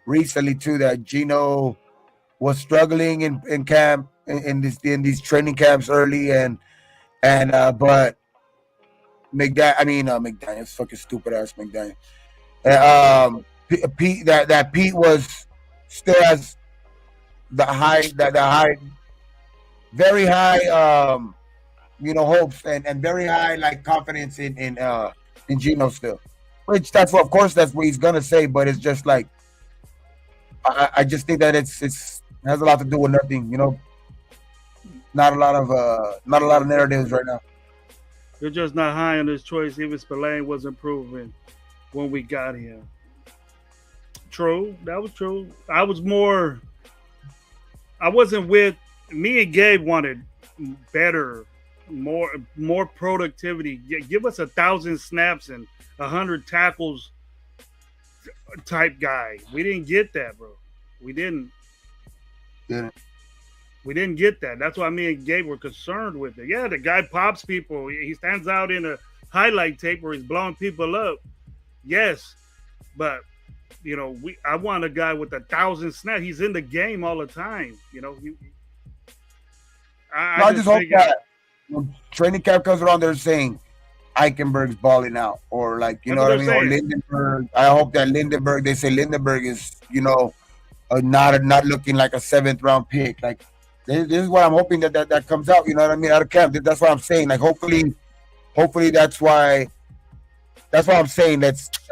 recently too, that Gino was struggling in camp in these training camps early, but McDaniel's fucking stupid ass McDaniel. Pete that Pete was still has the very high hopes and very high like confidence in Gino still, which that's what he's gonna say, but it's just like I just think that it has a lot to do with nothing, not a lot of narratives right now. You're just not high on this choice. Even Spillane was improving when we got him. True, that was true. I wasn't with me and Gabe wanted better, more productivity. Give us 1,000 snaps and 100 tackles type guy. We didn't get that, bro. We didn't. Yeah. We didn't get that. That's why me and Gabe were concerned with it. Yeah, the guy pops people. He stands out in a highlight tape where he's blowing people up. Yes, but I want a guy with 1,000 snaps. He's in the game all the time. I just hope that when training camp comes around, they're saying Eichenberg's balling out, or like what I mean, saying. Or Lindenberg. I hope that they say Lindenberg is not looking like a 7th round pick. Like this is what I'm hoping that comes out. You know what I mean, out of camp. That's what I'm saying. Like hopefully that's why. That's what I'm saying.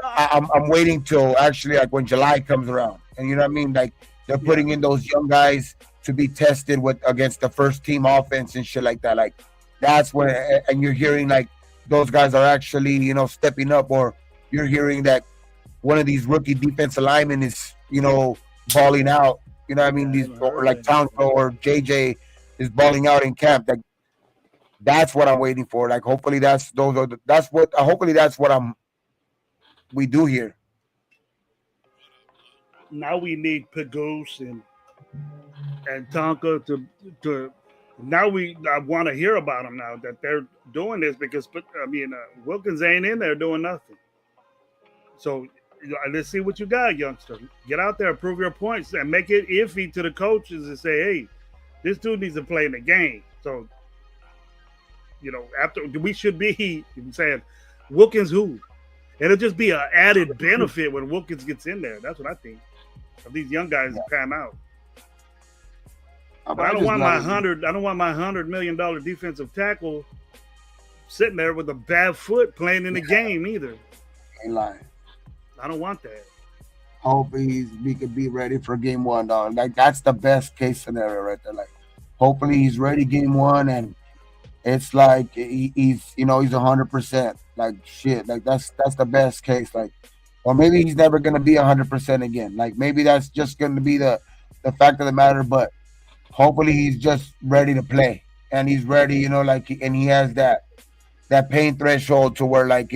I'm waiting till actually like when July comes around, and you know what I mean. Like they're putting in those young guys to be tested against the first team offense and shit like that. Like that's when, and you're hearing like those guys are actually stepping up, or you're hearing that one of these rookie defensive linemen is balling out. You know what I mean? These or like Tonko or JJ is balling out in camp. Like That's what I'm waiting for. Like hopefully that's what hopefully that's what we do here. Now we need Pagoose and Tonka to now I want to hear about them now that they're doing this because I mean Wilkins ain't in there doing nothing. So let's see what you got, youngster. Get out there, prove your points, and make it iffy to the coaches and say, hey, this dude needs to play in the game. So after we should be saying Wilkins who. It'll just be an added benefit when Wilkins gets in there. That's what I think. Of these young guys to pan out. But I don't want my $100 million defensive tackle sitting there with a bad foot playing in the game either. Ain't lying. I don't want that. Hope we could be ready for game one, dog. Like that's the best case scenario right there. Like hopefully he's ready game one, and it's like he's 100%. Like shit. Like that's the best case. Like, or maybe he's never gonna be 100% again. Like maybe that's just gonna be the fact of the matter. But hopefully he's just ready to play, and he's ready. And he has that pain threshold to where like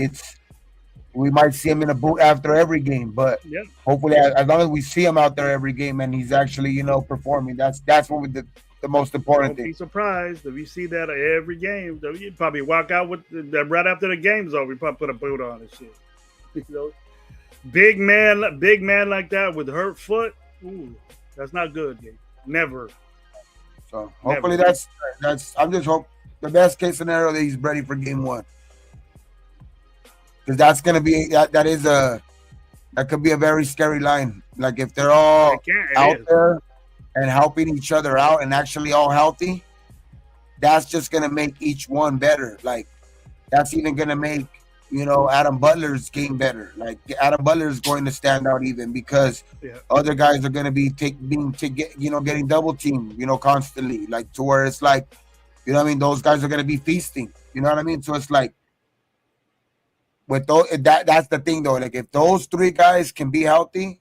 we might see him in a boot after every game, but Yep. hopefully, as long as we see him out there every game and he's actually, performing, that's what the most important Don't be thing. surprised if you see that every game. You'd probably walk out with that right after the game's over. You probably put a boot on and shit. You know, big man like that with hurt foot. Ooh, that's not good, Gabe. Never. So hopefully Never. that's I'm just hope the best case scenario that he's ready for game one, because that's gonna be that could be a very scary line. Like if they're all It can't. out It is. there and helping each other out and actually all healthy, that's just gonna make each one better. Like that's even gonna make Adam Butler's game better. Like Adam Butler is going to stand out even because Yeah. other guys are gonna be getting double teamed, constantly. Like to where it's like, what I mean, those guys are gonna be feasting. You know what I mean? So it's like with those that's the thing though. Like if those three guys can be healthy,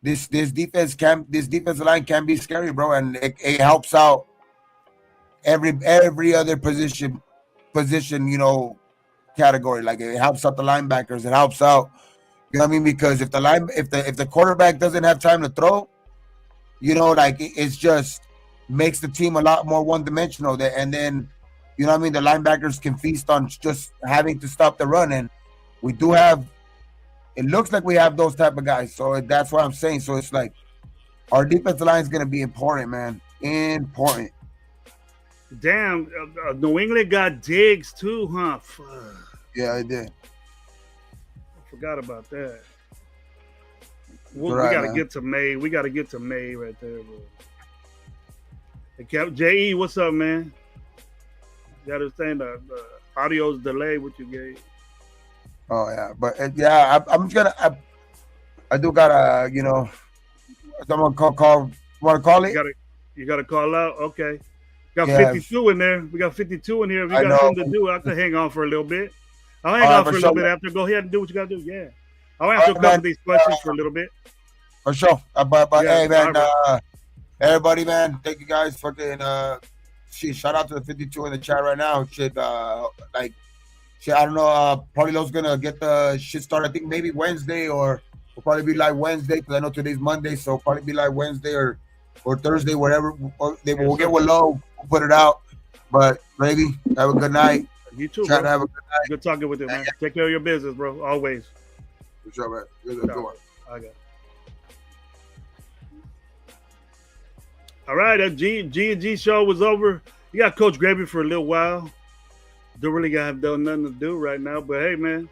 this defensive line can be scary, bro, and it helps out every other position, category. Like it helps out the linebackers. It helps out, because if the quarterback doesn't have time to throw, like it's just makes the team a lot more one dimensional. And then, the linebackers can feast on just having to stop the run. And we do have. It looks like we have those type of guys. So that's what I'm saying. So it's like our defensive line is going to be important, man. Important. Damn. New England got Diggs too, huh? Fuck. Yeah, I did. I forgot about that. We Right, got to man. get to May. We got to get to May right there, bro. Hey, J.E., what's up, man? You understand the audio's delayed what you gave. Oh yeah, but yeah, I'm just gonna. I do gotta, someone call. Want to call You it? gotta you gotta call out. Okay. Got Yeah, 52 in there. We got 52 in here. If you I got know. something to do, I can hang on for a little bit. I'll All hang right, on for for a sure. little bit after. Go ahead and do what you gotta do. Yeah. I'll All answer a right, couple man. of these questions for a little bit. For sure. But Yeah. hey, All man. right, bro. Everybody, man. Thank you guys. Fucking shit. Shout out to the 52 in the chat right now. Shit. Like. Shit, I don't know. Probably those gonna get the shit started. I think maybe Wednesday or will probably be like Wednesday because I know today's Monday, so probably be like Wednesday or Thursday, whatever. Or Yes, we'll get sir. with low, we'll put it out. But baby, have a good night. You too, Try to bro. have a good night. Good talking with you, man. Take care of your business, bro. Always. For sure, man. Good, All good one. right. I got it. All right, that G show was over. You got Coach Gravy for a little while. Don't really have nothing to do right now, but hey, man,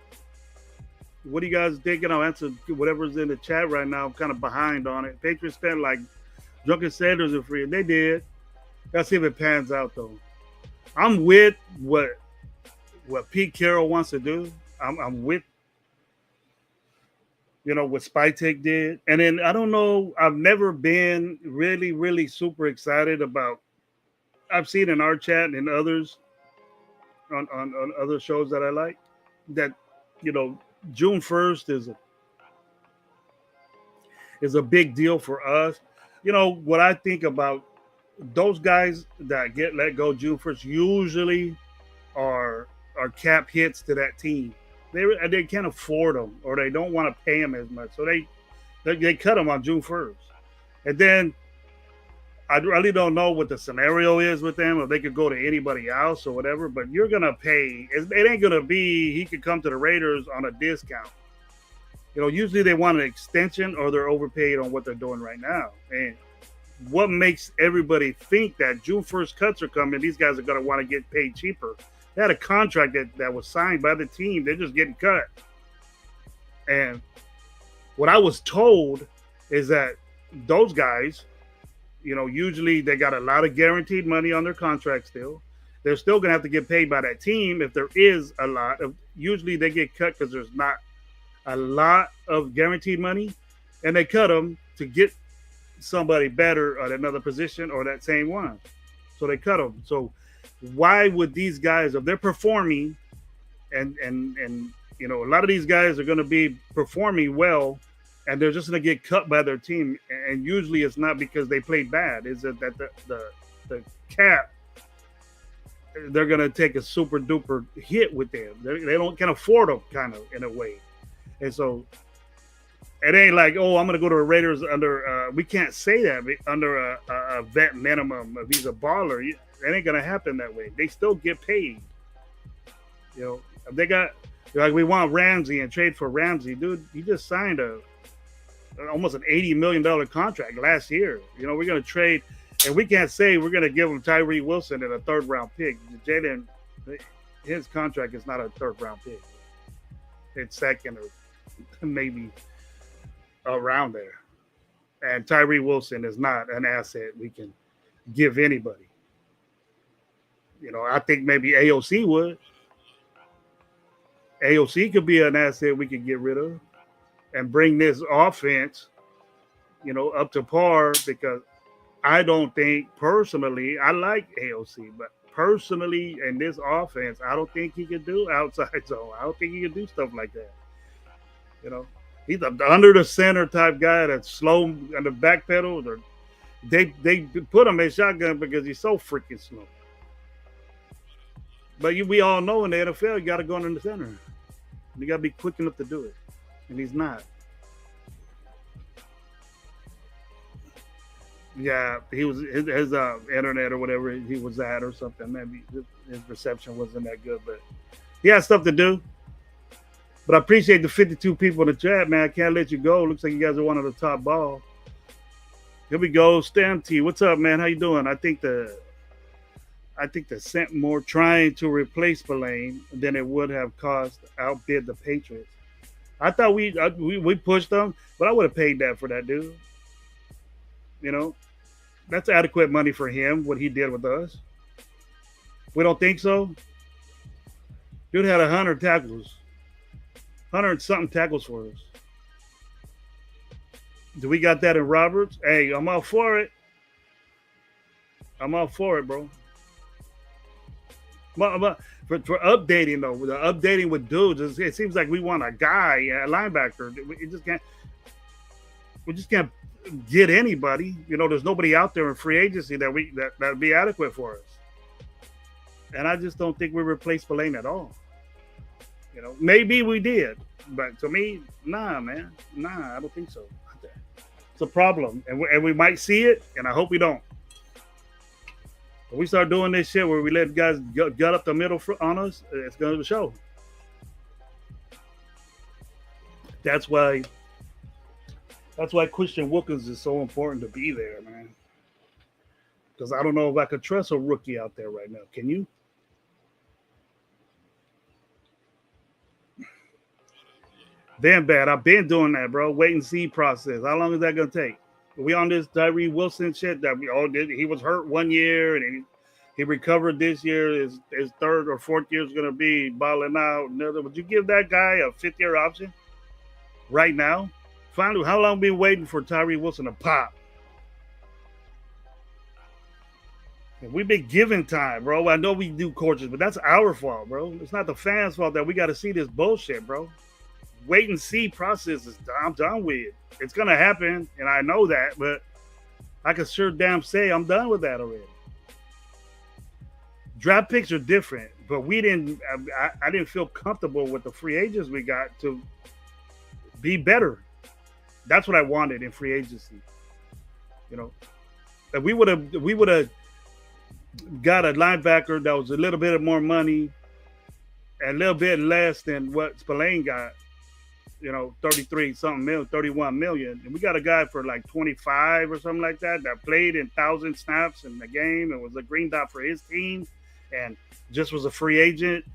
what do you guys thinking? I'll answer whatever's in the chat right now. I'm kind of behind on it. Patriots spent like drunken sailors are free, and they did. Gotta see if it pans out though. I'm with what Pete Carroll wants to do. I'm with what Spytek did, and then I don't know. I've never been really super excited about. I've seen in our chat and others on other shows that I like that you know June 1st is a big deal for us. You know what I think about those guys that get let go June 1st usually are cap hits to that team. They can't afford them or they don't want to pay them as much, so they cut them on June 1st, and then I really don't know what the scenario is with them, if they could go to anybody else or whatever. But you're gonna pay. It ain't gonna be he could come to the Raiders on a discount. Usually they want an extension or they're overpaid on what they're doing right now. And what makes everybody think that June 1st cuts are coming? These guys are gonna want to get paid cheaper. They had a contract that was signed by the team. They're just getting cut. And what I was told is that those guys, usually they got a lot of guaranteed money on their contract still. They're still going to have to get paid by that team if there is a lot of. Usually they get cut because there's not a lot of guaranteed money, and they cut them to get somebody better at another position or that same one. So they cut them. So why would these guys, if they're performing, and a lot of these guys are going to be performing well, and they're just going to get cut by their team, and usually it's not because they played bad. Is that the cap? They're going to take a super duper hit with them. They don't can afford them, kind of in a way, and so it ain't like, oh, I'm going to go to the Raiders under. We can't say that under a vet minimum. If he's a baller, it ain't going to happen that way. They still get paid. If they got like we want Ramsey and trade for Ramsey, dude. He just signed almost an $80 million contract last year. We're going to trade, and we can't say we're going to give him Tyree Wilson and a third round pick. Jaden, his contract is not a third round pick. It's second or maybe around there. And Tyree Wilson is not an asset we can give anybody. I think maybe AOC would. AOC could be an asset we could get rid of and bring this offense, up to par, because I don't think personally, I like AOC, but personally in this offense, I don't think he can do outside zone. I don't think he can do stuff like that. He's an under the center type guy that's slow on the back pedal. Or they put him in shotgun because he's so freaking slow. But we all know in the NFL, you got to go under the center. You got to be quick enough to do it, and he's not. Yeah, he was his internet or whatever he was at or something. Maybe his reception wasn't that good, but he had stuff to do. But I appreciate the 52 people in the chat, man. I can't let you go. Looks like you guys are one of the top ball. Here we go, Stam T. What's up, man? How you doing? I think the sent more trying to replace Spillane than it would have cost outbid the Patriots. I thought we pushed them, but I would have paid that for that dude. That's adequate money for him, what he did with us. We don't think so? Dude had 100 tackles. 100 something tackles for us. Do we got that in Roberts? Hey, I'm all for it. I'm all for it, bro. For updating though, the updating with dudes, it seems like we want a guy, a linebacker. We just can't get anybody. There's nobody out there in free agency that'd be adequate for us. And I just don't think we replaced Spillane at all. Maybe we did, but to me, nah, man, nah, I don't think so. It's a problem, and we might see it, and I hope we don't. When we start doing this shit where we let guys gut up the middle on us, it's going to show. That's why Christian Wilkins is so important to be there, man. Because I don't know if I could trust a rookie out there right now. Can you? Damn bad. I've been doing that, bro. Wait and see process. How long is that going to take? We on this Tyree Wilson shit that we all did. He was hurt one year and he recovered this year. His third or fourth year is going to be balling out. Would you give that guy a fifth-year option right now? Finally, how long been waiting for Tyree Wilson to pop? And we've been given time, bro. I know we do coaches, but that's our fault, bro. It's not the fans' fault that we got to see this bullshit, bro. Wait and see process is I'm done with. It's gonna happen, and I know that, but I can sure damn say I'm done with that already. Draft picks are different, but we didn't. I didn't feel comfortable with the free agents we got to be better. That's what I wanted in free agency. You know, if we would have got a linebacker that was a little bit more money and a little bit less than what Spillane got. 33 something million, 31 million. And we got a guy for like 25 or something like that played in 1,000 snaps in the game and was a green dot for his team and just was a free agent.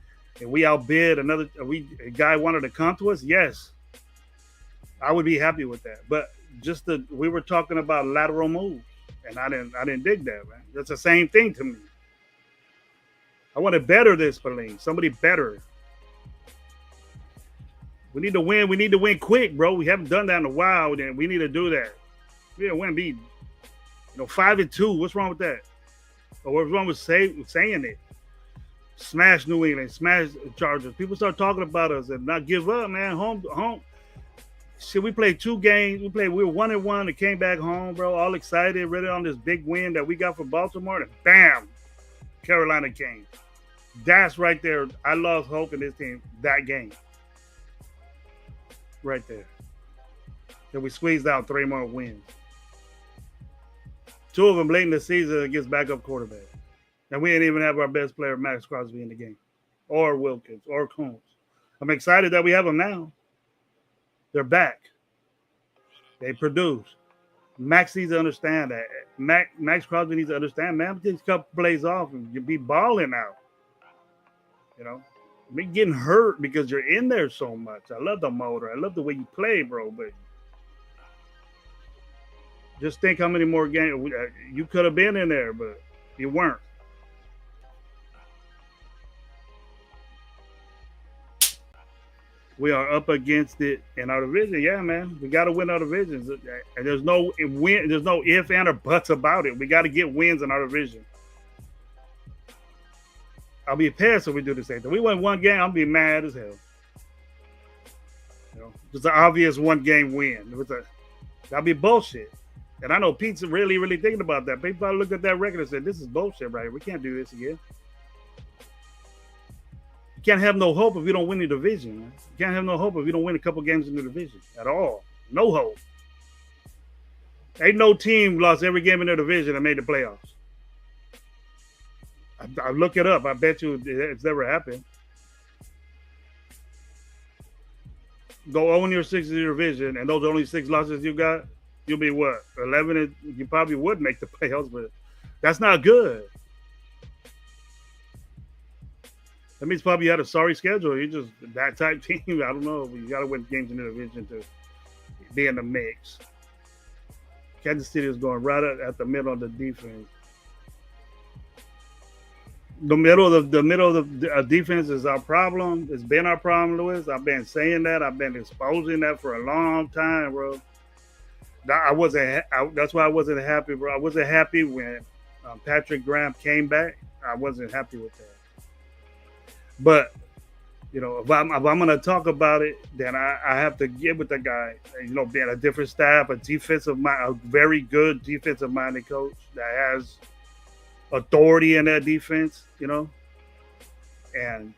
And we outbid a guy wanted to come to us. Yes, I would be happy with that. But we were talking about lateral moves and I didn't dig that, man. That's the same thing to me. I want to better this Spillane, somebody better. We need to win. We need to win quick, bro. We haven't done that in a while, and we need to do that. We need to win, be 5-2. What's wrong with that? Or what's wrong with saying it? Smash New England, smash Chargers. People start talking about us and not give up, man. Home. Shit, we played 2 games. We were 1-1 and came back home, bro. All excited, ready on this big win that we got from Baltimore, and bam, Carolina came. That's right there. I lost hope in this team that game. Right there. And we squeezed out 3 more wins. 2 of them late in the season against backup quarterback. And we didn't even have our best player, Max Crosby, in the game. Or Wilkins, or Combs. I'm excited that we have them now. They're back. They produce. Max needs to understand that. Max Crosby needs to understand, man, take a couple plays off and you be balling out. Me getting hurt because you're in there so much. I love the motor. I love the way you play, bro. But just think how many more games you could have been in there, but you weren't. We are up against it in our division. Yeah, man. We got to win our divisions. And there's no win. There's no if and or buts about it. We got to get wins in our division. I'll be pissed if we do the same thing. We win 1 game, I'll be mad as hell. It's an obvious 1-game win. That'll be bullshit. And I know Pete's really, really thinking about that. Pete probably looked at that record and said, this is bullshit right here. We can't do this again. You can't have no hope if you don't win the division, man. You can't have no hope if you don't win a couple games in the division at all. No hope. Ain't no team lost every game in their division and made the playoffs. I look it up. I bet you it's never happened. Go own your 6 in your division, and those are only 6 losses you got. You'll be what, 11? And you probably would make the playoffs, but that's not good. That means probably you had a sorry schedule. You're just that type team. I don't know. But you got to win games in the division to be in the mix. Kansas City is going right at the middle of the defense. The middle of the defense is our problem. It's been our problem, Lewis. I've been saying that. I've been exposing that for a long time, bro. That's why I wasn't happy, bro. I wasn't happy when Patrick Graham came back. I wasn't happy with that. But if I'm going to talk about it, then I have to get with the guy. Being a different staff, a very good defensive-minded coach that has authority in that defense, and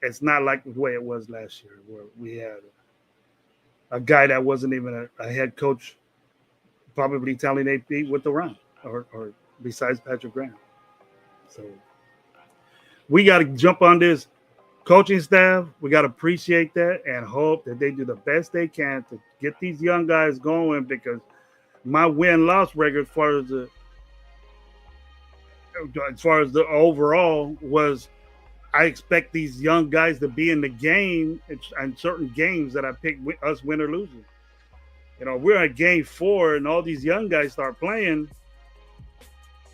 it's not like the way it was last year where we had a guy that wasn't even a head coach probably telling AP what to run or besides Patrick Graham. So we got to jump on this coaching staff. We got to appreciate that and hope that they do the best they can to get these young guys going, because my win-loss record as far as the overall was, I expect these young guys to be in the game in certain games that I pick us win or losing. We're at game 4 and all these young guys start playing.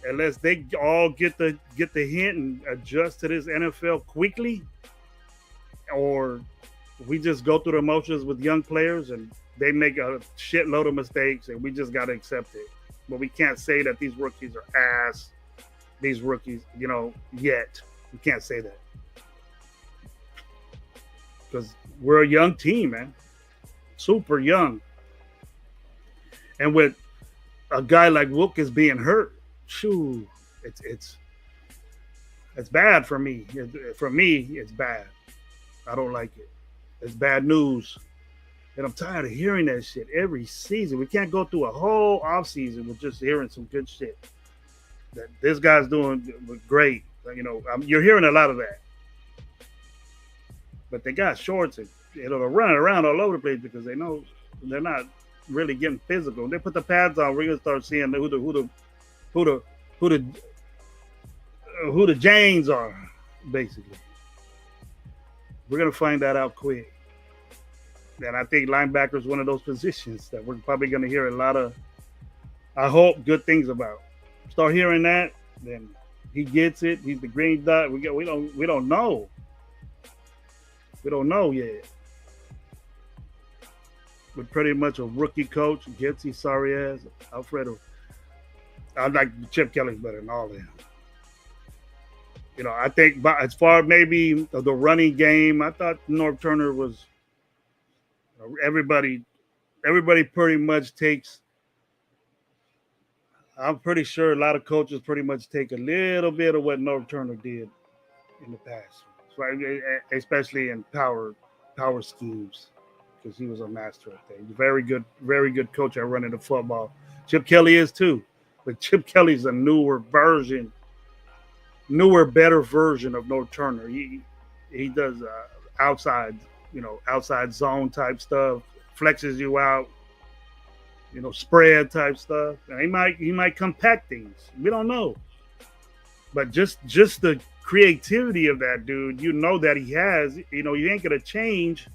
Unless they all get the hint and adjust to this NFL quickly, or we just go through the motions with young players and they make a shitload of mistakes and we just got to accept it. But we can't say that these rookies are ass. These rookies, yet. We can't say that. Because we're a young team, man. Super young. And with a guy like Wook is being hurt, shoo, it's it's bad for me. For me, it's bad. I don't like it. It's bad news. And I'm tired of hearing that shit every season. We can't go through a whole off season with just hearing some good shit. That this guy's doing great. You're hearing a lot of that. But they got shorts and they're running around all over the place because they know they're not really getting physical. They put the pads on. We're gonna start seeing who the who the who the Janes are, basically. We're gonna find that out quick. And I think linebacker is one of those positions that we're probably gonna hear a lot of. I hope good things about. Start hearing that, then he gets it. He's the green dot. We don't know. We don't know yet. With pretty much a rookie coach, Getsy, sorry ass, Alfredo. I like Chip Kelly's better than all of them. I think as far maybe the running game, I thought Norv Turner was everybody. Everybody pretty much takes. I'm pretty sure a lot of coaches pretty much take a little bit of what Norv Turner did in the past, so, especially in power schemes, because he was a master at that. He's a very good coach at running the football. Chip Kelly is too, but Chip Kelly's a better version of Norv Turner. He does outside zone type stuff, flexes you out, spread type stuff. And he might compact things. We don't know. But just the creativity of that dude, that he has, you ain't gonna change.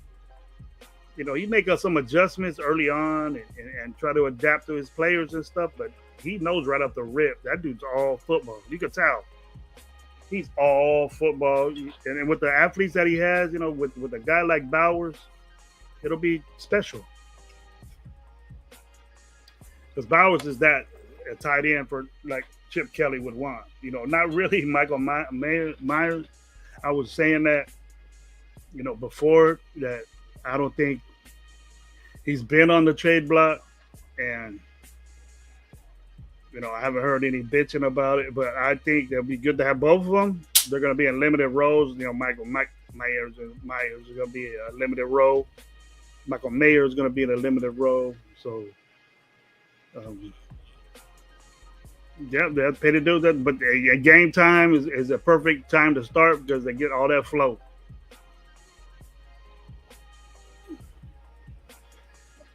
He make us some adjustments early on and try to adapt to his players and stuff, but he knows right off the rip that dude's all football. You could tell. He's all football. And with the athletes that he has, with a guy like Bowers, it'll be special. Because Bowers is that a tight end for like Chip Kelly would want. Not really Michael Myers. I was saying that, before that I don't think he's been on the trade block, and I haven't heard any bitching about it, but I think it'll be good to have both of them. They're going to be in limited roles. Mike Myers is going to be a limited role. Michael Mayer is going to be in a limited role. So, that's pay to do that. But game time is a perfect time to start because they get all that flow.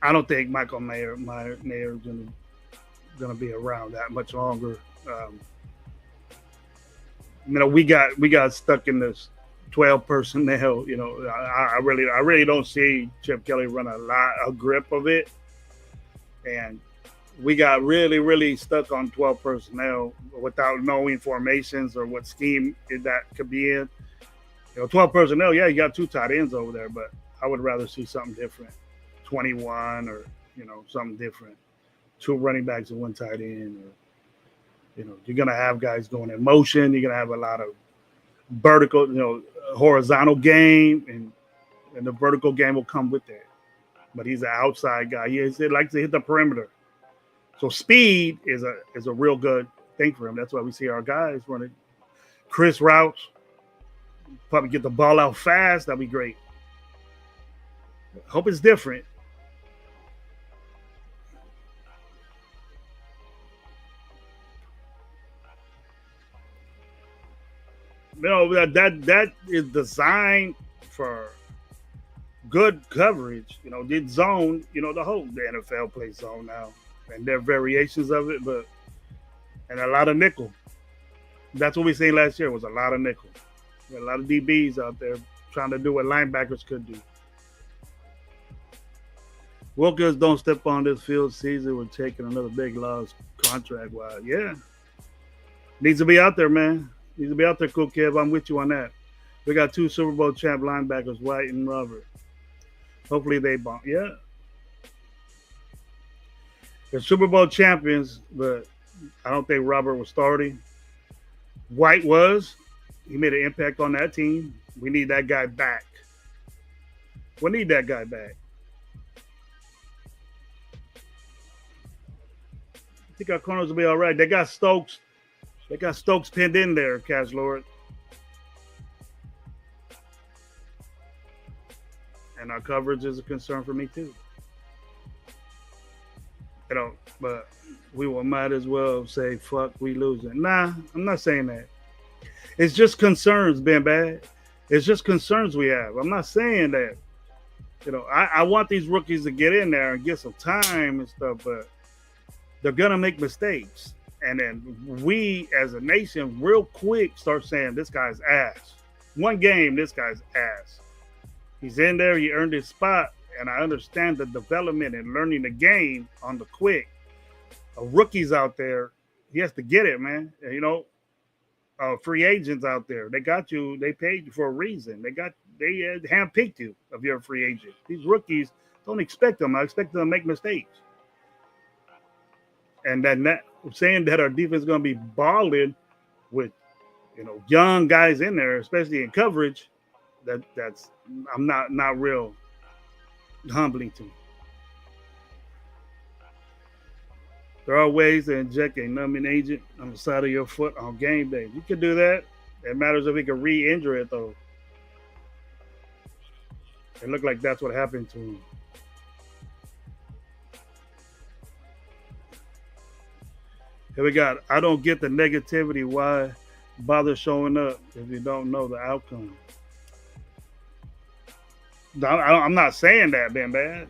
I don't think Michael Mayer is going to be around that much longer. We got stuck in this 12 personnel. I really don't see Chip Kelly run a grip of it, and we got really stuck on 12 personnel without knowing formations or what scheme that could be in. 12 personnel. Yeah, you got two tight ends over there, but I would rather see something different. 21 or something different. Two running backs and one tight end. Or, you're gonna have guys going in motion. You're gonna have a lot of vertical, horizontal game, and the vertical game will come with that. But he's an outside guy. He likes to hit the perimeter. So speed is a real good thing for him. That's why we see our guys running Chris routes. Probably get the ball out fast. That'd be great. Hope it's different. That is designed for good coverage. Did zone. The NFL plays zone now, and there are variations of it, and a lot of nickel. That's what we seen last year was a lot of nickel. A lot of DBs out there trying to do what linebackers could do. Wilkins don't step on this field season. We're taking another big loss contract wise. Yeah, needs to be out there, man. Needs to be out there, cool Kev. I'm with you on that. We got two Super Bowl champ linebackers, White and Robert. Hopefully they bump. Yeah. They're Super Bowl champions, but I don't think Robert was starting. White was. He made an impact on that team. We need that guy back. We need that guy back. think our corners will be all right. They got Stokes. They got Stokes pinned in there, Cash Lord. And our coverage is a concern for me too. But we might as well say fuck we losing. Nah, I'm not saying that. It's just concerns, Ben Bad. It's just concerns we have. I'm not saying that. I want these rookies to get in there and get some time and stuff, but they're gonna make mistakes. And then we as a nation real quick start saying this guy's ass. One game, this guy's ass. He's in there, he earned his spot, and I understand the development and learning the game on the quick. A rookie's out there, he has to get it, man. Free agents out there, they got you, they paid you for a reason. They handpicked you if you're a free agent. These rookies, don't expect them. I expect them to make mistakes. And saying that our defense is going to be balling with, young guys in there, especially in coverage, that's I'm not real humbling to me. There are ways to inject a numbing agent on the side of your foot on game day. You can do that. It matters if we can re-injure it, though. It looked like that's what happened to him. Here we got, I don't get the negativity. Why bother showing up if you don't know the outcome? I'm not saying that, Ben Bad.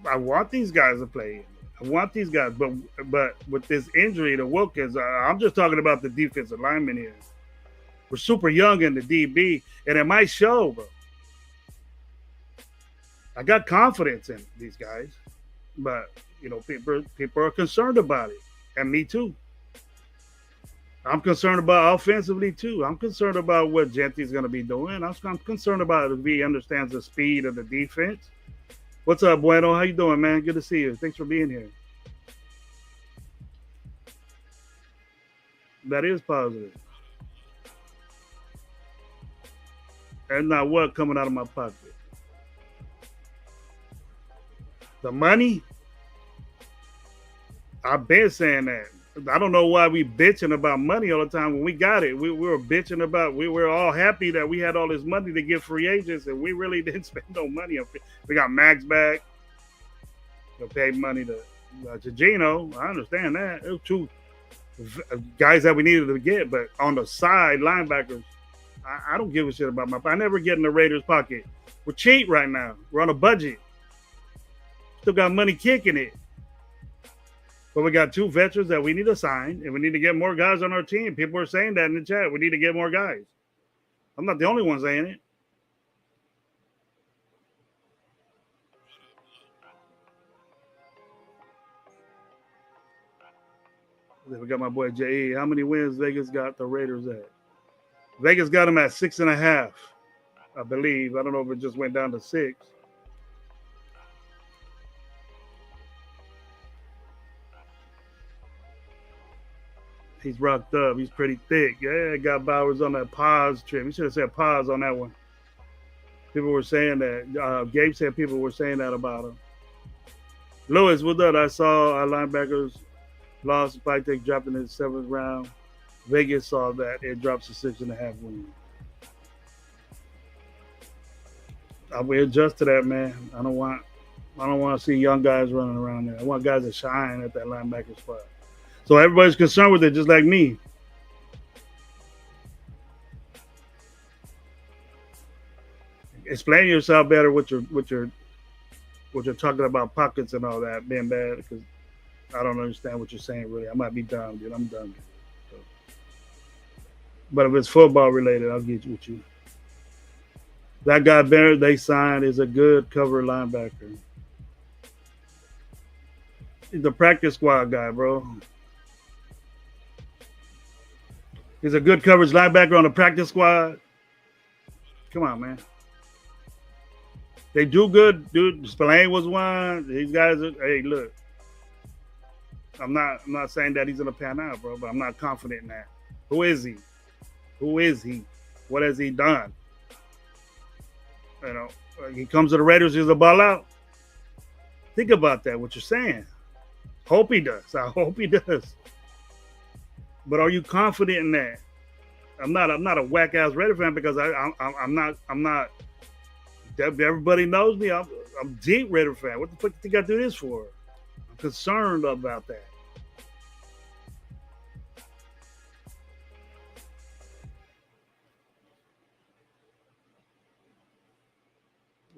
I want these guys to play. I want these guys, but with this injury to Wilkins, I'm just talking about the defensive lineman here. We're super young in the DB, and it might show, bro. I got confidence in these guys, but people are concerned about it, and me too. I'm concerned about offensively too. I'm concerned about what Genty's going to be doing. I'm concerned about if he understands the speed of the defense. What's up, Bueno? How you doing, man? Good to see you. Thanks for being here. That is positive. And now what coming out of my pocket? The money? I've been saying that. I don't know why we bitching about money all the time when we got it. We were bitching about, we were all happy that we had all this money to give free agents, and we really didn't spend no money on it. We got Max back. We paid money to Gino. I understand that. It was two guys that we needed to get, but on the side, linebackers, I don't give a shit about I never get in the Raiders' pocket. We're cheap right now. We're on a budget. Still got money kicking it. But we got two veterans that we need to sign, and we need to get more guys on our team. People are saying that in the chat. We need to get more guys. I'm not the only one saying it. We got my boy J.E. How many wins Vegas got the Raiders at? Vegas got them at 6.5, I believe. I don't know if it just went down to 6. He's rocked up. He's pretty thick. Yeah, got Bowers on that pause trip. He should have said pause on that one. People were saying that. Gabe said people were saying that about him. Lewis, what's up? I saw our linebackers lost. Spike Take dropped in the 7th round. Vegas saw that. It drops to 6.5 wins. We adjust to that, man. I don't want to see young guys running around there. I want guys to shine at that linebacker spot. So everybody's concerned with it, just like me. Explain yourself better what you're talking about, pockets and all that, being bad, because I don't understand what you're saying, really. I might be dumb, dude. I'm dumb. So. But if it's football related, I'll get you with you. That guy Barrett they signed is a good cover linebacker. He's a practice squad guy, bro. He's a good coverage linebacker on the practice squad. Come on, man. They do good, dude. Spillane was one. These guys are, hey, look. I'm not saying that he's gonna pan out, bro, but I'm not confident in that. Who is he? Who is he? What has he done? He comes to the Raiders, he's a ball out. Think about that, what you're saying. Hope he does. I hope he does. But are you confident in that? I'm not a whack ass Raider fan because I'm not. Everybody knows me. I'm deep Raider fan. What the fuck do you think I do this for? I'm concerned about that.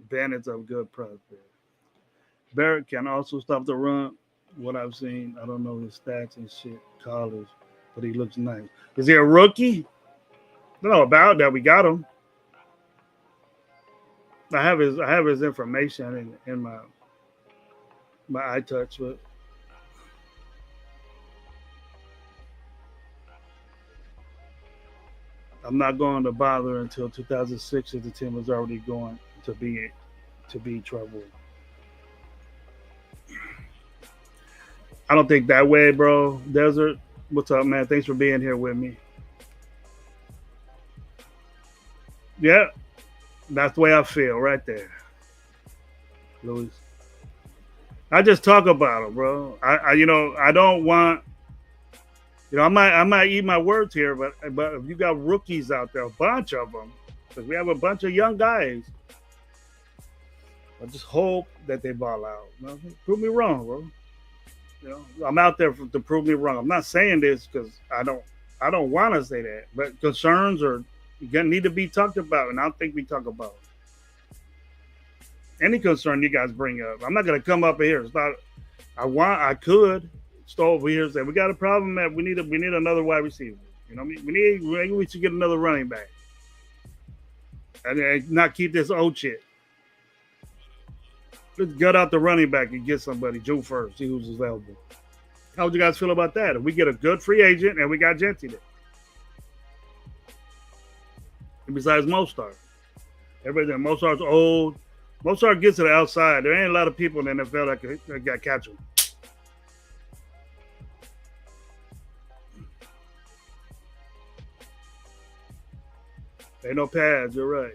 Bandits are good prospect. Barrett can also stop the run. What I've seen, I don't know his stats and shit, college, but he looks nice. Is he a rookie? I don't know about that. We got him. I have his information in my iTouch, but I'm not going to bother until 2006 if the team is already going to be trouble. I don't think that way, bro. Desert, what's up, man? Thanks for being here with me. Yeah, that's the way I feel right there, Louis. I just talk about him, bro. I don't want, I might eat my words here, but if you got rookies out there, a bunch of them, because we have a bunch of young guys, I just hope that they ball out. Prove me wrong, bro. I'm out there to prove me wrong. I'm not saying this because I don't want to say that, but concerns are gonna need to be talked about, and I don't think we talk about any concern you guys bring up. I'm not gonna come up here. It's not. I could start over here and say we got a problem that we need another wide receiver. You know what I mean? Maybe we should get another running back, and not keep this old shit. Let's gut out the running back and get somebody June 1st, see who's available. How would you guys feel about that? If we get a good free agent and we got Genty there. And besides Mostard. Everybody Mostar's old. Mostard gets to the outside. There ain't a lot of people in the NFL that got catch him. Ain't no pads, you're right.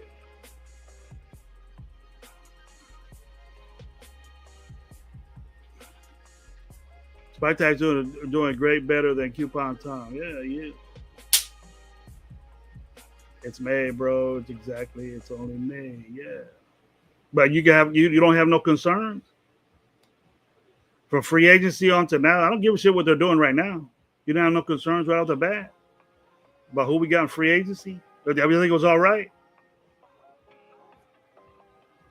Spike Tag's doing great, better than Coupon Tom. Yeah. It's May, bro. It's only May. Yeah. But you don't have no concerns from free agency on to now. I don't give a shit what they're doing right now. You don't have no concerns right off the bat about who we got in free agency. Everything was all right.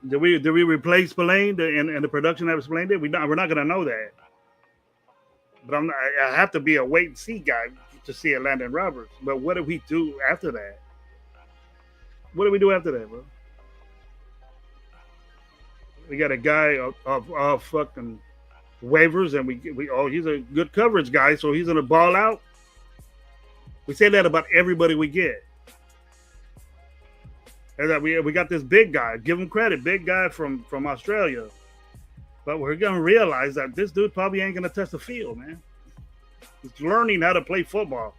Did we replace Spillane and the production that Spillane did? We're not gonna know that. But I have to be a wait and see guy to see a Landon Roberts. But what do we do after that? What do we do after that, bro? We got a guy of fucking waivers, and he's a good coverage guy, so he's gonna ball out. We say that about everybody we get. And that we got this big guy. Give him credit, big guy from Australia. But we're gonna realize that this dude probably ain't gonna touch the field, man. He's learning how to play football.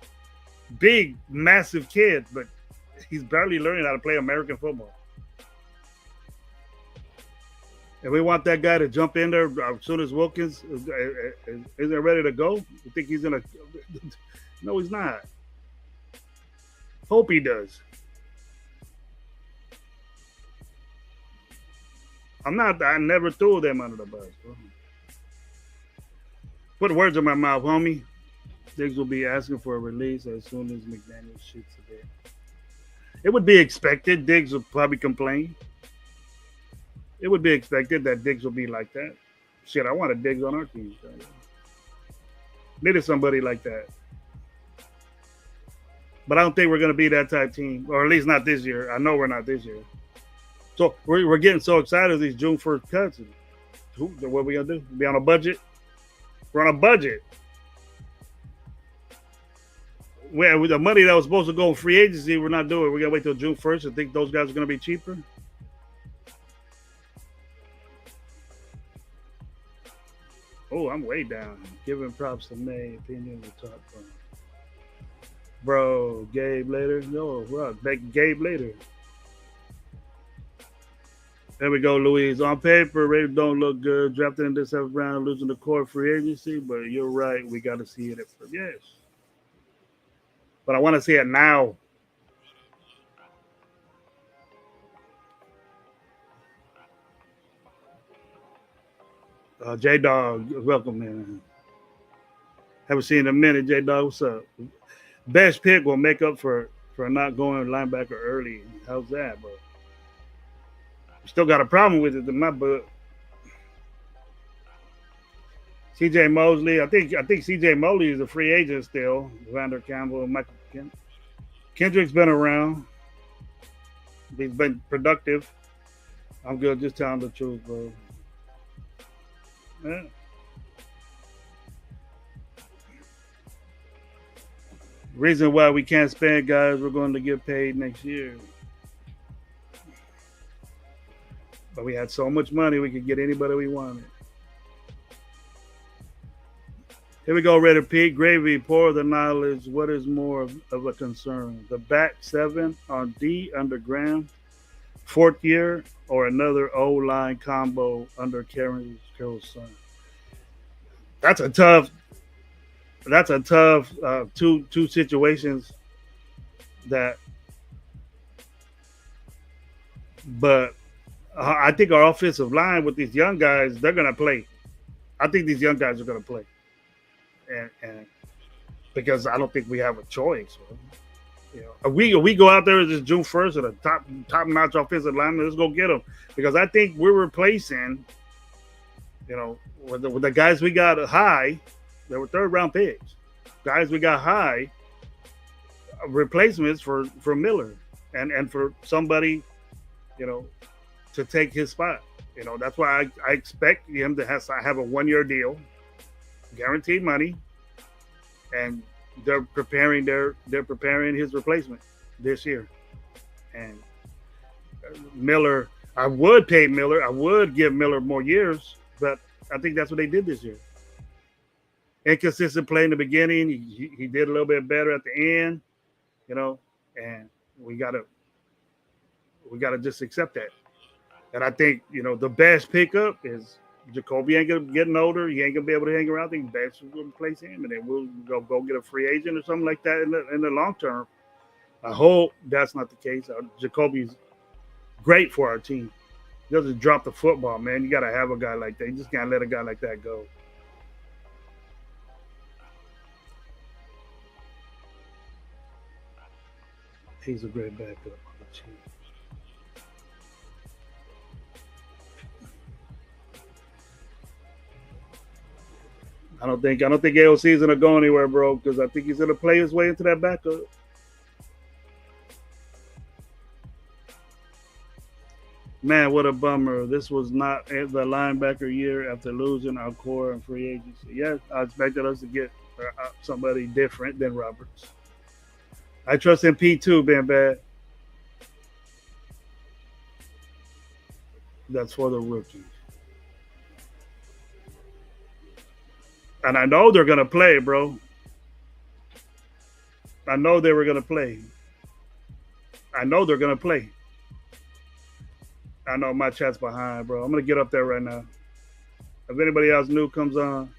Big, massive kid, but he's barely learning how to play American football. And we want that guy to jump in there as soon as Wilkins isn't ready to go. You think he's gonna? No, he's not. Hope he does. I never threw them under the bus, bro. Put words in my mouth, homie. Diggs will be asking for a release as soon as McDaniel shoots a bit. It would be expected. Diggs will probably complain. It would be expected that Diggs will be like that. Shit, I wanted Diggs on our team. Needed somebody like that. But I don't think we're going to be that type team, or at least not this year. I know we're not this year. So we're getting so excited with these June 1st cuts. What are we going to do? Be on a budget? We're on a budget. With the money that was supposed to go in free agency, we're not doing it. We're going to wait till June 1st and think those guys are going to be cheaper. Oh, I'm way down. Giving props to May. Opinion of the top one. Bro, Gabe later. No, bro, Gabe later. There we go, Louise. On paper, Ravens don't look good. Drafted in this 7th round, losing the core free agency. But you're right. We got to see it. Yes. But I want to see it now. J Dog, welcome, man. Haven't seen in a minute, J Dog. What's up? Best pick will make up for not going linebacker early. How's that, bro? Still got a problem with it in my book. C.J. Mosley, I think C.J. Mosley is a free agent still. Vander Campbell, Michael Kendrick's been around. He's been productive. I'm good, just telling the truth, bro. Yeah. Reason why we can't spend guys, we're going to get paid next year. But we had so much money, we could get anybody we wanted. Here we go, Red Pete. Gravy, pour the knowledge. What is more of a concern? The back 7 on D underground, 4th year, or another O-line combo under Carroll's son? That's a tough. That's a tough two situations that. But I think our offensive line with these young guys, they're gonna play. I think these young guys are gonna play, and because I don't think we have a choice. You know, we go out there this June 1st with a top notch offensive lineman. Let's go get them because I think we're replacing. You know, with the guys we got high, they were 3rd-round picks. Guys we got high replacements for Miller and for somebody, you know, to take his spot. You know, that's why I expect him to have a 1-year deal, guaranteed money, and they're preparing his replacement this year. And Miller, I would pay Miller. I would give Miller more years, but I think that's what they did this year. Inconsistent play in the beginning. He did a little bit better at the end, you know, and we gotta just accept that. And I think, you know, the best pickup is Jacoby ain't gonna getting older. He ain't gonna be able to hang around. I think best is gonna replace him, and then we'll go get a free agent or something like that in the long term. I hope that's not the case. Jacoby's great for our team. He doesn't drop the football, man. You gotta have a guy like that. You just can't let a guy like that go. He's a great backup on the team. I don't think AOC is gonna go anywhere, bro, because I think he's gonna play his way into that backup. Man, what a bummer. This was not the linebacker year after losing our core and free agency. Yes, I expected us to get somebody different than Roberts. I trust in P2 being bad. That's for the rookies. And I know they're going to play, bro. I know they were going to play. I know they're going to play. I know my chat's behind, bro. I'm going to get up there right now. If anybody else new comes on,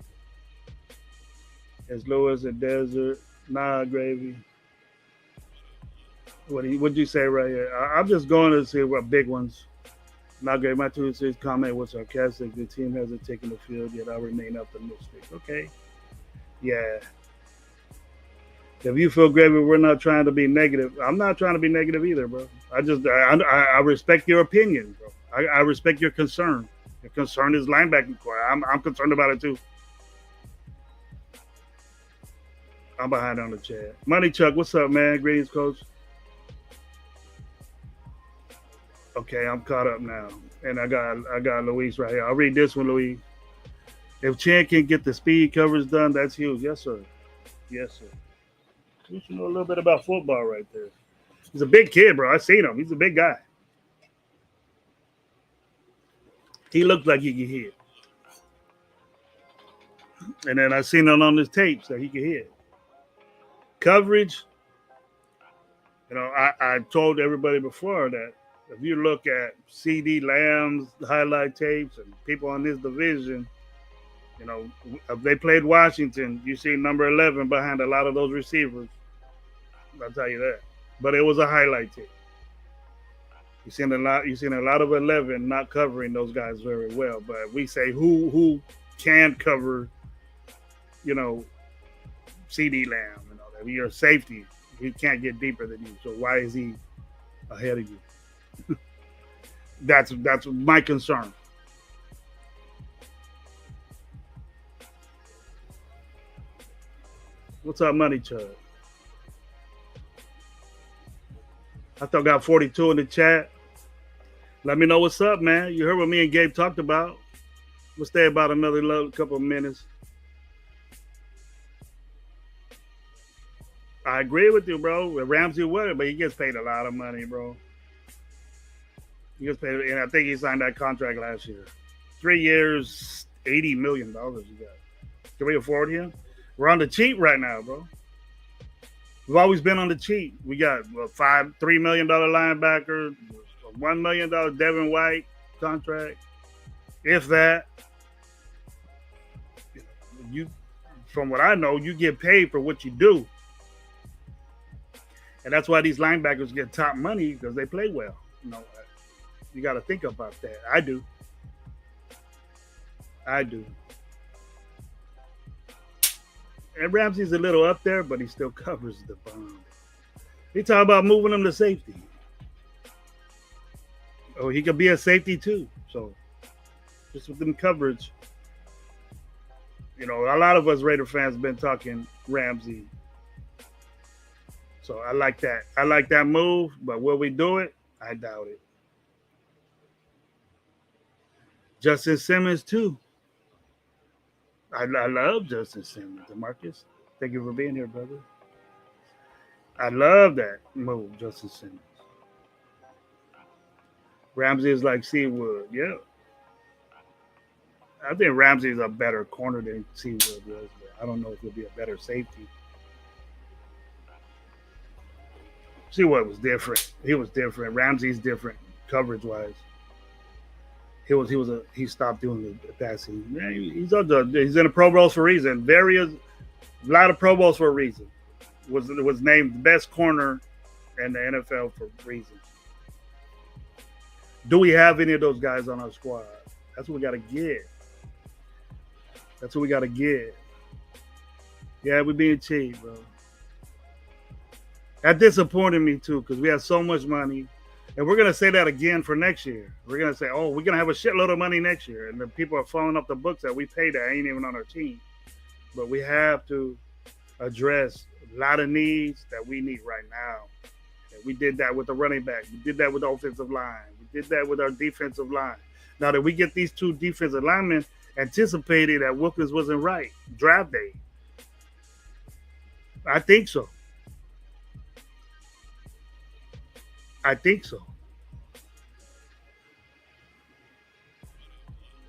it's Lewis and Desert. Nah, Gravy. What'd you say right here? I'm just going to see what big ones. Not great. My 2-6 comment was sarcastic. The team hasn't taken the field yet. I remain optimistic. Okay. Yeah. If you feel great, we're not trying to be negative. I'm not trying to be negative either, bro. I respect your opinion, bro. I respect your concern. Your concern is linebacking core. I'm concerned about it too. I'm behind on the chat. Money Chuck, what's up, man? Greetings, coach. Okay, I'm caught up now. And I got Luis right here. I'll read this one, Luis. If Chan can get the speed coverage done, that's huge. Yes, sir. Yes, sir. You should know a little bit about football right there. He's a big kid, bro. I seen him. He's a big guy. He looked like he could hit. And then I seen it on his tapes that he could hit. Coverage, you know, I told everybody before that If you look at CD Lamb's highlight tapes and people in this division, you know, if they played Washington, you see number 11 behind a lot of those receivers. I'll tell you that. But it was a highlight tape. You seen a lot. You seen a lot of 11 not covering those guys very well. But we say who can cover, you know, CD Lamb. You know, if you're a safety, he can't get deeper than you. So why is he ahead of you? That's my concern. What's up, Money Chug? I thought I got 42 in the chat. Let me know what's up, man. You heard what me and Gabe talked about. We'll stay about another couple of minutes. I agree with you, bro. Ramsey would, but he gets paid a lot of money, bro. He gets paid, and I think he signed that contract last year. 3 years, $80 million. You got. Can we afford him? We're on the cheap right now, bro. We've always been on the cheap. We got a $3 million linebacker, a $1 million Devin White contract. If that, you, from what I know, you get paid for what you do. And that's why these linebackers get top money, because they play well. You know, you got to think about that. I do. And Ramsey's a little up there, but he still covers the bomb. He talk about moving him to safety. Oh, he could be a safety too. So just with them coverage, you know, a lot of us Raider fans been talking Ramsey. So I like that. I like that move, but will we do it? I doubt it. Justin Simmons too. I love Justin Simmons, DeMarcus. Thank you for being here, brother. I love that move, Justin Simmons. Ramsey is like Seawood, yeah. I think Ramsey is a better corner than Seawood was, but I don't know if he'll be a better safety. Seawood was different. He was different. Ramsey's different coverage wise. He stopped doing the passing. Yeah, he's in the Pro Bowls for a reason. A lot of Pro Bowls for a reason. Was named the best corner in the NFL for reasons. Do we have any of those guys on our squad? That's what we got to get. Yeah, we're being cheap, bro. That disappointed me too, because we had so much money. And we're going to say that again for next year. We're going to say, oh, we're going to have a shitload of money next year. And the people are following up the books that we paid that ain't even on our team. But we have to address a lot of needs that we need right now. And we did that with the running back. We did that with the offensive line. We did that with our defensive line. Now that we get these two defensive linemen, anticipated that Wilkins wasn't right. Draft day. I think so. I think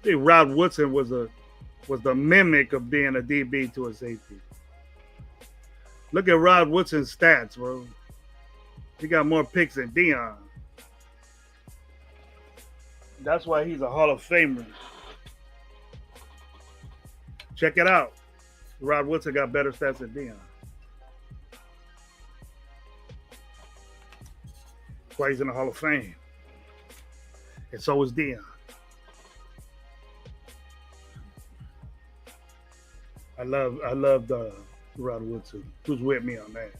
Rod Woodson was the mimic of being a DB to a safety. Look at Rod Woodson's stats, bro. He got more picks than Dion. That's why he's a Hall of Famer. Check it out. Rod Woodson got better stats than Dion. That's why he's in the Hall of Fame. And so is Dion. I love Rod Woodson. Who's with me on that?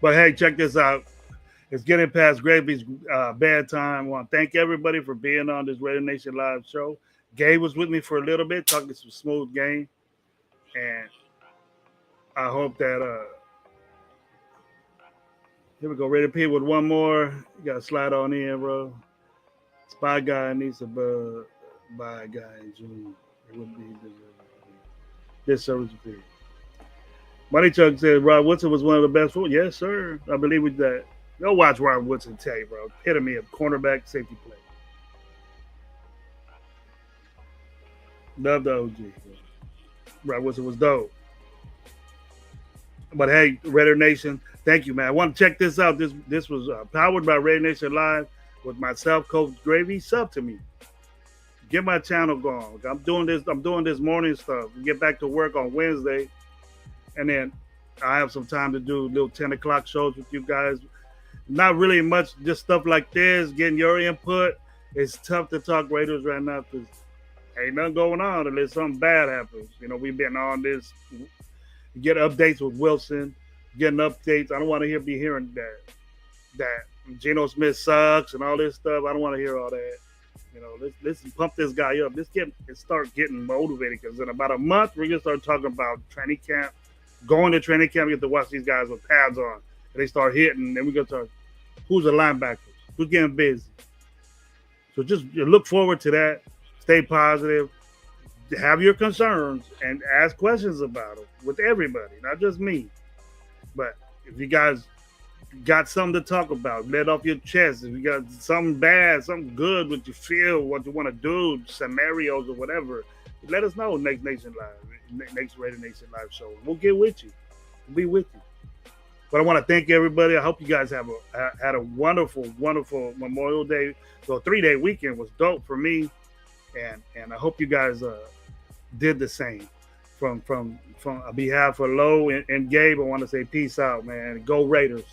But hey, check this out. It's getting past Gravy's bedtime. I want to thank everybody for being on this Raider Nation Live show. Gabe was with me for a little bit, talking some smooth game. And I hope that here we go. Raider P with one more. You got to slide on in, bro. Spy Guy needs a by guy in June. It would be this service fee. Money Chuck said Rod Woodson was one of the best. Yes, sir. I believe with that. Go watch Rod Woodson tape, bro. Epitome of cornerback safety play. Love the OG. Rod Woodson was dope. But hey, Raider Nation, thank you, man. I want to check this out. This was powered by Raider Nation Live with myself, Coach Gravy. Sub to me. Get my channel going. I'm doing this. I'm doing this morning stuff. Get back to work on Wednesday, and then I have some time to do little 10 o'clock shows with you guys. Not really much, just stuff like this. Getting your input. It's tough to talk Raiders right now because ain't nothing going on unless something bad happens. We've been on this. Get updates with Wilson. Getting updates. I don't want to be hearing that Geno Smith sucks and all this stuff. I don't want to hear all that. Let's pump this guy up. Let's start getting motivated because in about a month we're gonna start talking about training camp. Going to training camp, we get to watch these guys with pads on, and they start hitting. Then we're gonna start. Who's the linebackers? Who's getting busy? So just look forward to that. Stay positive. Have your concerns and ask questions about them with everybody, not just me. But if you guys got something to talk about, let off your chest. If you got something bad, something good, what you feel, what you want to do, scenarios or whatever, let us know next Nation Live, next Raider Nation Live show. We'll get with you. We'll be with you. But I want to thank everybody. I hope you guys had a wonderful, wonderful Memorial Day. So 3-day weekend was dope for me, and I hope you guys did the same. From behalf of Lo and Gabe, I want to say peace out, man. Go Raiders.